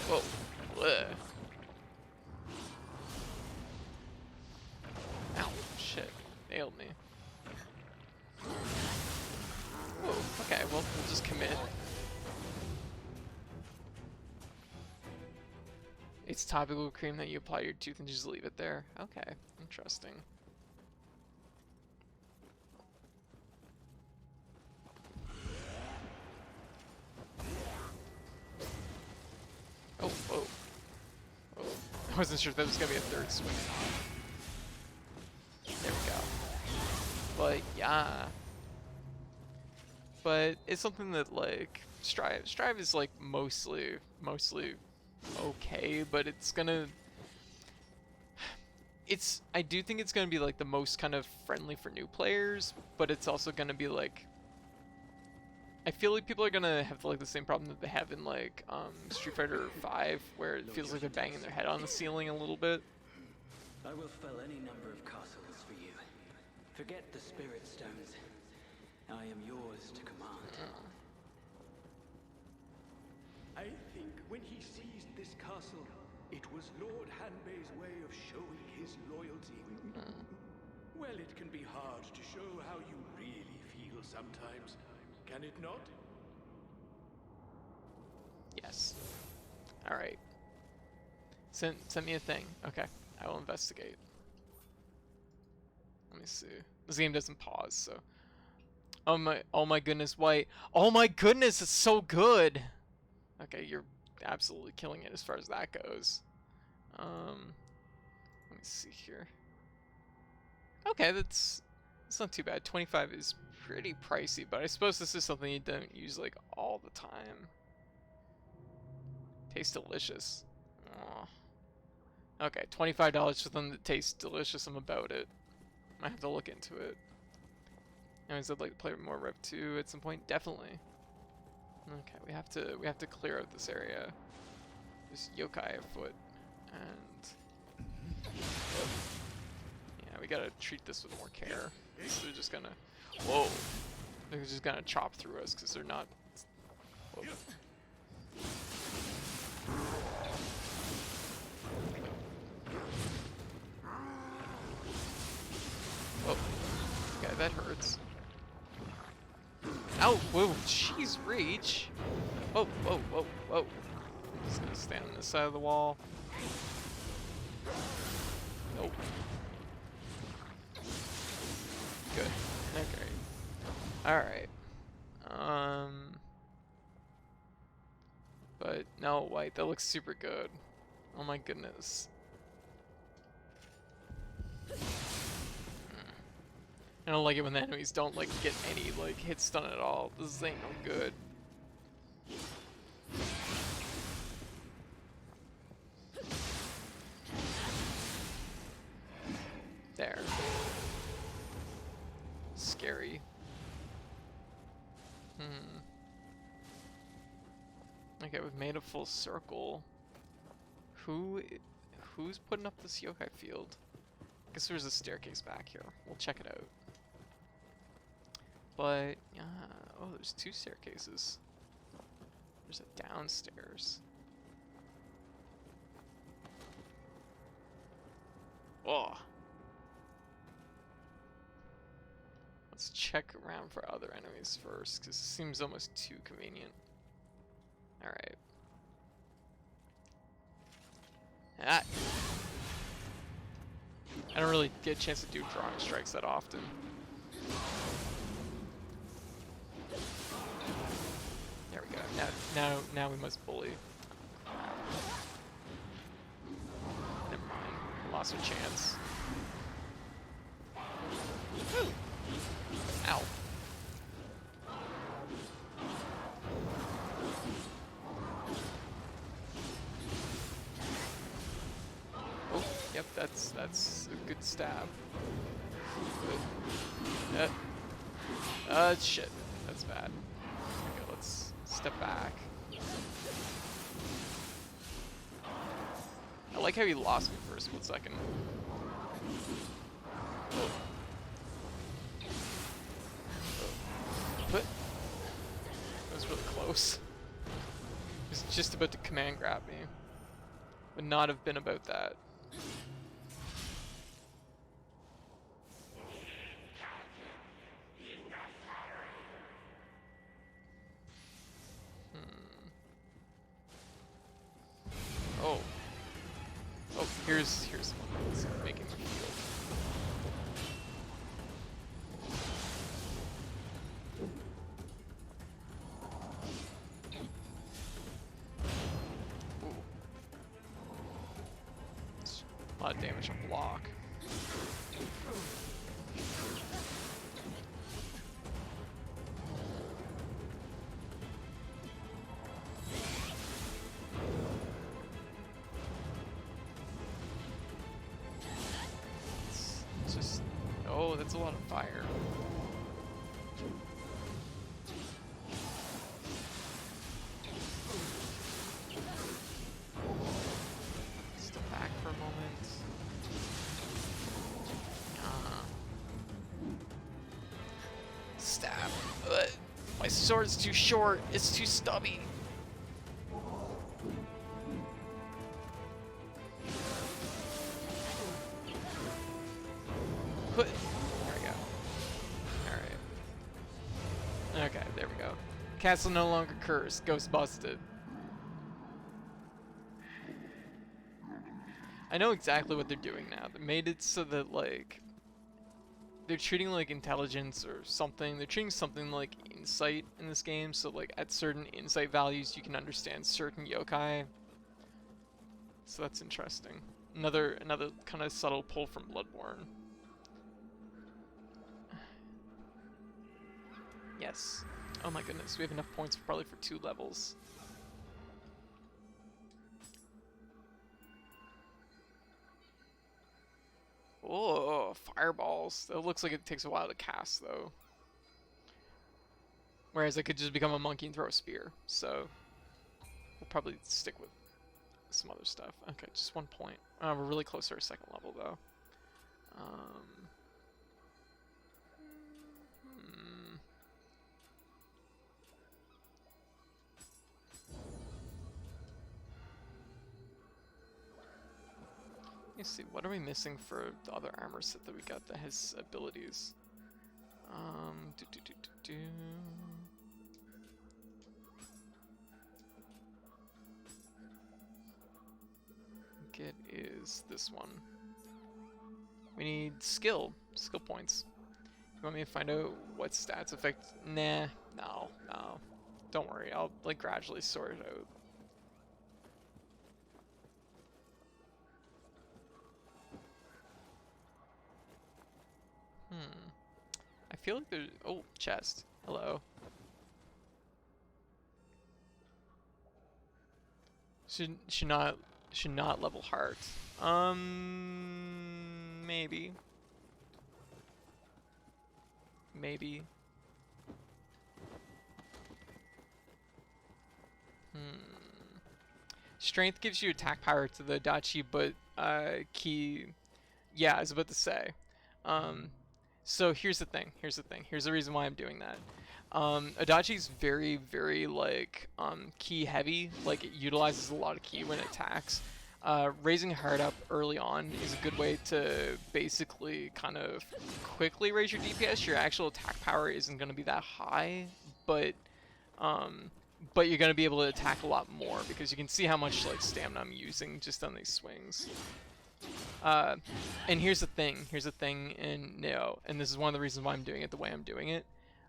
Whoa. Bleh. Ow. Shit. Nailed me. Whoa. Okay, well, we'll just commit. It's topical cream that you apply to your tooth and just leave it there. Okay. Interesting. Oh, whoa. Oh. I wasn't sure if that was gonna be a third swing. But yeah. But it's something that like Strive is like mostly okay, but it's gonna I do think it's gonna be like the most kind of friendly for new players, but it's also gonna be like I feel like people are gonna have like the same problem that they have in like Street Fighter 5, where it feels like they're banging their head on the ceiling a little bit. I will fell any number of castles for you. Forget the spirit stones. I am yours to command. I think when he seized this castle, it was Lord Hanbei's way of showing his loyalty. Well, it can be hard to show how you really feel sometimes, can it not? Yes. Alright. Send me a thing. Okay. I will investigate. Let me see. This game doesn't pause, so. Oh my goodness, White. Oh my goodness, it's so good! Okay, you're absolutely killing it as far as that goes. Let me see here. Okay, it's not too bad. 25 is pretty pricey, but I suppose this is something you don't use like all the time. Tastes delicious. Aw. Okay, $25 for them that taste delicious. I'm about it. Might have to look into it. Anyways, I'd like to play more Rev 2 at some point. Definitely. Okay, we have to clear out this area. There's yokai afoot, and yeah, we gotta treat this with more care. So they're just gonna, whoa, they're just gonna chop through us because they're not. Whoa. Oh, okay, that hurts. Ow! Whoa! Jeez, reach! Whoa! Whoa! Whoa! Whoa! I'm just gonna stand on this side of the wall. Nope. Good. Okay. All right. But no, White. That looks super good. Oh my goodness. I don't like it when the enemies don't like get any like hit stun at all. This ain't no good. There. Scary. Okay, we've made a full circle. Who's putting up this yokai field? I guess there's a staircase back here. We'll check it out. But, oh, there's two staircases. There's a downstairs. Oh. Let's check around for other enemies first, because it seems almost too convenient. Alright. Ah. I don't really get a chance to do drawing strikes that often. There we go. Now we must bully. Never mind. Lost our chance. Woo. Ow. Oh, yep, that's a good stab. Good. Shit. That's bad. Okay, let's step back. I like how he lost me for a split second. Oh. But that was really close. It was just about to command grab me. Would not have been about that. Oh. Oh, here's one that's making me feel. Ooh. It's a lot of damage on block. that's a lot of fire. Step back for a moment. Stab. My sword's too short. It's too stubby. There we go. Alright. Okay, there we go. Castle no longer cursed. Ghost busted. I know exactly what they're doing now. They made it so that, like, they're treating, like, intelligence or something. They're treating something like insight in this game. So, like, at certain insight values, you can understand certain yokai. So that's interesting. Another kind of subtle pull from Bloodborne. Yes. Oh my goodness, we have enough points probably for 2 levels. Oh, fireballs. That looks like it takes a while to cast, though. Whereas I could just become a monkey and throw a spear. So, we'll probably stick with some other stuff. Okay, just 1 point. We're really close to our 2nd level, though. Let's see, what are we missing for the other armor set that we got that has abilities? I think it is this one. We need skill points. You want me to find out what stats affect? Nah, no. Don't worry, I'll like gradually sort it out. I feel like there's... Oh, chest. Hello. Should not level heart. Maybe. Maybe. Strength gives you attack power to the Adachi, but key... Yeah, I was about to say. So here's the thing. Here's the reason why I'm doing that. Adachi's very, very, like, key heavy. Like, it utilizes a lot of key when it attacks. Raising heart up early on is a good way to basically kind of quickly raise your DPS. Your actual attack power isn't going to be that high, but you're going to be able to attack a lot more because you can see how much, like, stamina I'm using just on these swings. And here's the thing in Nioh, and this is one of the reasons why I'm doing it the way I'm doing it.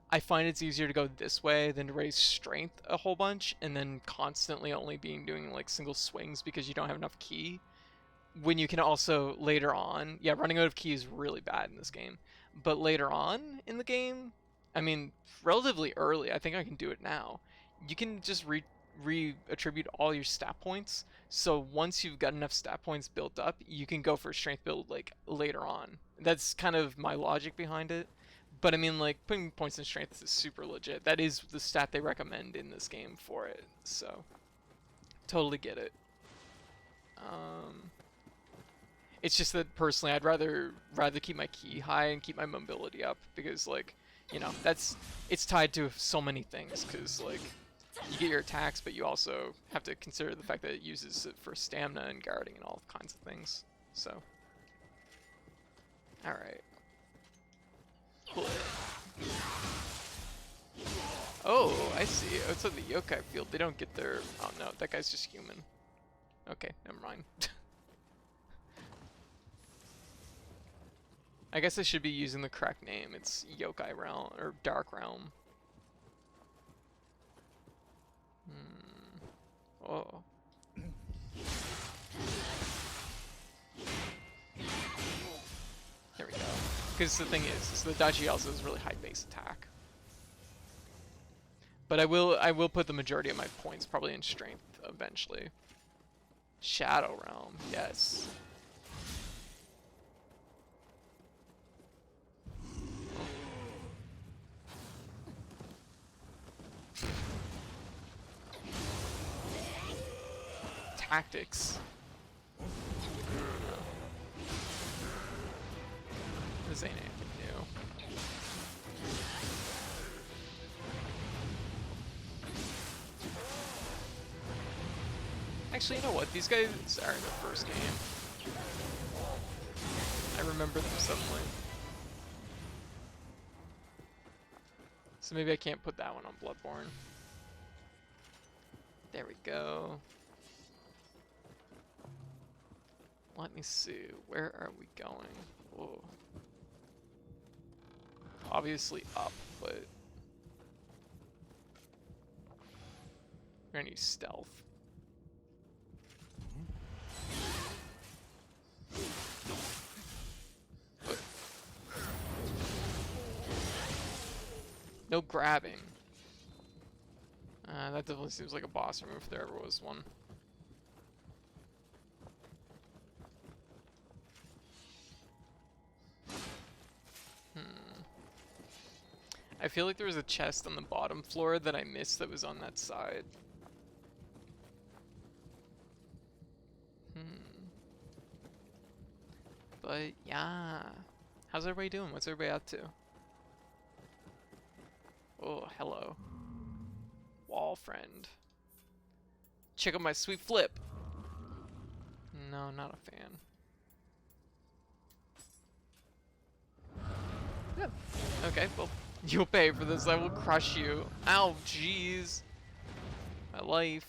I find it's easier to go this way than to raise strength a whole bunch and then constantly only doing like single swings because you don't have enough ki. When you can also later on, yeah, running out of ki is really bad in this game. But later on in the game, I mean, relatively early, I think I can do it now. You can just re-attribute all your stat points. So once you've got enough stat points built up, you can go for a strength build like later on. That's kind of my logic behind it. But I mean, like, putting points in strength is super legit. That is the stat they recommend in this game for it. So, totally get it. It's just that personally, I'd rather keep my ki high and keep my mobility up because, like, you know, it's tied to so many things. Because like, you get your attacks, but you also have to consider the fact that it uses it for stamina and guarding and all kinds of things. So, all right. Oh, I see. Outside the yokai field, they don't get their... Oh no, that guy's just human. Okay, never mind. I guess I should be using the correct name. It's Yokai Realm, or Dark Realm. Oh. There we go. Because the thing is the Dachi also has really high base attack. But I will put the majority of my points probably in strength eventually. Shadow Realm, yes. tactics. This ain't anything new. Actually, you know what? These guys are in the first game. I remember them suddenly. So maybe I can't put that one on Bloodborne. There we go. Let me see. Where are we going? Whoa. Obviously up, but we're gonna use stealth. But no grabbing. That definitely seems like a boss move if there ever was one. I feel like there was a chest on the bottom floor that I missed that was on that side. But yeah. How's everybody doing? What's everybody up to? Oh, hello. Wall friend. Check out my sweet flip. No, not a fan. Yeah. Okay, well, you'll pay for this. I will crush you. Ow, jeez. My life.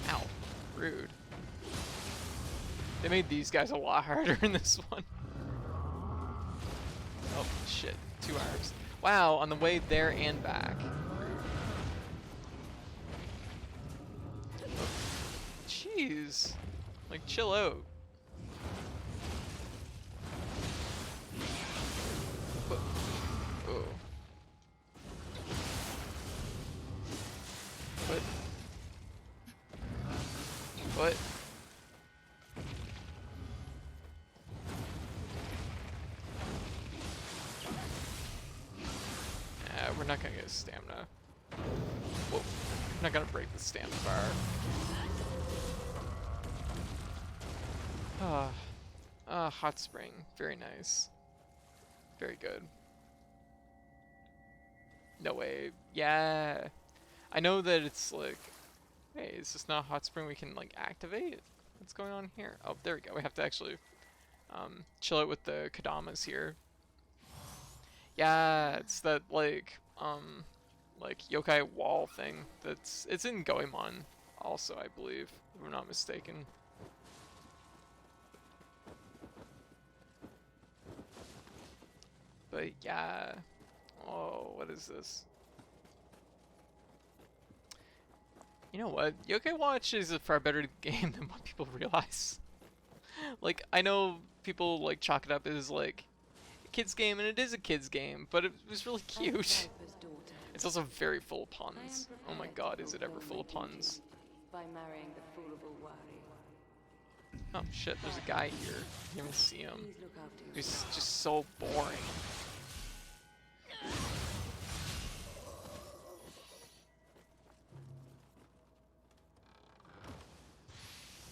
Ow. Rude. They made these guys a lot harder in this one. Oh, shit. 2 hours. Wow, on the way there and back. Rude. Oh, jeez. Like, chill out. Oh. What? What? We're not gonna get stamina. Whoa. I'm not gonna break the stamina bar. Hot spring. Very nice. Very good. No way. Yeah. I know that it's like, hey, is this not a hot spring we can like activate? What's going on here? Oh, there we go. We have to actually chill out with the Kadamas here. Yeah, it's that like yokai wall thing. It's in Goemon also, I believe, if I'm not mistaken. But yeah. Oh, what is this? You know what? Yokai Watch is a far better game than what people realize. Like, I know people like chalk it up as like a kid's game, and it is a kid's game, but it was really cute. It's also very full of puns. Oh my god, is it ever full of puns? By marrying the fool of a warrior. Oh shit, there's a guy here. You can see him. He's just so boring.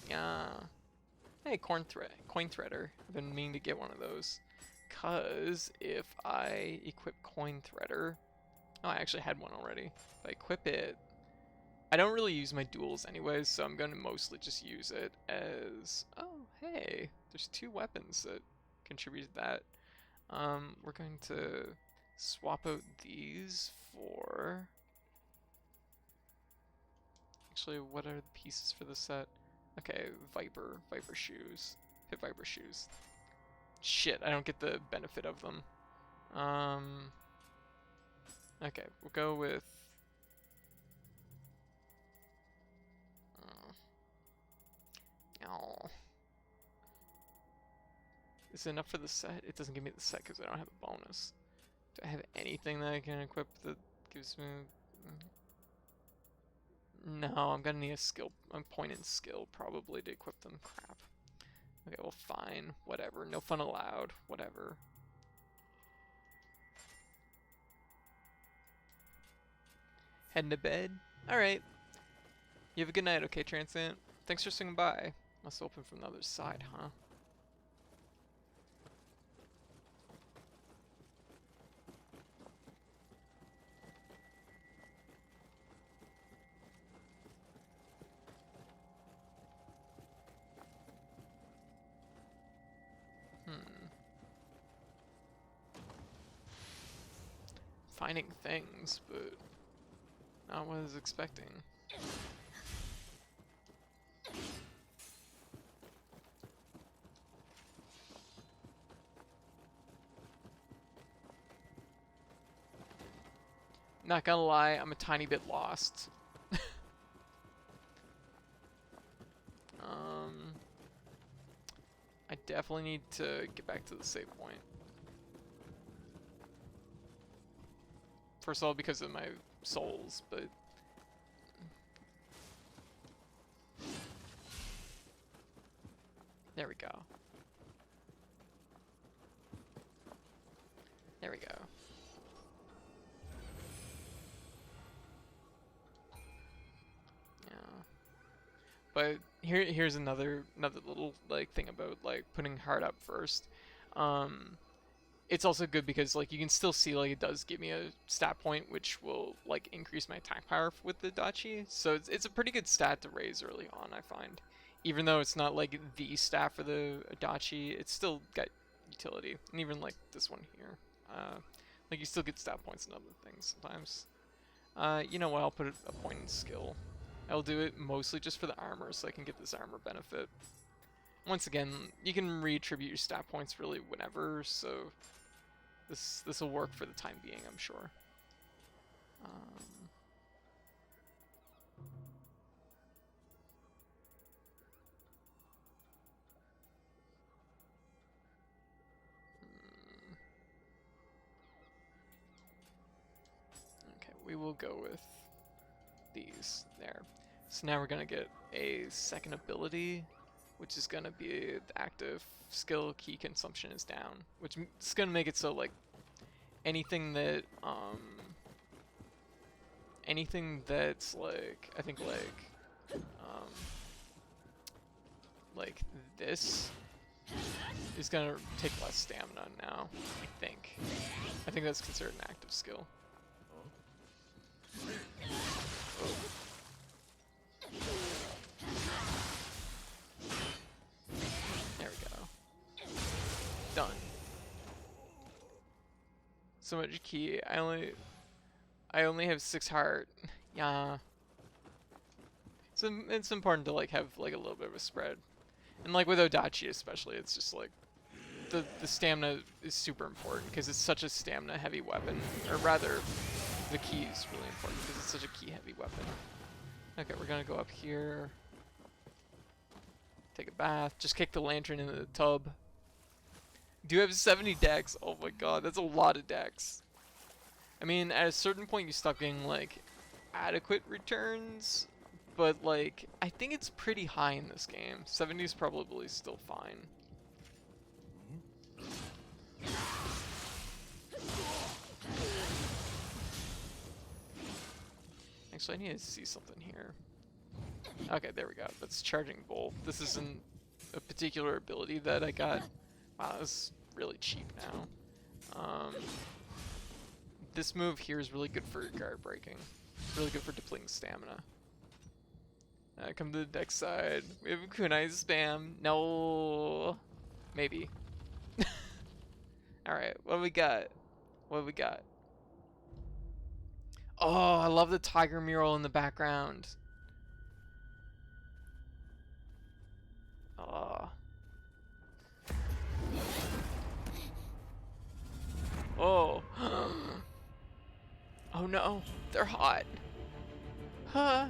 Yeah. Hey, coin threader. I've been meaning to get one of those. Cause if I equip coin threader, oh, I actually had one already. If I equip it, I don't really use my duels anyways, so I'm gonna mostly just use it as, oh, hey, there's 2 weapons that contribute to that. We're going to swap out these for, actually, what are the pieces for the set? Okay, Viper shoes, Pit Viper shoes. Shit, I don't get the benefit of them. Okay, we'll go with, oh. Is it enough for the set? It doesn't give me the set because I don't have a bonus. Do I have anything that I can equip that gives me... No, I'm gonna need a point in skill probably to equip them. Crap. Okay, well fine. Whatever. No fun allowed. Whatever. Heading to bed? Alright. You have a good night, okay, Transient? Thanks for swinging by. Must open from the other side, huh? Finding things, but not what I was expecting. Not gonna lie, I'm a tiny bit lost. I definitely need to get back to the save point. First of all, because of my souls, but... There we go. There we go. Yeah. But here's another little like thing about like putting hard up first. It's also good because like you can still see like it does give me a stat point which will like increase my attack power with the Dachi. So it's a pretty good stat to raise early on, I find. Even though it's not like the stat for the Dachi, it's still got utility. And even like this one here. Like you still get stat points and other things sometimes. You know what, I'll put a point in skill. I'll do it mostly just for the armor so I can get this armor benefit. Once again, you can reattribute your stat points really whenever, so this will work for the time being, I'm sure. Okay, we will go with these there. So now we're gonna get a second ability, which is gonna be the active skill key consumption is down, which is gonna make it so like anything that's like I think like this is gonna take less stamina now. I think that's considered an active skill. There we go. Done. So much key. I only have 6 heart. Yeah. So it's important to like have like a little bit of a spread. And like with Odachi especially, it's just like the stamina is super important because it's such a stamina heavy weapon, or rather the key is really important because it's such a key heavy weapon. Okay, we're gonna go up here. Take a bath. Just kick the lantern into the tub. Do you have 70 decks? Oh my god, that's a lot of decks. I mean, at a certain point you stop getting like adequate returns, but like I think it's pretty high in this game. 70 is probably still fine. Actually, I need to see something here. Okay, there we go. That's Charging Bolt. This isn't a particular ability that I got. Wow, that's really cheap now. This move here is really good for guard breaking. Really good for depleting stamina. Come to the deck side. We have a kunai spam. No. Maybe. Alright, what do we got? What do we got? Oh, I love the tiger mural in the background. Oh. Oh. Oh no, they're hot. Huh?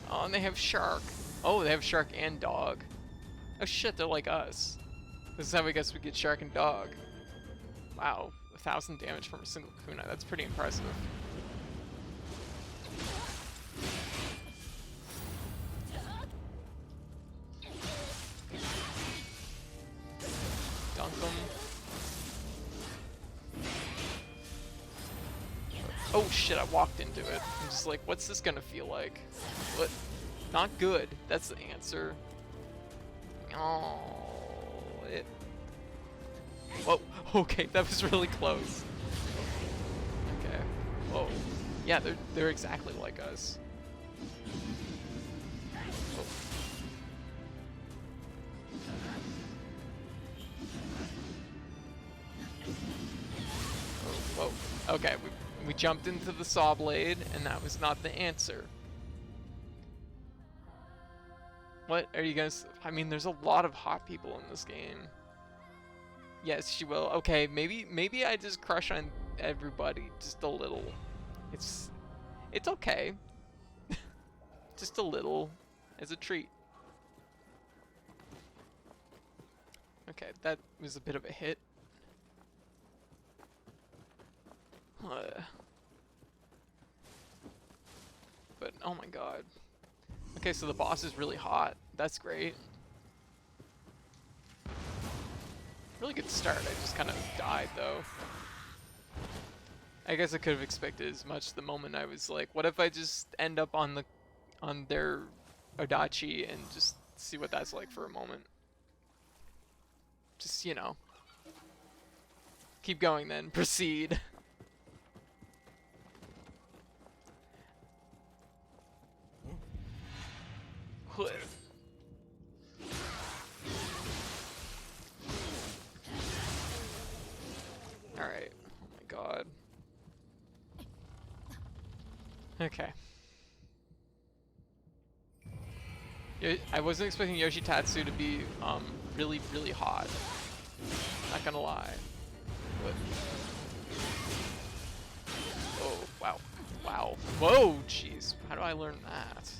Oh, and they have shark. Oh, they have shark and dog. Oh shit, they're like us. This is how I guess we get shark and dog. Wow, 1,000 damage from a single kunai. That's pretty impressive. Dunk them. Oh shit, I walked into it. I'm just like, what's this gonna feel like? What? Not good. That's the answer. Oh, it. Whoa. Okay, that was really close. Okay. Whoa. Yeah, they're exactly like us. Oh. Whoa. Okay, we jumped into the saw blade, and that was not the answer. What are you guys? I mean, there's a lot of hot people in this game. Yes, she will. Okay, maybe I just crush on everybody just a little. It's okay. Just a little, as a treat. Okay, that was a bit of a hit. But oh my god. Okay, so the boss is really hot. That's great. Really good start. I just kind of died though. I guess I could have expected as much the moment I was like, what if I just end up on their Adachi and just see what that's like for a moment. Just, you know. Keep going then. Proceed. Alright. Oh my god. Okay. I wasn't expecting Yoshitatsu to be really, really hot. Not gonna lie. But... oh, wow. Wow. Whoa, jeez. How do I learn that?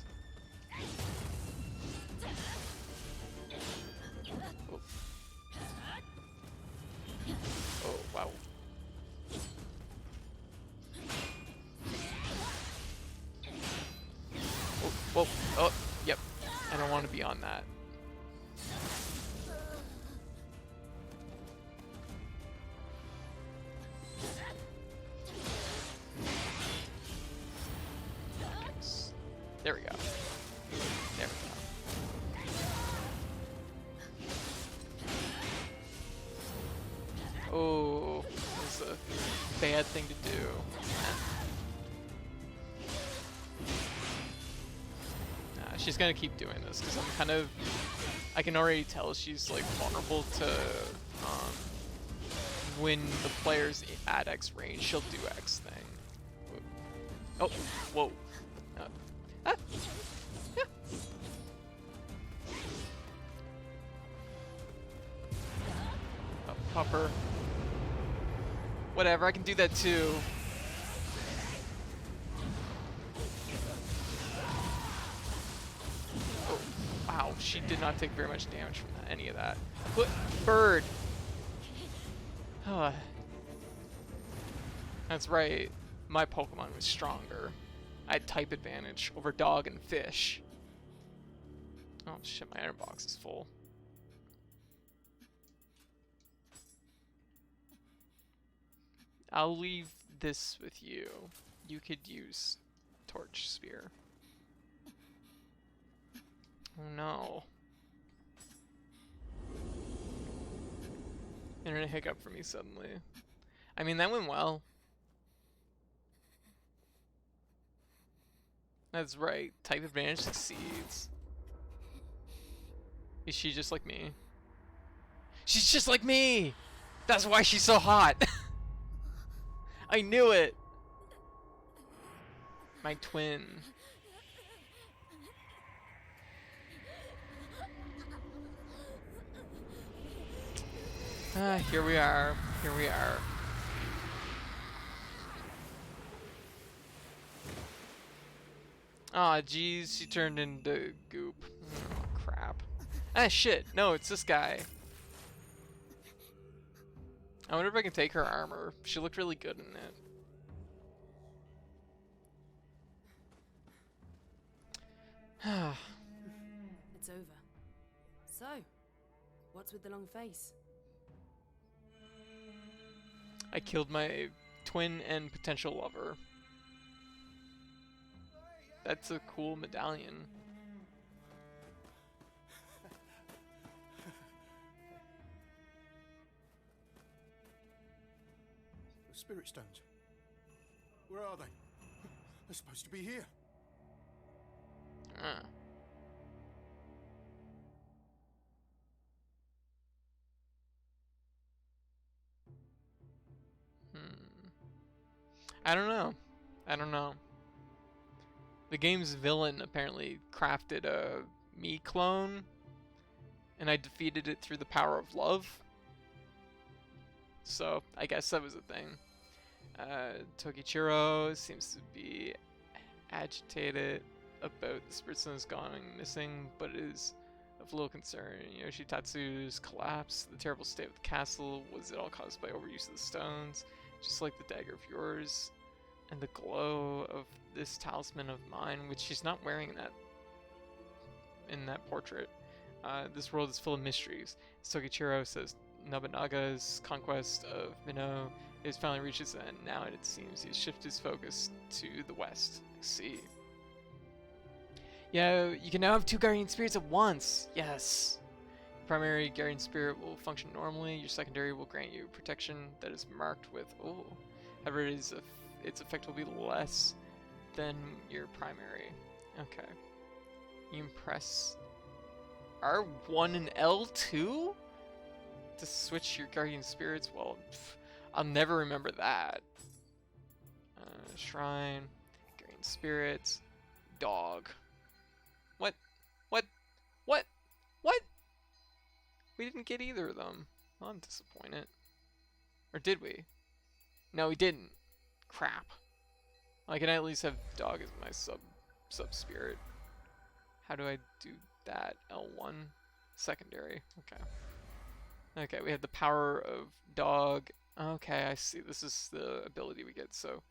Oh, oh wow. Oh, whoa. Oh, yep. I don't want to be on that. There we go. There we go. Oh, that's a bad thing to do. Nah, she's gonna keep doing this because I'm kind of. I can already tell she's like vulnerable to when the player's at X range, she'll do X thing. Oh, whoa. Ah. Yeah. Oh, popper. Whatever, I can do that too. Oh, wow, she did not take very much damage from that, any of that. What? Bird! That's right, my Pokemon was stronger. I had type advantage over dog and fish. Oh shit, my iron box is full. I'll leave this with you. You could use Torch Spear. Oh no. Internet hiccup for me suddenly. I mean, that went well. That's right. Type advantage succeeds. Is she just like me? She's just like me! That's why she's so hot! I knew it! My twin. Ah, here we are. Here we are. Aw, geez, she turned into goop. Oh, crap. Ah, shit. No, it's this guy. I wonder if I can take her armor. She looked really good in it. It's over. So, what's with the long face? I killed my twin and potential lover. That's a cool medallion. The spirit stones. Where are they? They're supposed to be here. Ah. I don't know. I don't know. The game's villain apparently crafted a me clone, and I defeated it through the power of love. So I guess that was a thing. Tokichiro seems to be agitated about the spirit stones going missing, but is of little concern. Yoshitatsu's collapse, the terrible state of the castle, was it all caused by overuse of the stones? Just like the dagger of yours, and the glow of this talisman of mine, which she's not wearing in that portrait. This world is full of mysteries. As Tokichiro says, Nobunaga's conquest of Nioh has finally reached its end. Now it seems he's shifted his focus to the west. I see. Yeah, you can now have 2 guardian spirits at once. Yes. Primary guardian spirit will function normally. Your secondary will grant you protection that is marked with however, its effect will be less than your primary. Okay. You press R1 and L2 to switch your guardian spirits. Well, I'll never remember that. Shrine, guardian spirits, dog. What? What? What? What? We didn't get either of them. Well, I'm disappointed. Or did we? No, we didn't. Crap. I can at least have dog as my sub spirit. How do I do that? L1 secondary. Okay. Okay, we have the power of dog. Okay, I see. This is the ability we get. So,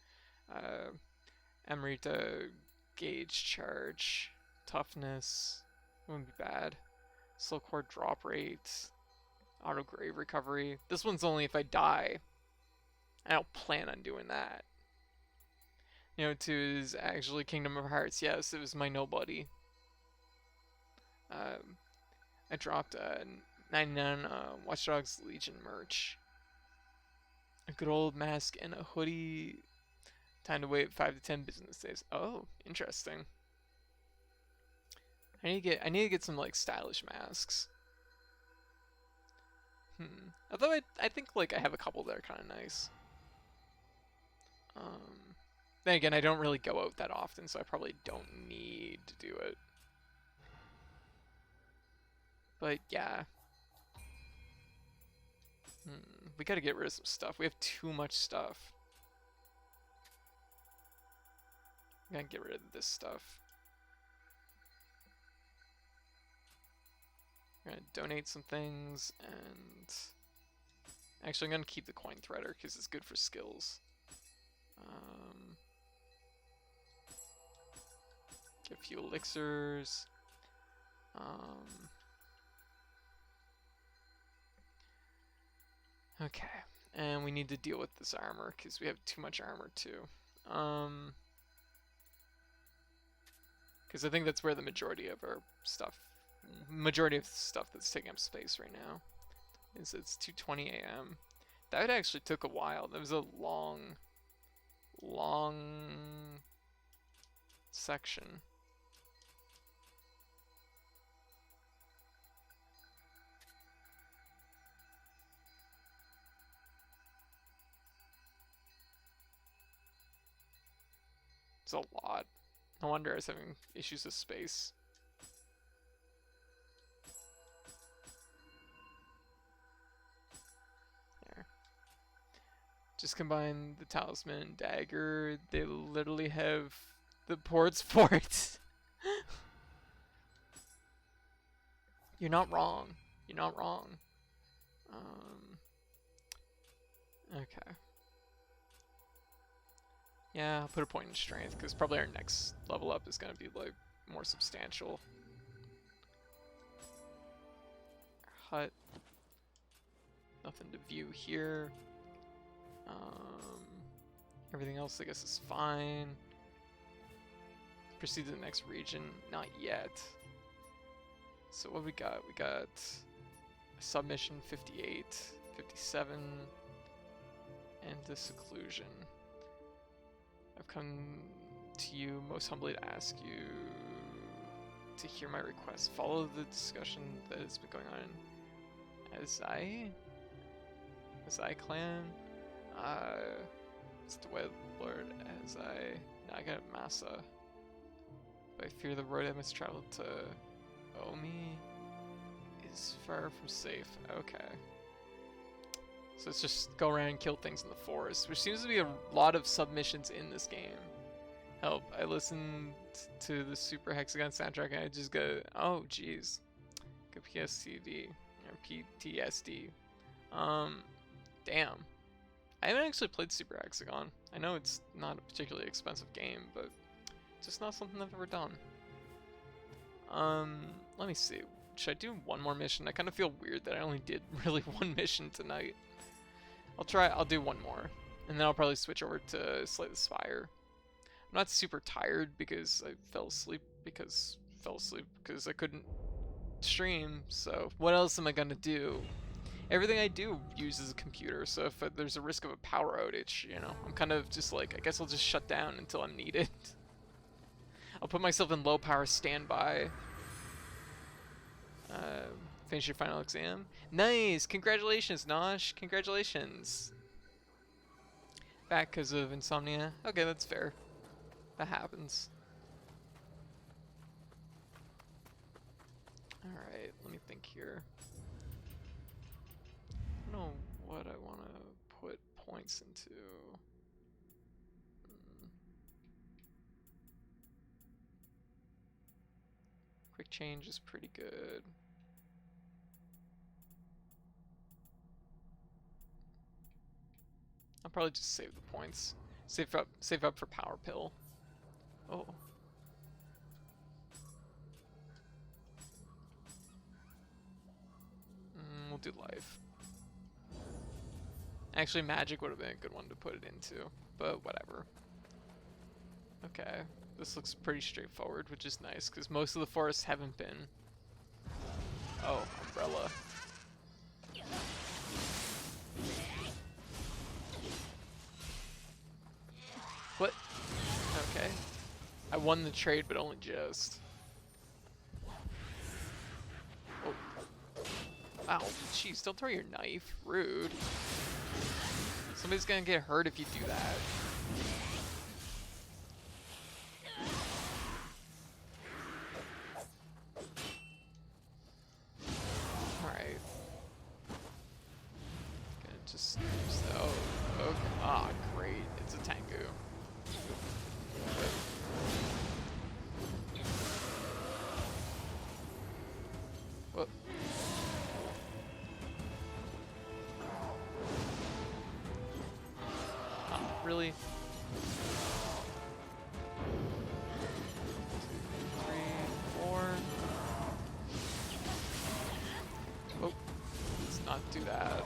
Amrita, gauge charge, toughness. Wouldn't be bad. Slow core drop rate, auto grave recovery. This one's only if I die. I don't plan on doing that. Nioh 2 is actually Kingdom of Hearts. Yes, it was my nobody. I dropped 99 Watch Dogs Legion merch. A good old mask and a hoodie. Time to wait 5 to 10 business days. Oh, interesting. I need to get some like stylish masks. Although I think like I have a couple that are kind of nice. Then again, I don't really go out that often, so I probably don't need to do it. But yeah. We gotta get rid of some stuff. We have too much stuff. We gotta get rid of this stuff. We're gonna donate some things, and actually I'm gonna keep the coin threader because it's good for skills. Get a few elixirs. Okay, and we need to deal with this armor because we have too much armor too. Because I think that's where the majority of stuff that's taking up space right now is. It's 2:20 a.m. That actually took a while. That was a long section. It's a lot. No wonder I was having issues with space. There. Just combine the talisman and dagger. They literally have the ports for it. You're not wrong. You're not wrong. Okay. Yeah, I'll put a point in strength, because probably our next level up is going to be, like, more substantial. Hut. Nothing to view here. Everything else, I guess, is fine. Proceed to the next region. Not yet. So what we got? We got submission 58, 57, and the seclusion. I've come to you most humbly to ask you to hear my request. Follow the discussion that has been going on. As I clan, it's the way of the Lord. As I Naga Masa. But I fear the road I must travel to Omi is far from safe. Okay. So let's just go around and kill things in the forest, which seems to be a lot of submissions in this game. Help, I listened to the Super Hexagon soundtrack and I just go, oh jeez. Go PSTD, or PTSD. Damn. I haven't actually played Super Hexagon. I know it's not a particularly expensive game, but just not something I've ever done. Let me see. Should I do one more mission? I kind of feel weird that I only did really one mission tonight. I'll do one more. And then I'll probably switch over to Slay the Spire. I'm not super tired because I fell asleep because I couldn't stream, so what else am I gonna do? Everything I do uses a computer, so if there's a risk of a power outage, you know, I'm kind of just like, I guess I'll just shut down until I'm needed. I'll put myself in low power standby. Finish your final exam. Nice! Congratulations, Nosh! Congratulations! Back because of insomnia. Okay, that's fair. That happens. Alright, let me think here. I don't know what I want to put points into. Quick change is pretty good. I'll probably just save the points. Save up for power pill. Oh. We'll do life. Actually, magic would have been a good one to put it into, but whatever. Okay, this looks pretty straightforward, which is nice, because most of the forests haven't been. Oh, umbrella. What? Okay. I won the trade, but only just. Oh. Ow, jeez, don't throw your knife. Rude. Somebody's gonna get hurt if you do that. Alright. Gonna just use the, oh, okay. Ah, great. It's a Tengu. Whoop. Really? 3, 4. Oh, let's not do that.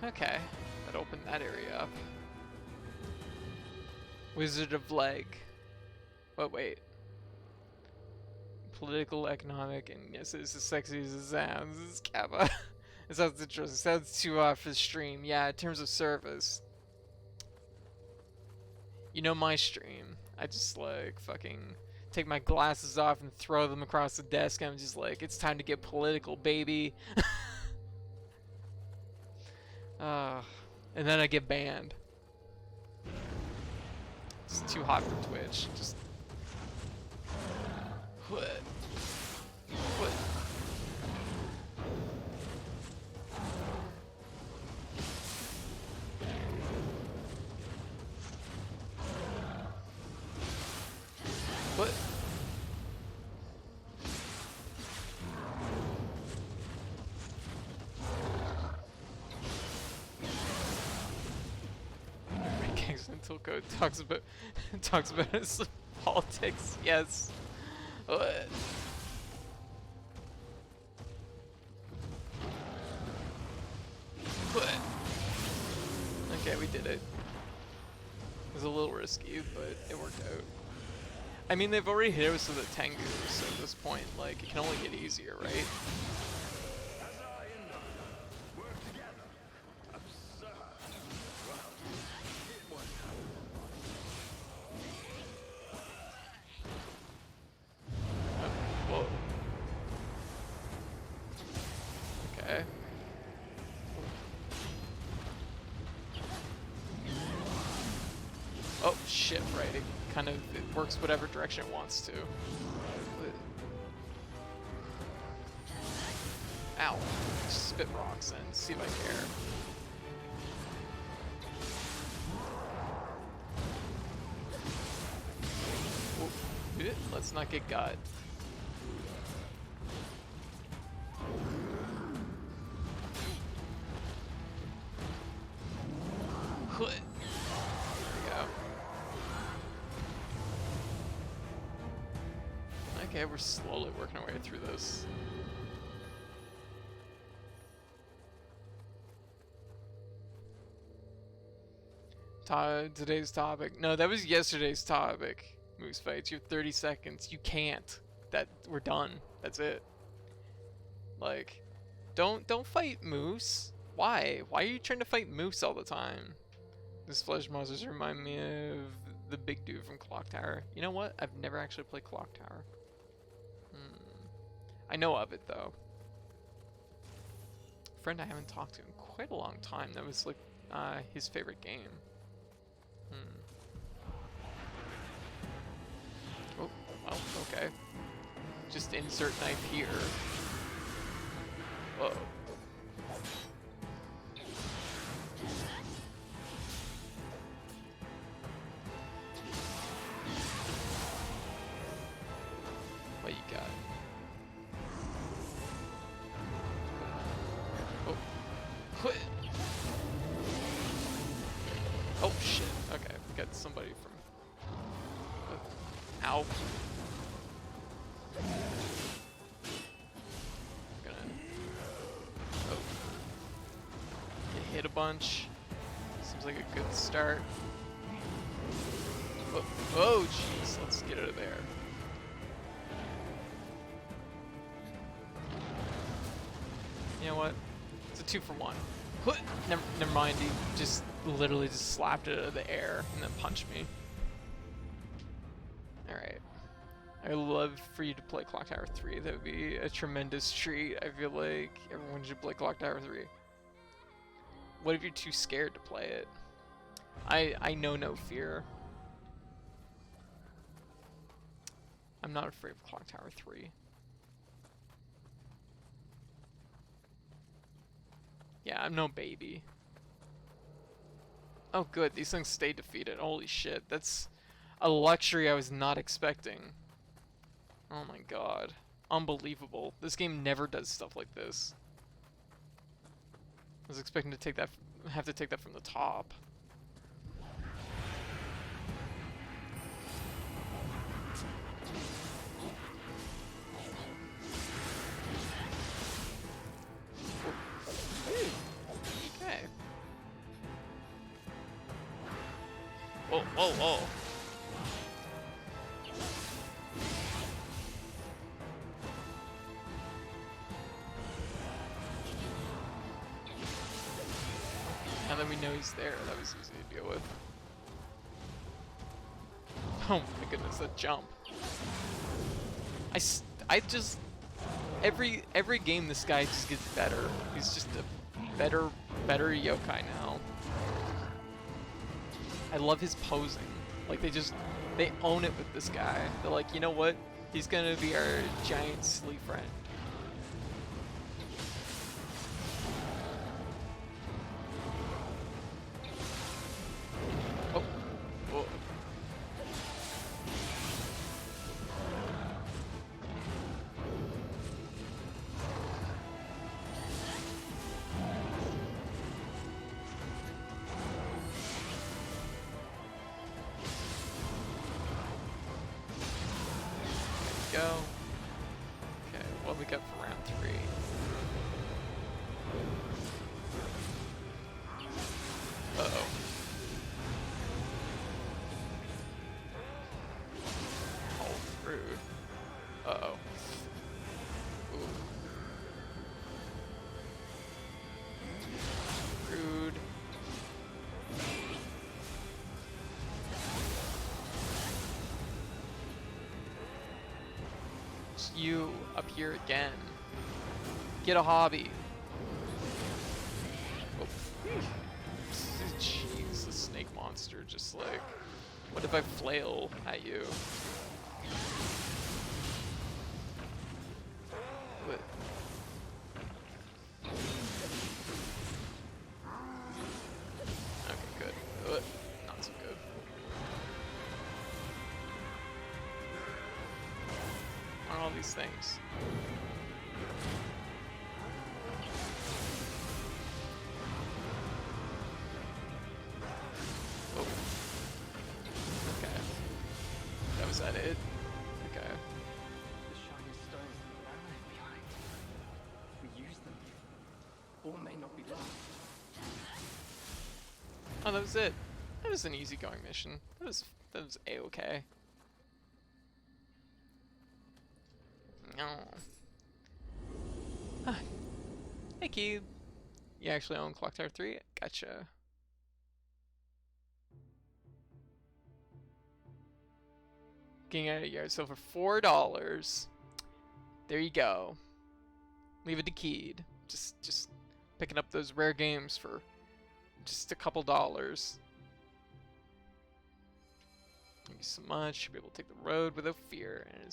Okay, that opened that area up. Wizard of Leg. But wait. Political, economic, and yes, it's as sexy as it sounds. This is Kappa. It sounds interesting. It sounds too off for the stream. Yeah, in terms of service. You know my stream. I just like fucking take my glasses off and throw them across the desk. And I'm just like, it's time to get political, baby. And then I get banned. It's too hot for Twitch. Just what? things until Code talks about talks about his politics. Yes. Okay, we did it. It was a little risky, but it worked out. I mean, they've already hit us with a Tengu, so at this point, like, it can only get easier, right? Whoa. Okay. Oh, shit, right. It kind of, it works whatever direction it wants to. Ow. Spit rocks and see if I care. Ooh. Let's not get got. There we go. Okay, we're slowly working our way through this. Today's topic. No, that was yesterday's topic. Moose fights. You have 30 seconds. You can't. We're done. That's it. Like, don't fight Moose. Why? Why are you trying to fight Moose all the time? These flesh monsters remind me of the big dude from Clock Tower. You know what? I've never actually played Clock Tower. I know of it though. Friend I haven't talked to in quite a long time. That was like his favorite game. Oh, well, okay. Just insert knife here. Whoa. What you got? Oh. Oh shit. Okay, we got somebody from... Ow. Gonna... Oh. Get hit a bunch. Seems like a good start. Oh jeez, let's get out of there. You know what? It's a 2-for-1. Never mind, he just literally just slapped it out of the air and then punched me. Alright. I would love for you to play Clock Tower 3. That would be a tremendous treat. I feel like everyone should play Clock Tower 3. What if you're too scared to play it? I know no fear. I'm not afraid of Clock Tower 3. Yeah, I'm no baby. Oh good, these things stay defeated. Holy shit, that's a luxury I was not expecting. Oh my god. Unbelievable. This game never does stuff like this. I was expecting to have to take that from the top. Okay. Whoa, whoa, whoa. Now that we know he's there, that was easy to deal with. Oh my goodness, that jump. I just... Every game this guy just gets better. He's just a better yokai now. I love his posing. Like they own it with this guy. They're like, you know what? He's gonna be our giant sleep friend. Oh. Whoa. go. Okay, what do we got for round 3? Uh-oh. Oh, rude. Uh-oh. Ooh. Rude. It's you up here again. Get a hobby. Oh. Jeez, the snake monster just like... What if I flail at you? What? Okay, good. Not so good. What are all these things? Oh. Okay. That was that it? Okay. The shiny stones that the man left behind. If we use them, all may not be lost. Oh, that was it. That was an easygoing mission. That was a-okay. No. Hey, Cube. You actually own Clock Tower 3? Gotcha. Getting out of yard sale for $4. There you go. Leave it to Keyed. Just picking up those rare games for just a couple dollars. Thank you so much. You'll be able to take the road without fear, and it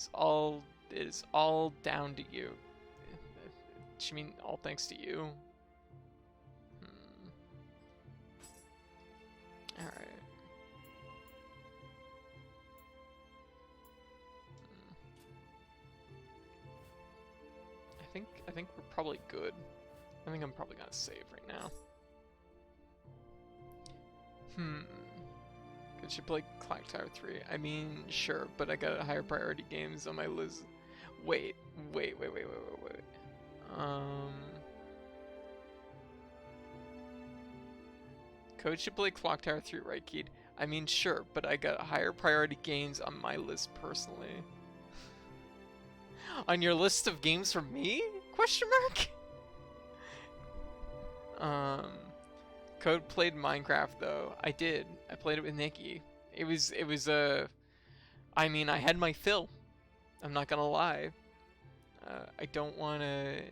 is all down to you. She mean all thanks to you? All right. I think we're probably good. I think I'm probably gonna save right now. Could you play Clock Tower 3? I mean, sure, but I got higher priority games on my list. Wait. Coach should play Clock Tower 3, right, Keed? I mean, sure, but I got higher priority games on my list personally. On your list of games for me? Question mark? Code played Minecraft though. I did. I played it with Nikki. It was I mean, I had my fill. I'm not gonna lie. I don't want to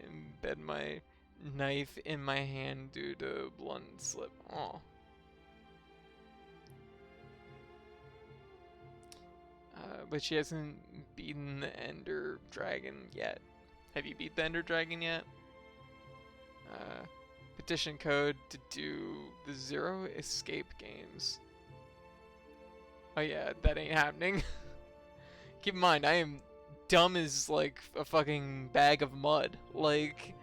embed my knife in my hand due to blunt slip. Aw. But she hasn't beaten the Ender Dragon yet. Have you beat the Ender Dragon yet? Petition code to do the Zero Escape games. Oh yeah, that ain't happening. Keep in mind, I am dumb as like a fucking bag of mud. Like,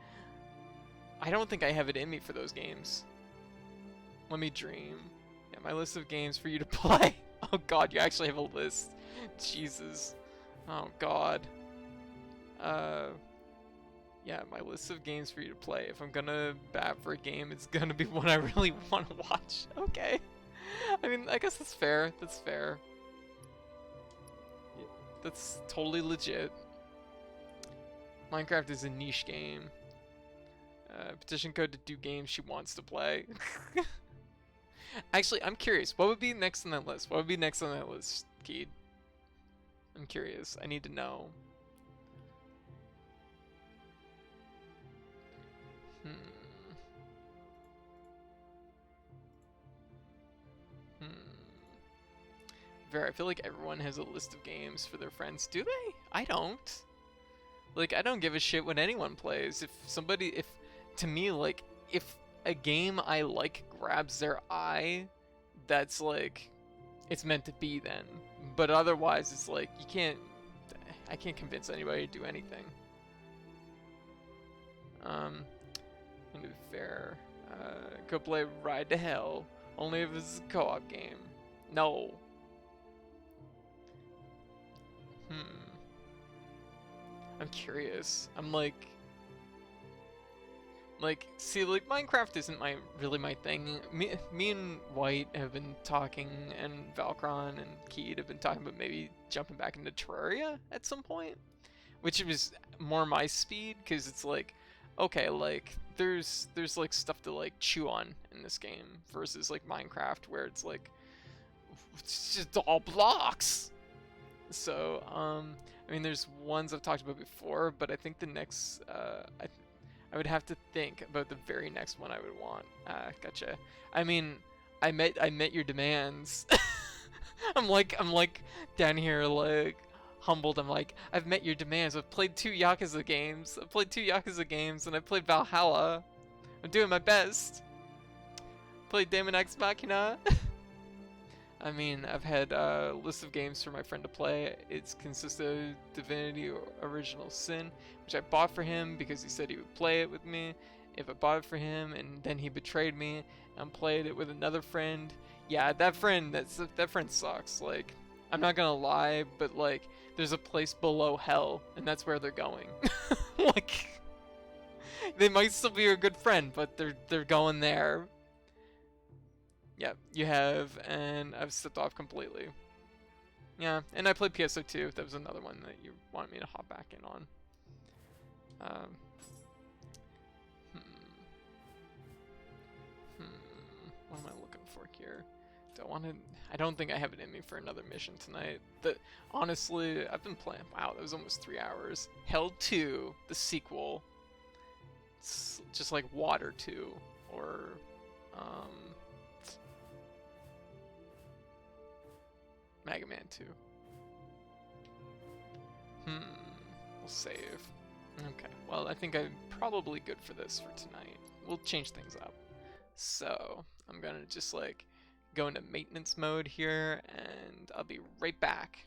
I don't think I have it in me for those games. Let me dream. Yeah, my list of games for you to play. Oh god, you actually have a list. Jesus. Oh god. Yeah, my list of games for you to play. If I'm gonna bat for a game, it's gonna be one I really want to watch. Okay. I mean, I guess that's fair. That's fair. That's totally legit. Minecraft is a niche game. Petition code to do games she wants to play. Actually, I'm curious. What would be next on that list? What would be next on that list, Keed? I'm curious. I need to know. Vera, I feel like everyone has a list of games for their friends. Do they? I don't. Like, I don't give a shit what anyone plays. To me, like, if a game I like grabs their eye, that's like, it's meant to be then. But otherwise, it's like, I can't convince anybody to do anything. To be fair, go play Ride to Hell, only if it's a co-op game. No. I'm curious. I'm like, see, like Minecraft isn't really my thing. Me and White have been talking, and Valkron and Keed have been talking about maybe jumping back into Terraria at some point, which was more my speed, because it's like, okay, like there's like stuff to like chew on in this game versus like Minecraft, where it's like it's just all blocks. So I mean, there's ones I've talked about before, but I think the next I would have to think about the very next one I would want. Gotcha. I mean, I met your demands. I'm like down here like humbled. I'm like, I've met your demands. I've played 2 Yakuza games. And I played Valhalla. I'm doing my best. Played Daemon X Machina. I mean, I've had a list of games for my friend to play. It's consisted of Divinity Original Sin, which I bought for him because he said he would play it with me. If I bought it for him and then he betrayed me and played it with another friend, yeah, that friend sucks. Like, I'm not gonna lie, but like, there's a place below hell, and that's where they're going. Like, they might still be a good friend, but they're going there. Yep, you have, and I've stepped off completely. Yeah, and I played PSO2. That was another one that you wanted me to hop back in on. What am I looking for here? I don't think I have it in me for another mission tonight. Honestly, I've been playing. Wow, that was almost 3 hours. Hell 2, the sequel. It's just like Water 2, or Mega Man 2. We'll save. Okay, well, I think I'm probably good for this for tonight. We'll change things up. So, I'm gonna just like go into maintenance mode here, and I'll be right back.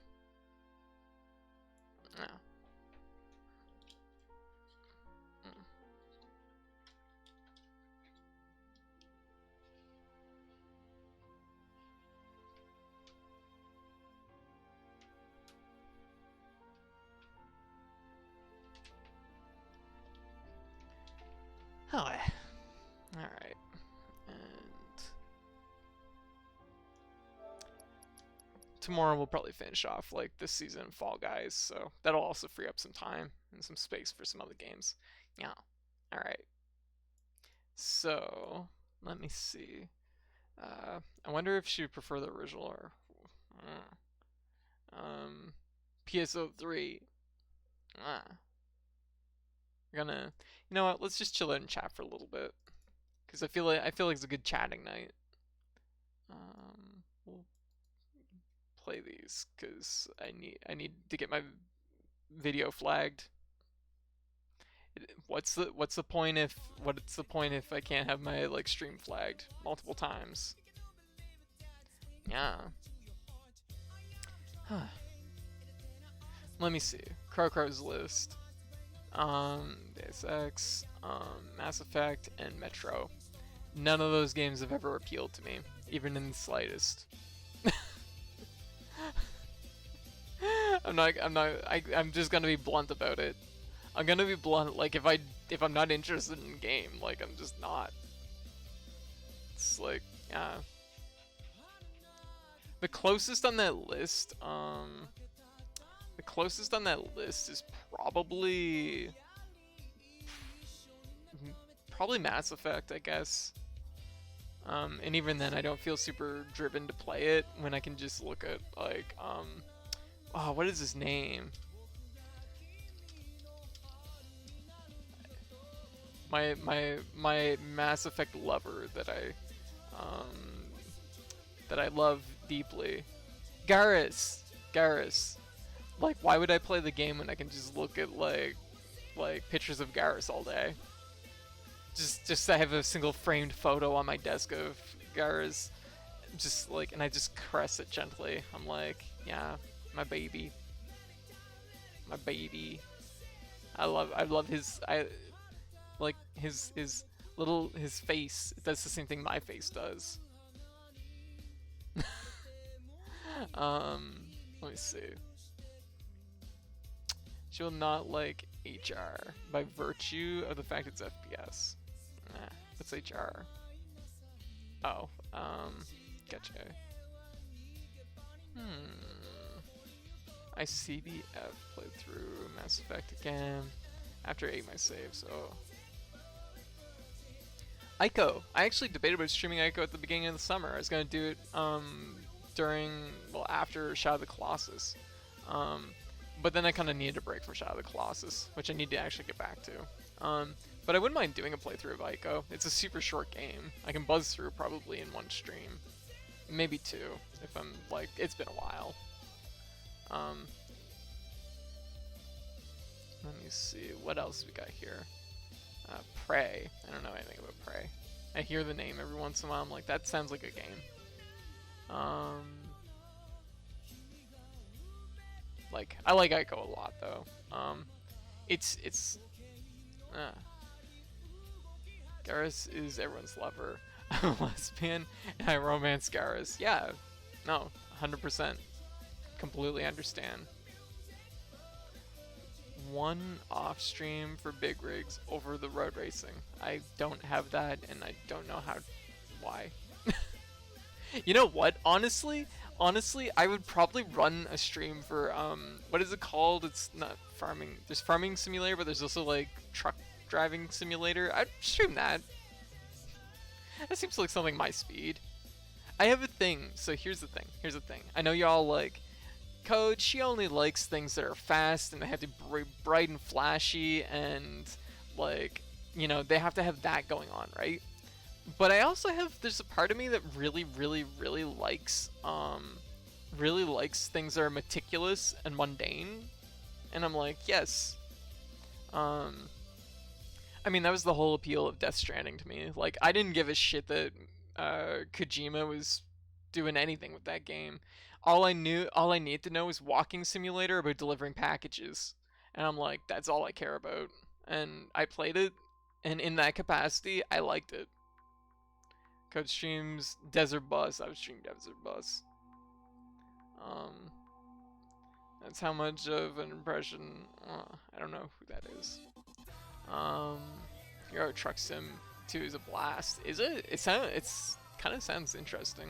Oh. Alright. And tomorrow we'll probably finish off like this season of Fall Guys, so that'll also free up some time and some space for some other games. Yeah. Alright. So, let me see. I wonder if she would prefer the original or PSO3. We're gonna, you know what? Let's just chill out and chat for a little bit, because I feel like it's a good chatting night. We'll play these because I need to get my video flagged. What's the point if I can't have my like stream flagged multiple times? Yeah. Huh. Let me see. Crow's list. Ep.6, Mass Effect, and Metro. None of those games have ever appealed to me, even in the slightest. I'm just gonna be blunt about it. I'm gonna be blunt. Like, if I'm not interested in the game, like, I'm just not. It's like, yeah. The closest on that list is probably Mass Effect, I guess. And even then, I don't feel super driven to play it when I can just look at like oh, what is his name? My Mass Effect lover that I love deeply, Garrus. Like, why would I play the game when I can just look at like pictures of Garrus all day? Just I have a single framed photo on my desk of Garrus, just like, and I just caress it gently. I'm like, yeah, my baby. I love his his face. It does the same thing my face does. Let me see. She will not like HR by virtue of the fact it's FPS. Nah, what's HR? Oh, gotcha. I CDF played through Mass Effect again after I ate my saves. Oh. Ico. I actually debated about streaming Ico at the beginning of the summer. I was gonna do it after Shadow of the Colossus. But then I kind of needed a break from Shadow of the Colossus, which I need to actually get back to. But I wouldn't mind doing a playthrough of Ico. It's a super short game. I can buzz through probably in one stream. Maybe two, if I'm like, it's been a while. Let me see, what else we got here? Prey. I don't know anything about Prey. I hear the name every once in a while. I'm like, that sounds like a game. Like, I like Ico a lot though. Garrus is everyone's lover. I'm a lesbian and I romance Garrus. Yeah, no, 100%. Completely understand. One off stream for big rigs over the road racing. I don't have that and I don't know why. You know what? Honestly, I would probably run a stream for what is it called? It's not farming. There's farming simulator, but there's also like truck driving simulator. I'd stream that. That seems like something my speed. I have a thing. So here's the thing. I know y'all like, Code, she only likes things that are fast and they have to be bright and flashy and like, you know, they have to have that going on, right? But I also have, there's a part of me that really likes things that are meticulous and mundane. And I'm like, yes. I mean, that was the whole appeal of Death Stranding to me. Like, I didn't give a shit that Kojima was doing anything with that game. All I needed to know was walking simulator about delivering packages. And I'm like, that's all I care about. And I played it, and in that capacity, I liked it. Code streams Desert Bus. I was streaming Desert Bus. That's how much of an impression. I don't know who that is. Euro Truck Sim 2 is a blast. Is it? It's kind of sounds interesting.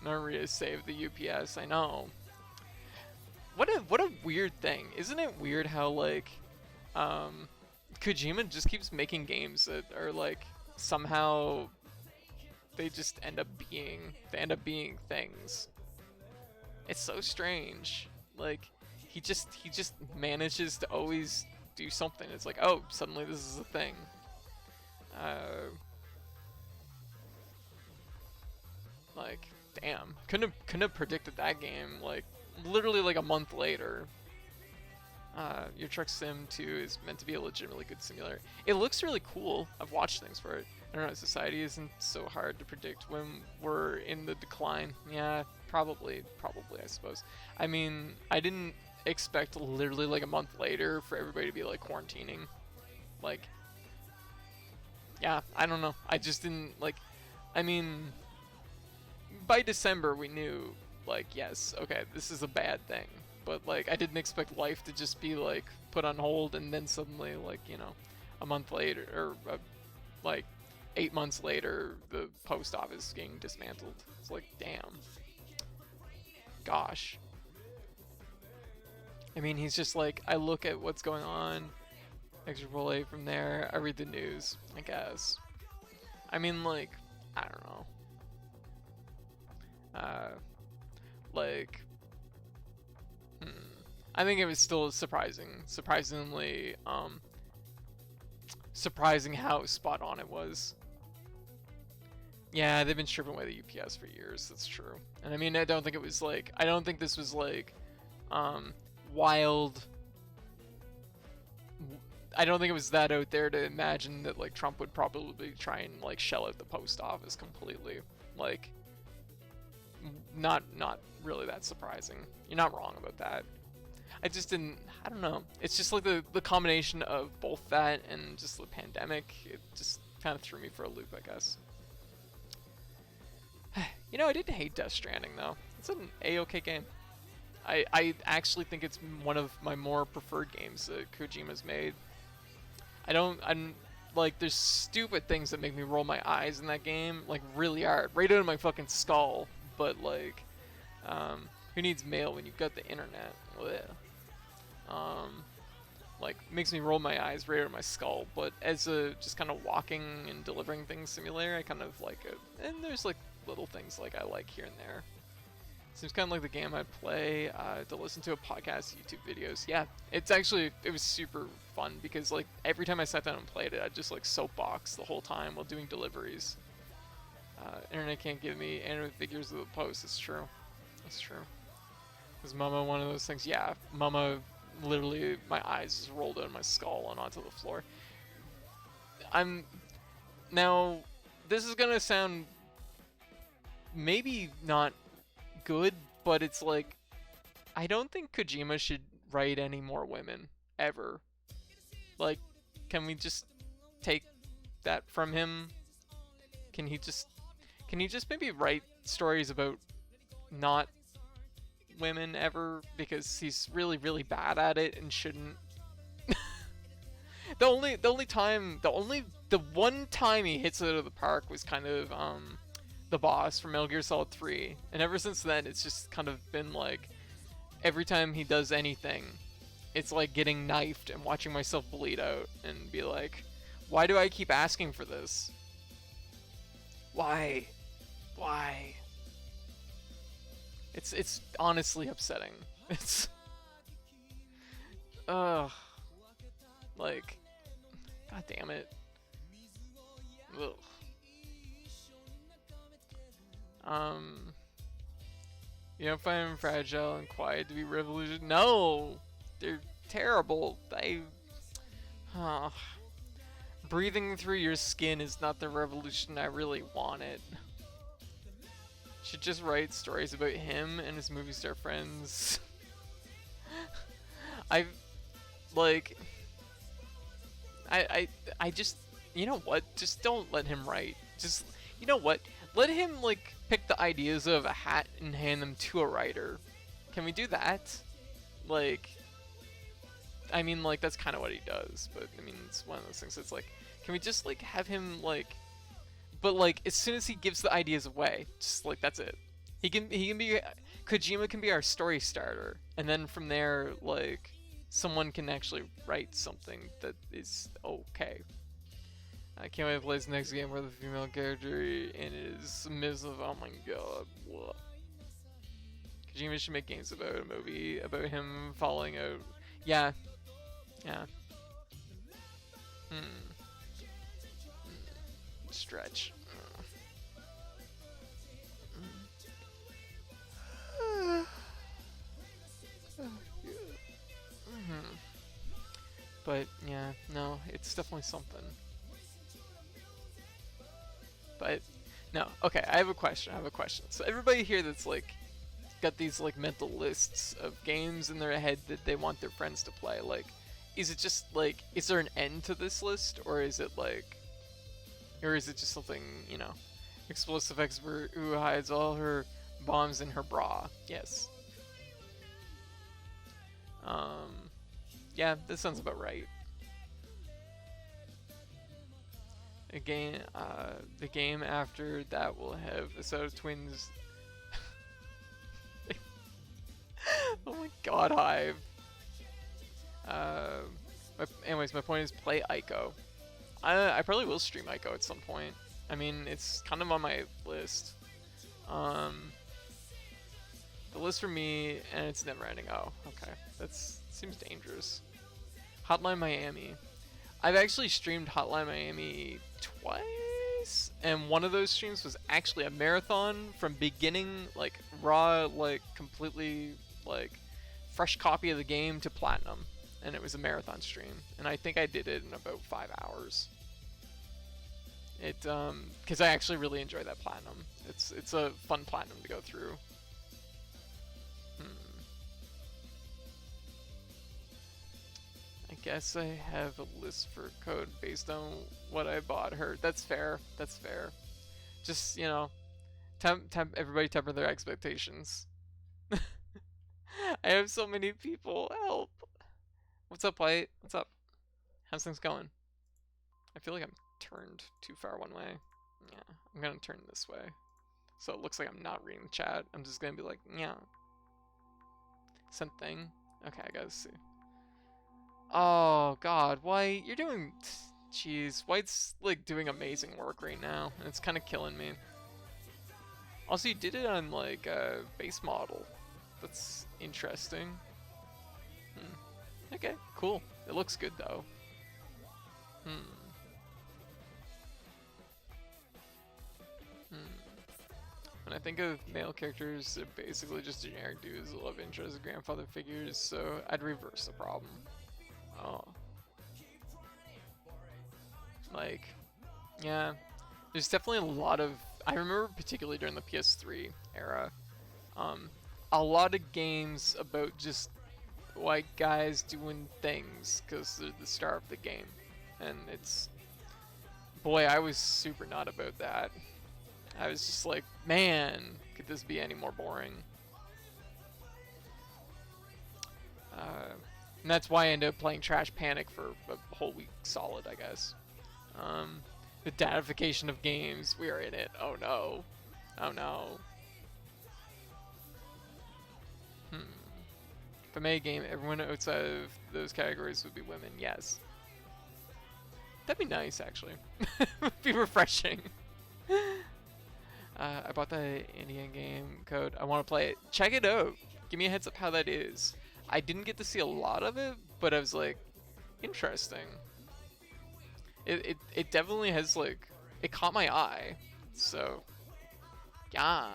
Maria saved the UPS. I know. What a weird thing. Isn't it weird how like Kojima just keeps making games that are like somehow they just end up being things. It's so strange. Like he just manages to always do something. It's like, oh, suddenly this is a thing. Like, damn, couldn't have predicted that game. Like, literally like a month later. Your Truck Sim 2 is meant to be a legitimately good simulator. It looks really cool. I've watched things for it. I don't know, society isn't so hard to predict when we're in the decline. Yeah, probably, I suppose. I mean, I didn't expect literally like a month later for everybody to be like quarantining. Like, yeah, I don't know. I just didn't like, I mean, by December we knew like, yes, okay, this is a bad thing. But like, I didn't expect life to just be like put on hold and then suddenly like, you know, a month later or like 8 months later, the post office getting dismantled. It's like, damn. Gosh. I mean, he's just like, I look at what's going on, extrapolate from there, I read the news, I guess. I mean, like, I don't know. I think it was still surprisingly, surprising how spot on it was. Yeah, they've been stripping away the UPS for years, that's true. And I mean, I don't think this was like, wild. I don't think it was that out there to imagine that like Trump would probably try and like shell out the post office completely. Like, not really that surprising. You're not wrong about that. I don't know. It's just like the combination of both that and just the pandemic, it just kind of threw me for a loop, I guess. You know, I didn't hate Death Stranding though. It's an A-okay game. I actually think it's one of my more preferred games that Kojima's made. I'm like, there's stupid things that make me roll my eyes in that game, like really hard, right out of my fucking skull. But like, who needs mail when you've got the internet? Like, makes me roll my eyes right out of my skull. But as a just kind of walking and delivering things simulator, I kind of like it. And there's like little things like I like here and there. Seems kind of like the game I'd play to listen to a podcast, YouTube videos. Yeah, it was super fun because like every time I sat down and played it, I'd just like soapbox the whole time while doing deliveries. Internet can't give me anime figures of the post. It's true. It's true. Is Mama one of those things? Yeah, Mama, literally my eyes just rolled out of my skull and onto the floor. Now, this is gonna sound maybe not good, but it's like, I don't think Kojima should write any more women ever. Like, can we just take that from him? Can he just maybe write stories about not women ever, because he's really bad at it and shouldn't. the one time he hits it out of the park was kind of the boss from Metal Gear Solid 3, and ever since then it's just kind of been like every time he does anything, it's like getting knifed and watching myself bleed out and be like, why do I keep asking for this? Why? It's honestly upsetting. It's like, god damn it. Ugh. You don't find them fragile and quiet to be revolutionary? No, they're terrible. Breathing through your skin is not the revolution I really wanted. Should just write stories about him and his movie star friends. I just, you know what? Just don't let him write. Just, you know what? Let him like pick the ideas of a hat and hand them to a writer. Can we do that? Like, I mean, like, that's kind of what he does, but I mean, it's one of those things that's like, can we just like have him like, but like as soon as he gives the ideas away, just like that's it. He can be, Kojima can be our story starter, and then from there, like, someone can actually write something that is okay. I can't wait to play this next game where the female character in it is submissive. Oh my god. What? Kojima should make games about a movie about him falling out. Yeah. Stretch. But yeah, no, it's definitely something. But no, okay, I have a question. So everybody here that's like got these like mental lists of games in their head that they want their friends to play, like, is it just like, is there an end to this list, or is it just something, you know, explosive expert who hides all her bombs in her bra? Yes. Yeah, that sounds about right. Again, the game after that will have a set of twins. Oh my god, Hive. Anyways, my point is play Ico. I probably will stream Ico at some point. I mean, it's kind of on my list. The list for me, and it's never ending. Oh, okay. That seems dangerous. Hotline Miami. I've actually streamed Hotline Miami twice, and one of those streams was actually a marathon from beginning, like raw, like completely like fresh copy of the game to platinum, and it was a marathon stream, and I think I did it in about 5 hours. Because I actually really enjoy that platinum. It's a fun platinum to go through. I guess I have a list for code based on what I bought her. That's fair. That's fair. Just, you know, everybody temper their expectations. I have so many people. Help. What's up, White? What's up? How's things going? I feel like I'm turned too far one way. Yeah, I'm gonna turn this way. So it looks like I'm not reading the chat. I'm just gonna be like, yeah. Something. Okay, I gotta see. Oh, God, White, you're doing... Jeez, White's, like, doing amazing work right now, and it's kind of killing me. Also, you did it on, like, a base model. That's interesting. Okay, cool. It looks good, though. When I think of male characters, they're basically just generic dudes that love interest and grandfather figures, so I'd reverse the problem. Oh. Like, yeah. There's definitely a lot of... I remember particularly during the PS3 era, a lot of games about just white guys doing things because they're the star of the game. And it's... Boy, I was super not about that. I was just like, man, could this be any more boring? And that's why I ended up playing Trash Panic for a whole week solid, I guess. The datification of games, we are in it. Oh no. Oh no. If I made a game, everyone outside of those categories would be women, yes. That'd be nice, actually. Would be refreshing. I bought the Indian game code. I want to play it. Check it out. Give me a heads up how that is. I didn't get to see a lot of it, but I was like, interesting. It definitely has, like, it caught my eye. So, yeah.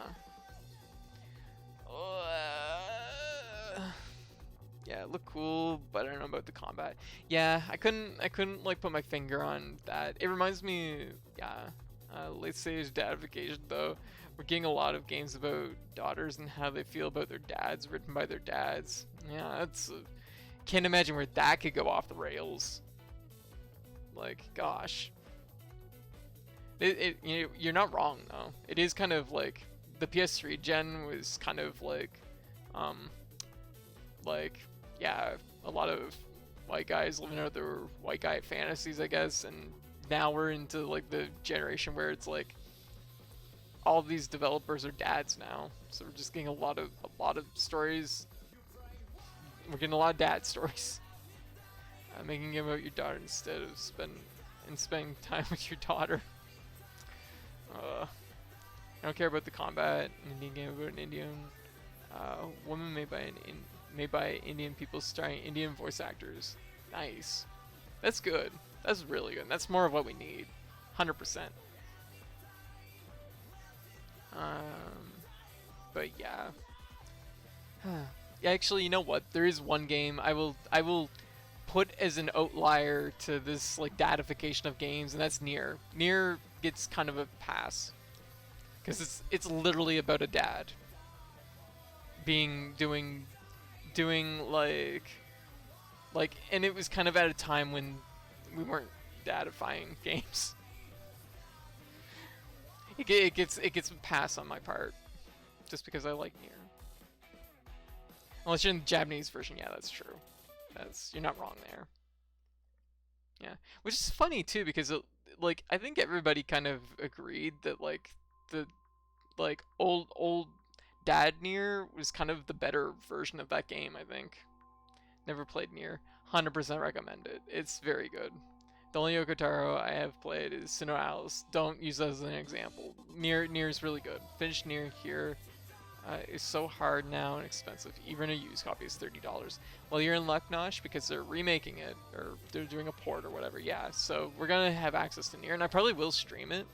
Yeah, it looked cool, but I don't know about the combat. Yeah, I couldn't like put my finger on that. It reminds me, yeah, late stage dadification though. We're getting a lot of games about daughters and how they feel about their dads, written by their dads. Yeah, that's can't imagine where that could go off the rails. Like, gosh, you're not wrong though. It is kind of like the PS3 gen was kind of like yeah, a lot of white guys living out their white guy fantasies, I guess, and now we're into like the generation where it's like all of these developers are dads now, so we're just getting a lot of stories. We're getting a lot of dad stories. Making a game about your daughter instead of spending time with your daughter. I don't care about the combat. An Indian game about an Indian woman made by Indian people starring Indian voice actors. Nice. That's good. That's really good. That's more of what we need. 100%. But yeah. Yeah, actually, you know what? There is one game I will put as an outlier to this like datification of games, and that's Nioh. Nioh gets kind of a pass because it's literally about a dad doing like, and it was kind of at a time when we weren't datifying games. It gets a pass on my part, just because I like Nioh. Unless you're in the Japanese version, yeah, that's true. You're not wrong there. Yeah, which is funny too, because like I think everybody kind of agreed that like the old Dad Nioh was kind of the better version of that game. I think. Never played Nioh. 100% recommend it. It's very good. The only Yokotaro I have played is Sinnoh Alice. Don't use that as an example. Nioh is really good. Finish Nioh here. Is so hard now and expensive. Even a used copy is $30. Well, you're in luck, Nosh, because they're remaking it, or they're doing a port or whatever. Yeah, so we're gonna have access to Nioh, and I probably will stream it.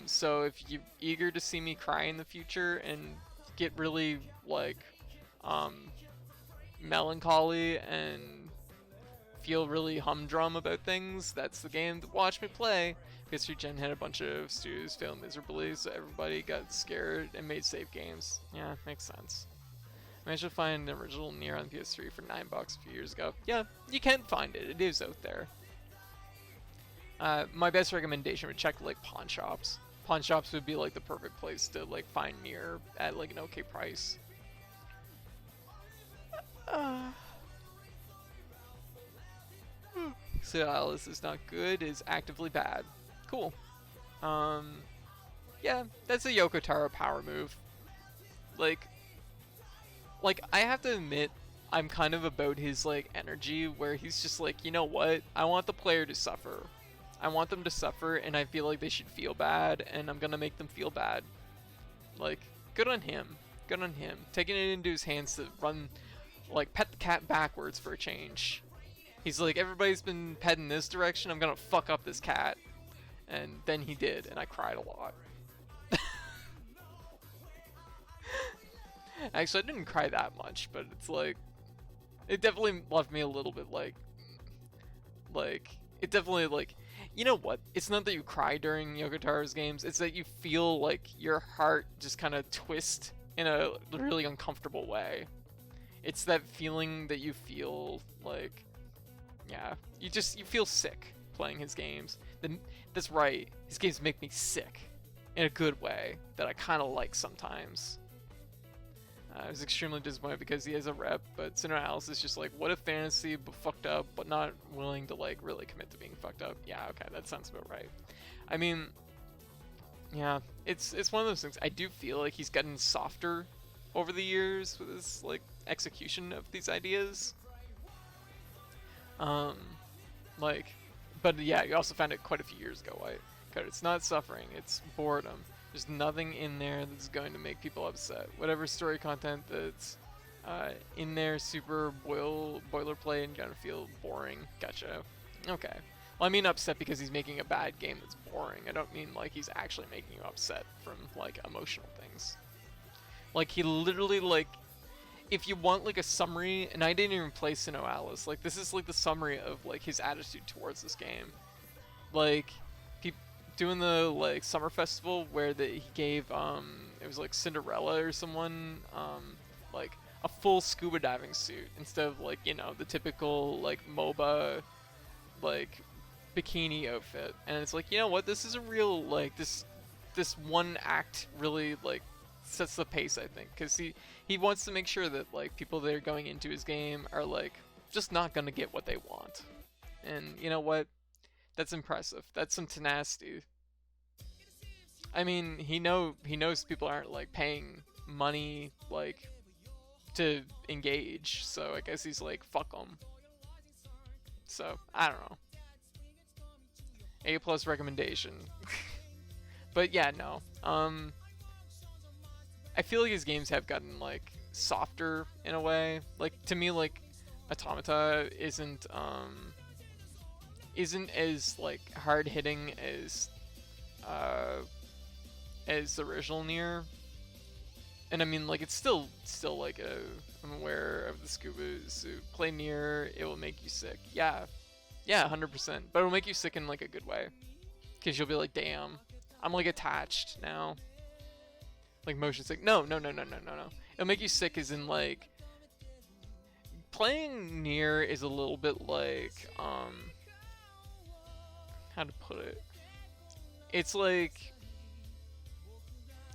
So if you're eager to see me cry in the future and get really like melancholy and feel really humdrum about things, that's the game to watch me play. PS3 Gen had a bunch of studios fail miserably, so everybody got scared and made save games. Yeah, makes sense. I managed to find the original Nioh on PS3 for $9 a few years ago. Yeah, you can find it. It is out there. My best recommendation would check like pawn shops. Pawn shops would be like the perfect place to like find Nioh at like an okay price. So Alice is not good, is actively bad. Cool. Yeah, that's a Yoko Taro power move. Like I have to admit, I'm kind of about his like energy where he's just like, you know what? I want the player to suffer. I want them to suffer, and I feel like they should feel bad, and I'm gonna make them feel bad. Like, good on him. Good on him. Taking it into his hands to run, like, pet the cat backwards for a change. He's like, everybody's been petting this direction, I'm gonna fuck up this cat. And then he did, and I cried a lot. Actually, I didn't cry that much, but it's like, it definitely left me a little bit like, it definitely like, you know what? It's not that you cry during Yoko Taro's games, it's that you feel like your heart just kind of twist in a really uncomfortable way. It's that feeling that you feel like, yeah, you feel sick playing his games. That's right, his games make me sick in a good way that I kind of like sometimes. I was extremely disappointed because he has a rep, but Sinner Alice is just like, what if fantasy but fucked up, but not willing to like really commit to being fucked up? Yeah, okay, that sounds about right. I mean, yeah, it's one of those things. I do feel like he's gotten softer over the years with his like execution of these ideas. Like, but yeah, you also found it quite a few years ago. It's not suffering, it's boredom. There's nothing in there that's going to make people upset. Whatever story content that's in there, super boilerplate and gonna feel boring. Gotcha. Okay. Well, I mean upset because he's making a bad game that's boring. I don't mean like he's actually making you upset from like emotional things. Like he literally like, if you want like a summary, and I didn't even play Sinnoh Alice, like this is like the summary of like his attitude towards this game. Like, doing the like summer festival where he gave it was like Cinderella or someone like a full scuba diving suit instead of like, you know, the typical like MOBA like bikini outfit. And it's like, you know what, this is a real like this one act really like sets the pace, I think, because he wants to make sure that like people that are going into his game are like just not gonna get what they want. And you know what, that's impressive. That's some tenacity. I mean, he knows people aren't like paying money like to engage, so I guess he's like, fuck them. So I don't know. A+ recommendation. But yeah, no. I feel like his games have gotten like softer in a way. Like to me, like Automata isn't as like hard hitting as the original Nier. And I mean, like it's still like I'm aware of the scuba suit. Play Nier, it will make you sick. Yeah, 100%. But it'll make you sick in like a good way, because you'll be like, damn, I'm like attached now. Like motion sick. No. It'll make you sick as in like, playing Nier is a little bit like how to put it? It's like,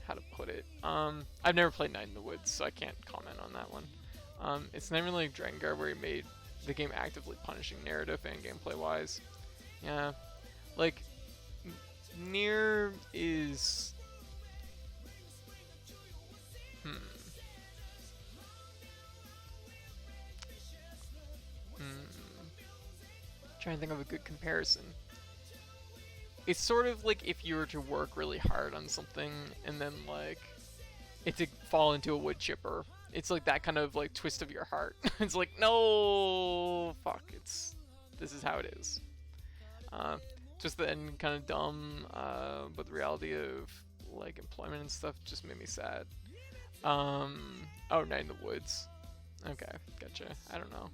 how to put it? I've never played Night in the Woods, so I can't comment on that one. It's never like Drengar, where he made the game actively punishing narrative and gameplay wise. Yeah, like Nier is trying to think of a good comparison. It's sort of like if you were to work really hard on something and then like it to fall into a wood chipper. It's like that kind of like twist of your heart. It's like, no, fuck, this is how it is. Just the end kind of dumb, but the reality of like employment and stuff just made me sad. Oh, Night in the Woods. Okay, gotcha. I don't know.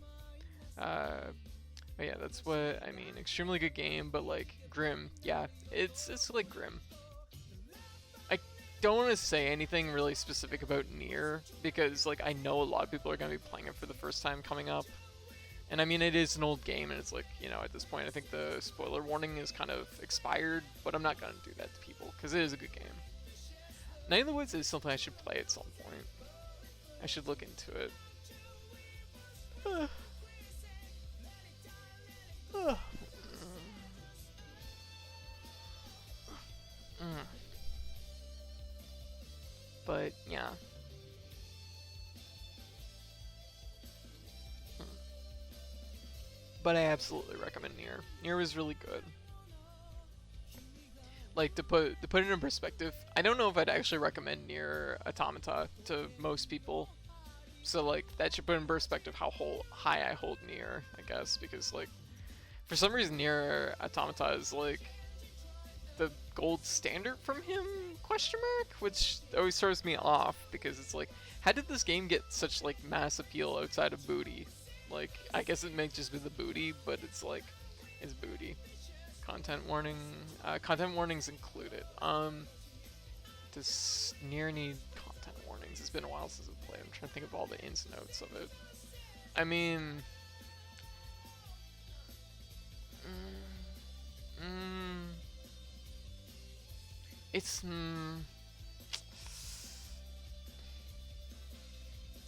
But yeah, that's what I mean. Extremely good game, but like grim. Yeah, it's like grim. I don't want to say anything really specific about Nier, because like I know a lot of people are going to be playing it for the first time coming up. And I mean, it is an old game, and it's like, you know, at this point I think the spoiler warning is kind of expired, but I'm not going to do that to people because it is a good game. Night in the Woods is something I should play at some point. I should look into it. But yeah. But I absolutely recommend Nier. Nier was really good. Like, to put it in perspective, I don't know if I'd actually recommend Nier Automata to most people. So like that should put in perspective how high I hold Nier, I guess, because like for some reason Nier Automata is like the gold standard from him, question mark, which always throws me off because it's like, how did this game get such like mass appeal outside of booty? Like, I guess it may just be the booty, but it's like, it's booty. Content warning, content warnings included. Does Nier need content warnings? It's been a while since I've played. I'm trying to think of all the ins and outs of it. I mean, it's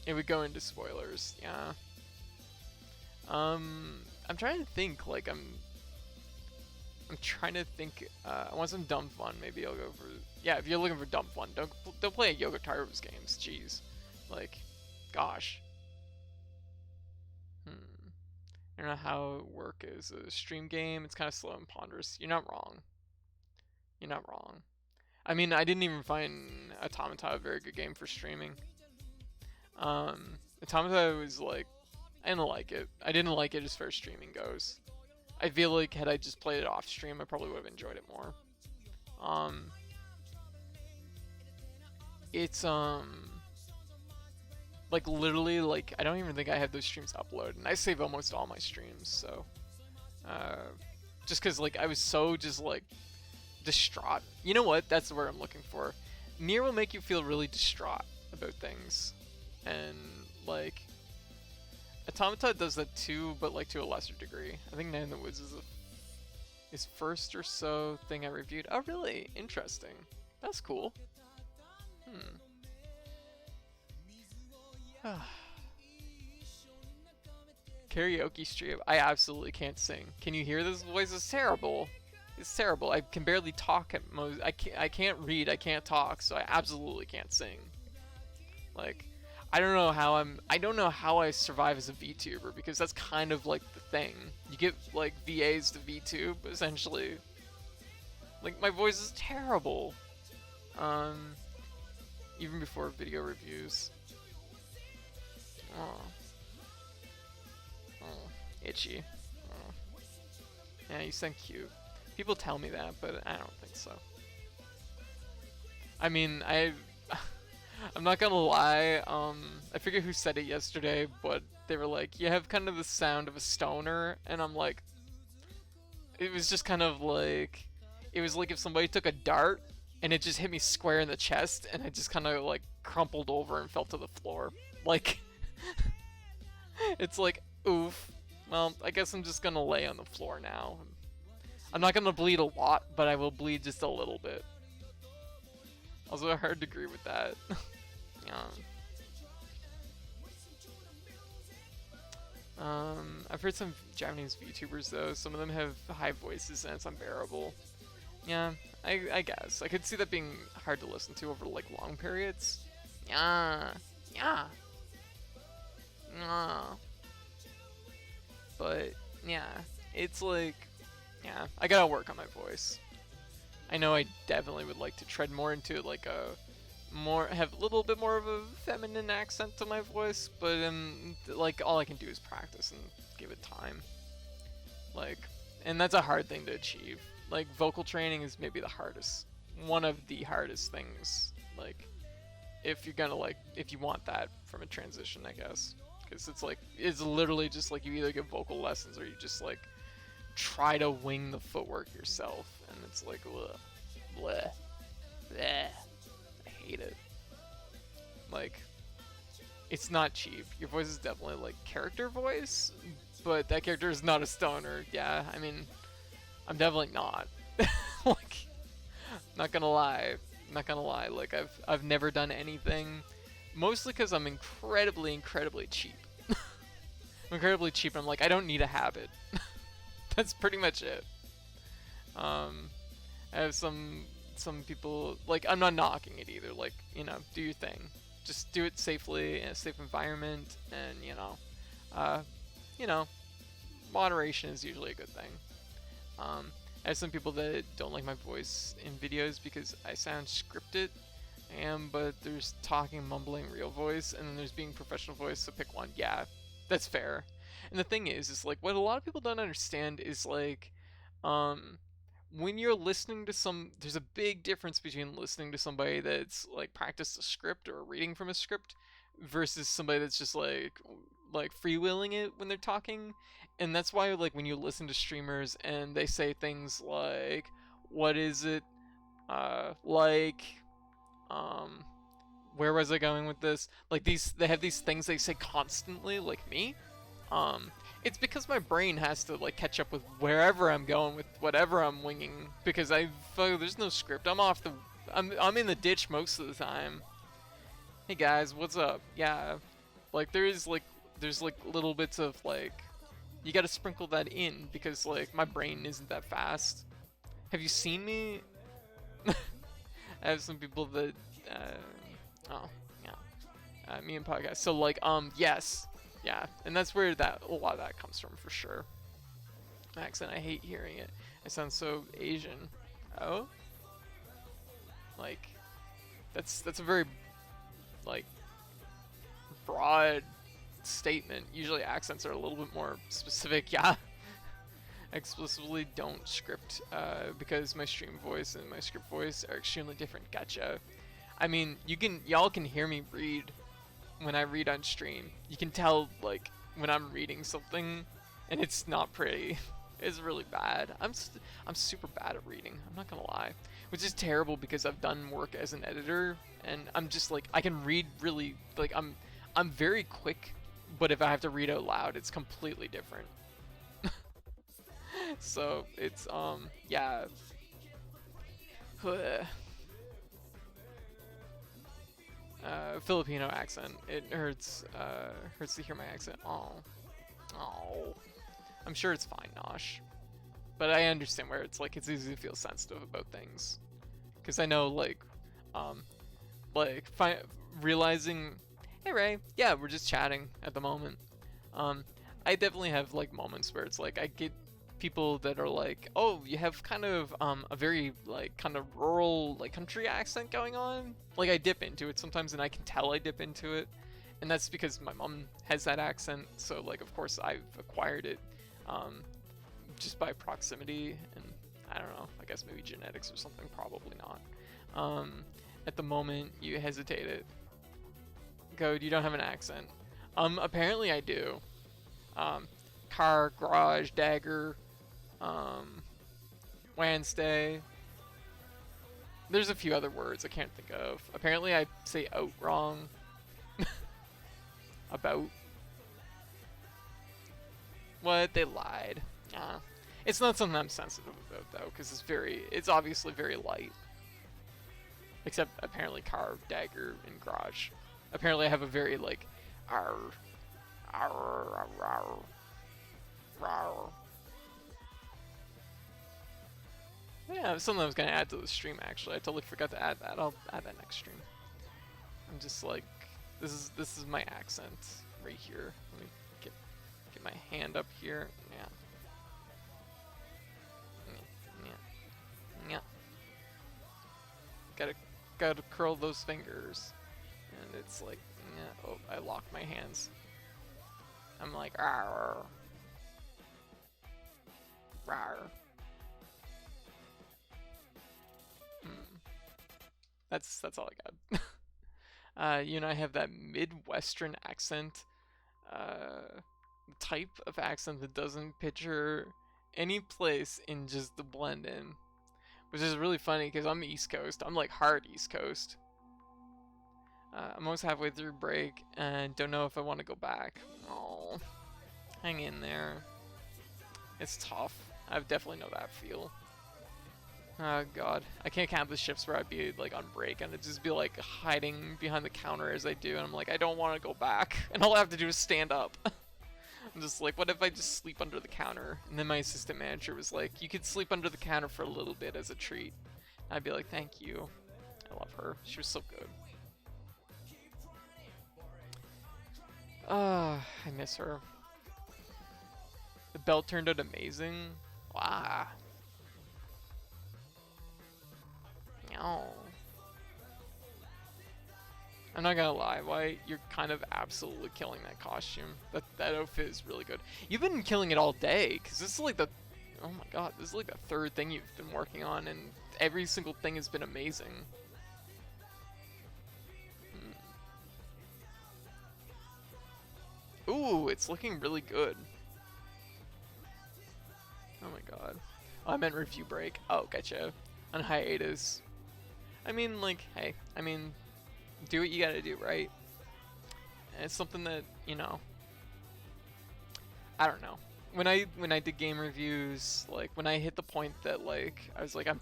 it would go into spoilers, yeah. I'm trying to think. Like, I'm trying to think. I want some dumb fun. Maybe I'll go for. Yeah, if you're looking for dumb fun, don't play Yoko Taro's games. Jeez, like, gosh. I don't know how work is a stream game. It's kind of slow and ponderous. You're not wrong. You're not wrong. I mean, I didn't even find Automata a very good game for streaming. Automata was like, I didn't like it. I didn't like it as far as streaming goes. I feel like had I just played it off stream, I probably would have enjoyed it more. It's like literally, like, I don't even think I have those streams uploaded, and I save almost all my streams, so just because like I was so just like distraught. You know what? That's the word I'm looking for. Nier will make you feel really distraught about things, and like Automata does that too, but like to a lesser degree. I think Night in the Woods is his first or so thing I reviewed. Oh, really? Interesting. That's cool. Karaoke stream. I absolutely can't sing. Can you hear this voice? It's terrible. It's terrible. I can barely talk at most. I can't read. I can't talk. So I absolutely can't sing. Like, I don't know how I survive as a VTuber, because that's kind of like the thing. You get like VAs to VTube essentially. Like, my voice is terrible. Even before video reviews. Oh, itchy. Oh. Yeah, you sound cute. People tell me that, but I don't think so. I mean, I'm not gonna lie, I forget who said it yesterday, but they were like, you have kind of the sound of a stoner, and I'm like, it was just kind of like, it was like if somebody took a dart, and it just hit me square in the chest, and I just kind of like crumpled over and fell to the floor. Like, it's like, oof. Well, I guess I'm just gonna lay on the floor now. I'm not gonna bleed a lot, but I will bleed just a little bit. Also, hard to agree with that. I've heard some Japanese VTubers though. Some of them have high voices and it's unbearable. Yeah, I guess I could see that being hard to listen to over like long periods. Yeah. But yeah, it's like, yeah, I gotta work on my voice. I know I definitely would like to tread more into like have a little bit more of a feminine accent to my voice, but like all I can do is practice and give it time. Like, and that's a hard thing to achieve. Like, vocal training is maybe one of the hardest things. Like, if you're gonna if you want that from a transition, I guess, because it's literally just like you either get vocal lessons or you just like try to wing the footwork yourself, and it's like, bleh, bleh, bleh. I hate it. Like, it's not cheap. Your voice is definitely like character voice, but that character is not a stoner. Yeah, I mean, I'm definitely not. Like, not gonna lie. Like, I've never done anything, mostly because I'm incredibly cheap. I'm incredibly cheap, and I'm like, I don't need a habit. That's pretty much it. I have some people, like, I'm not knocking it either, like, you know, do your thing. Just do it safely in a safe environment, and, you know, moderation is usually a good thing. I have some people that don't like my voice in videos because I sound scripted. I am, but there's talking, mumbling, real voice, and then there's being professional voice, so pick one. Yeah, that's fair. And the thing is like, what a lot of people don't understand is, like, when you're listening to there's a big difference between listening to somebody that's, like, practiced a script or reading from a script versus somebody that's just, like freewheeling it when they're talking. And that's why, like, when you listen to streamers and they say things like, what is it, like, where was I going with this? Like, they have these things they say constantly, like me. It's because my brain has to, like, catch up with wherever I'm going with whatever I'm winging, because there's no script. I'm in the ditch most of the time. Hey guys, what's up? Yeah, like, there's little bits of, like, you gotta sprinkle that in because, like, my brain isn't that fast. Have you seen me? I have some people that, oh, yeah, me and podcast. So, like, yes, yeah, and that's where a lot of that comes from, for sure. Accent, I hate hearing it. I sound so Asian. Oh? Like, that's a very, like, broad statement. Usually accents are a little bit more specific. Yeah. I explicitly don't script, because my stream voice and my script voice are extremely different. Gotcha. I mean, y'all can hear me read when I read on stream. You can tell, like, when I'm reading something and it's not pretty. It's really bad. I'm super bad at reading, I'm not gonna lie, which is terrible because I've done work as an editor and I'm just, like, I can read really, like, I'm very quick, but if I have to read out loud, it's completely different. So it's yeah. Filipino accent. It hurts to hear my accent. Oh. I'm sure it's fine, Nosh. But I understand where it's like, it's easy to feel sensitive about things. Cause I know, like, realizing, hey Ray, yeah, we're just chatting at the moment. I definitely have, like, moments where it's like I get people that are like, oh, you have kind of a very, like, kind of rural, like, country accent going on. Like, I dip into it sometimes and I can tell I dip into it, and that's because my mom has that accent, so, like, of course I've acquired it just by proximity, and I don't know, I guess maybe genetics or something, probably not. At the moment you hesitated. Code, you don't have an accent. Apparently I do. Car, garage, dagger, Wednesday. There's a few other words I can't think of. Apparently I say out wrong. About. What? They lied. Nah. It's not something I'm sensitive about, though, because it's obviously very light. Except, apparently, car, dagger, and garage. Apparently I have a very, like, arr, arr, arr, arr. Yeah, something I was gonna add to the stream, actually. I totally forgot to add that. I'll add that next stream. I'm just like, this is my accent right here. Let me get my hand up here. Yeah. Yeah. Gotta curl those fingers. And it's like, yeah. Oh, I locked my hands. I'm like, rawr. Rawr. That's all I got. You and I have that Midwestern accent, type of accent that doesn't picture any place in just the blend in, which is really funny because I'm East Coast. I'm like hard East Coast. I'm almost halfway through break and don't know if I want to go back. Oh, hang in there. It's tough. I definitely know that feel. Oh god, I can't count the shifts where I'd be like on break and it'd just be like hiding behind the counter as I do, and I'm like, I don't want to go back, and all I have to do is stand up. I'm just like, what if I just sleep under the counter? And then my assistant manager was like, you could sleep under the counter for a little bit as a treat. And I'd be like, thank you. I love her. She was so good. I miss her. The belt turned out amazing. Wow. No. I'm not gonna lie, White, you're kind of absolutely killing that costume. That outfit is really good. You've been killing it all day, because this is like the... Oh my god, this is like the third thing you've been working on, and every single thing has been amazing. Ooh, it's looking really good. Oh my god. Oh, I meant review break. Oh, gotcha. On hiatus. I mean, like, hey, I mean, do what you gotta do, right? And it's something that, you know, I don't know. When I did game reviews, like, when I hit the point that, like, I was like, I'm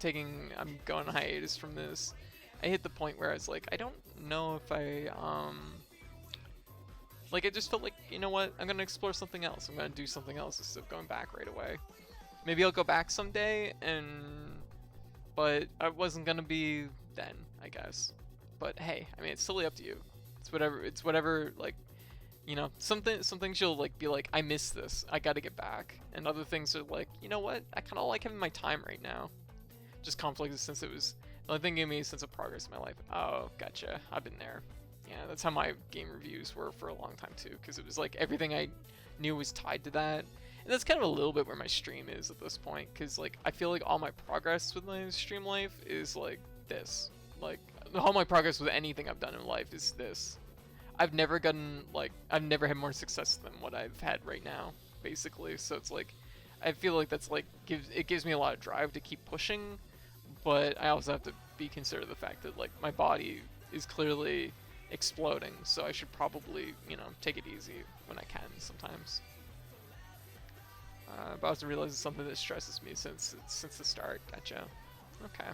going on hiatus from this, I hit the point where I was like, I don't know if like, I just felt like, you know what, I'm gonna explore something else. I'm gonna do something else instead of going back right away. Maybe I'll go back someday, but I wasn't gonna be then, I guess. But hey, I mean, it's totally up to you. It's whatever, like, you know, some things you'll, like, be like, I miss this, I gotta get back. And other things are like, you know what, I kinda like having my time right now. Just conflict, since it was, the only thing gave me a sense of progress in my life. Oh, gotcha, I've been there. Yeah, that's how my game reviews were for a long time too, because it was like everything I knew was tied to that. And that's kind of a little bit where my stream is at this point, because like I feel like all my progress with my stream life is like this. Like all my progress with anything I've done in life is this. I've never had more success than what I've had right now, basically. So it's like, I feel like that's like, it gives me a lot of drive to keep pushing, but I also have to be considerate of the fact that like my body is clearly exploding, so I should probably, you know, take it easy when I can sometimes. But I also realize it's something that stresses me since the start. Gotcha. Okay.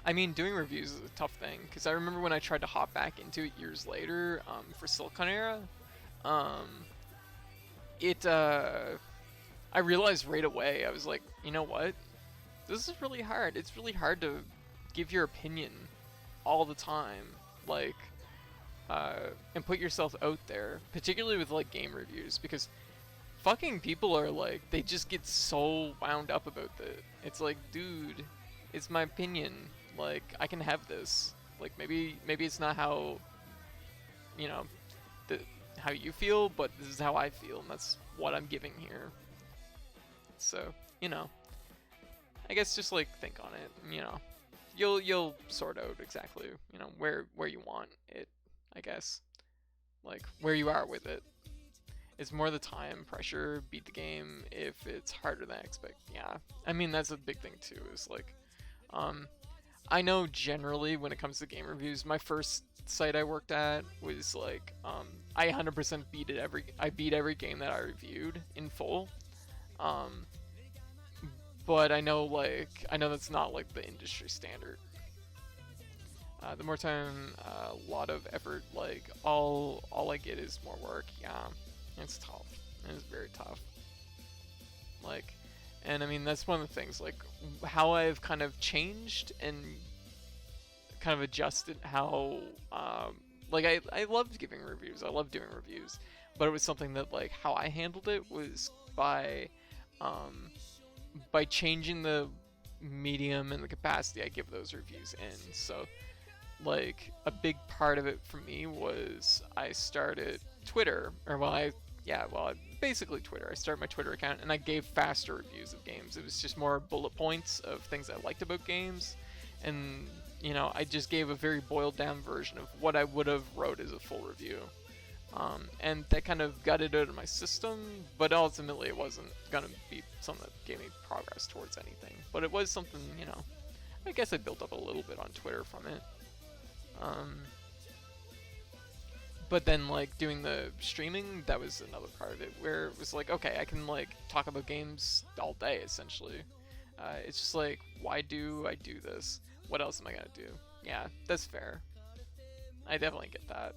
I mean, doing reviews is a tough thing, because I remember when I tried to hop back into it years later, for Silicon Era, I realized right away, I was like, you know what? This is really hard. It's really hard to give your opinion all the time, like, and put yourself out there, particularly with, like, game reviews, because fucking people are, like, they just get so wound up about it. It's like, dude, it's my opinion. Like, I can have this. Like, maybe it's not how, you know, how you feel, but this is how I feel, and that's what I'm giving here. So, you know, I guess just, like, think on it, you know. You'll sort out exactly, you know, where you want it, I guess. Like, where you are with it. It's more the time pressure, beat the game if it's harder than I expect. Yeah, I mean, that's a big thing too, is like, I know generally when it comes to game reviews, my first site I worked at was like, I 100% beat every game that I reviewed in full. But I know that's not like the industry standard. The more time, a lot of effort, like all I get is more work. Yeah, it's tough. It's very tough. Like, and I mean, that's one of the things, like, how I've kind of changed and kind of adjusted how, like, I loved giving reviews. I love doing reviews, but it was something that, like, how I handled it was by changing the medium and the capacity I give those reviews in. So, like, a big part of it for me was I started Twitter, or basically Twitter. I started my Twitter account and I gave faster reviews of games. It was just more bullet points of things I liked about games, and, you know, I just gave a very boiled down version of what I would have wrote as a full review. And that kind of got it out of my system, but ultimately it wasn't gonna be something that gave me progress towards anything. But it was something, you know, I guess I built up a little bit on Twitter from it. But then, like, doing the streaming, that was another part of it, where it was like, okay, I can, like, talk about games all day, essentially. It's just like, why do I do this? What else am I gonna do? Yeah, that's fair. I definitely get that.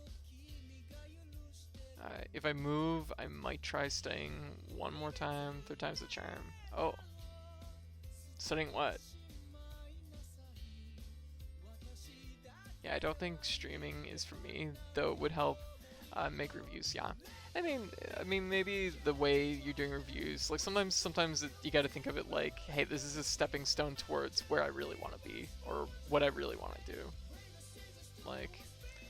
If I move, I might try staying one more time. Third time's the charm. Oh. Studying what? Yeah, I don't think streaming is for me, though it would help make reviews. Yeah, I mean, maybe the way you're doing reviews, like sometimes you got to think of it like, hey, this is a stepping stone towards where I really want to be, or what I really want to do. Like,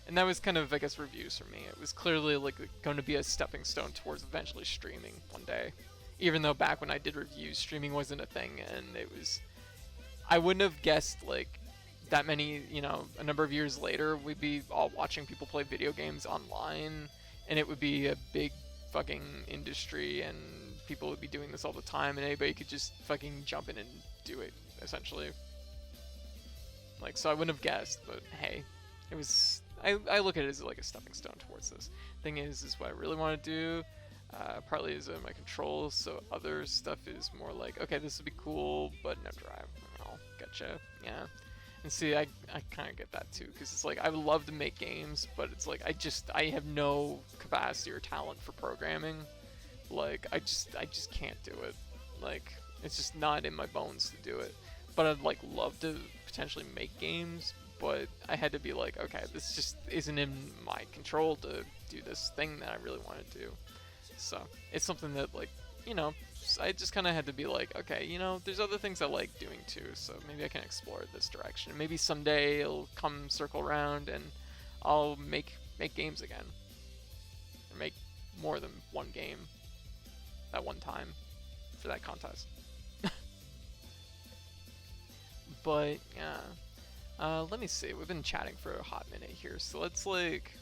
and that was kind of, I guess, reviews for me. It was clearly like going to be a stepping stone towards eventually streaming one day. Even though back when I did reviews, streaming wasn't a thing, and it was, I wouldn't have guessed like that many, you know, a number of years later, we'd be all watching people play video games online, and it would be a big fucking industry, and people would be doing this all the time, and anybody could just fucking jump in and do it, essentially. Like, so I wouldn't have guessed, but hey, it was, I look at it as like a stepping stone towards this. Thing is what I really want to do. Partly is my controls, so other stuff is more like, okay, this would be cool, but no drive. Oh, gotcha. Yeah. And see, I kind of get that too, because it's like, I would love to make games, but it's like, I have no capacity or talent for programming. Like, I just can't do it. Like, it's just not in my bones to do it. But I'd like love to potentially make games, but I had to be like, okay, this just isn't in my control to do this thing that I really want to do. So it's something that, like, you know, I just kind of had to be like, okay, you know, there's other things I like doing too, so maybe I can explore this direction. Maybe someday it'll come circle around and I'll make games again, or make more than one game at one time for that contest. But yeah, let me see. We've been chatting for a hot minute here, so let's like,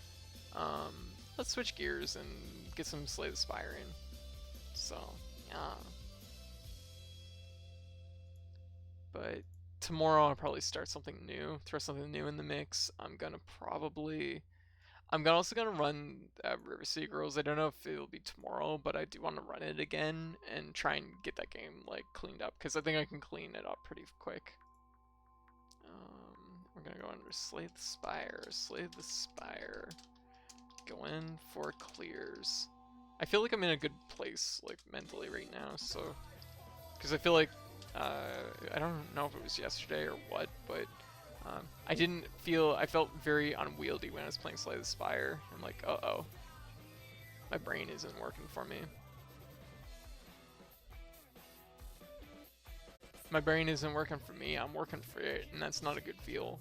let's switch gears and get some Slay the Spire in. So yeah. But tomorrow I'll probably start something new, throw something new in the mix. I'm also gonna run River City Girls. I don't know if it'll be tomorrow, but I do want to run it again and try and get that game like cleaned up, because I think I can clean it up pretty quick. We're gonna go under Slay the Spire. Slay the Spire. Go in for clears. I feel like I'm in a good place, like, mentally right now, so, because I feel like, I don't know if it was yesterday or what, but, I felt very unwieldy when I was playing Slay the Spire. I'm like, uh-oh, my brain isn't working for me. My brain isn't working for me, I'm working for it, and that's not a good feel.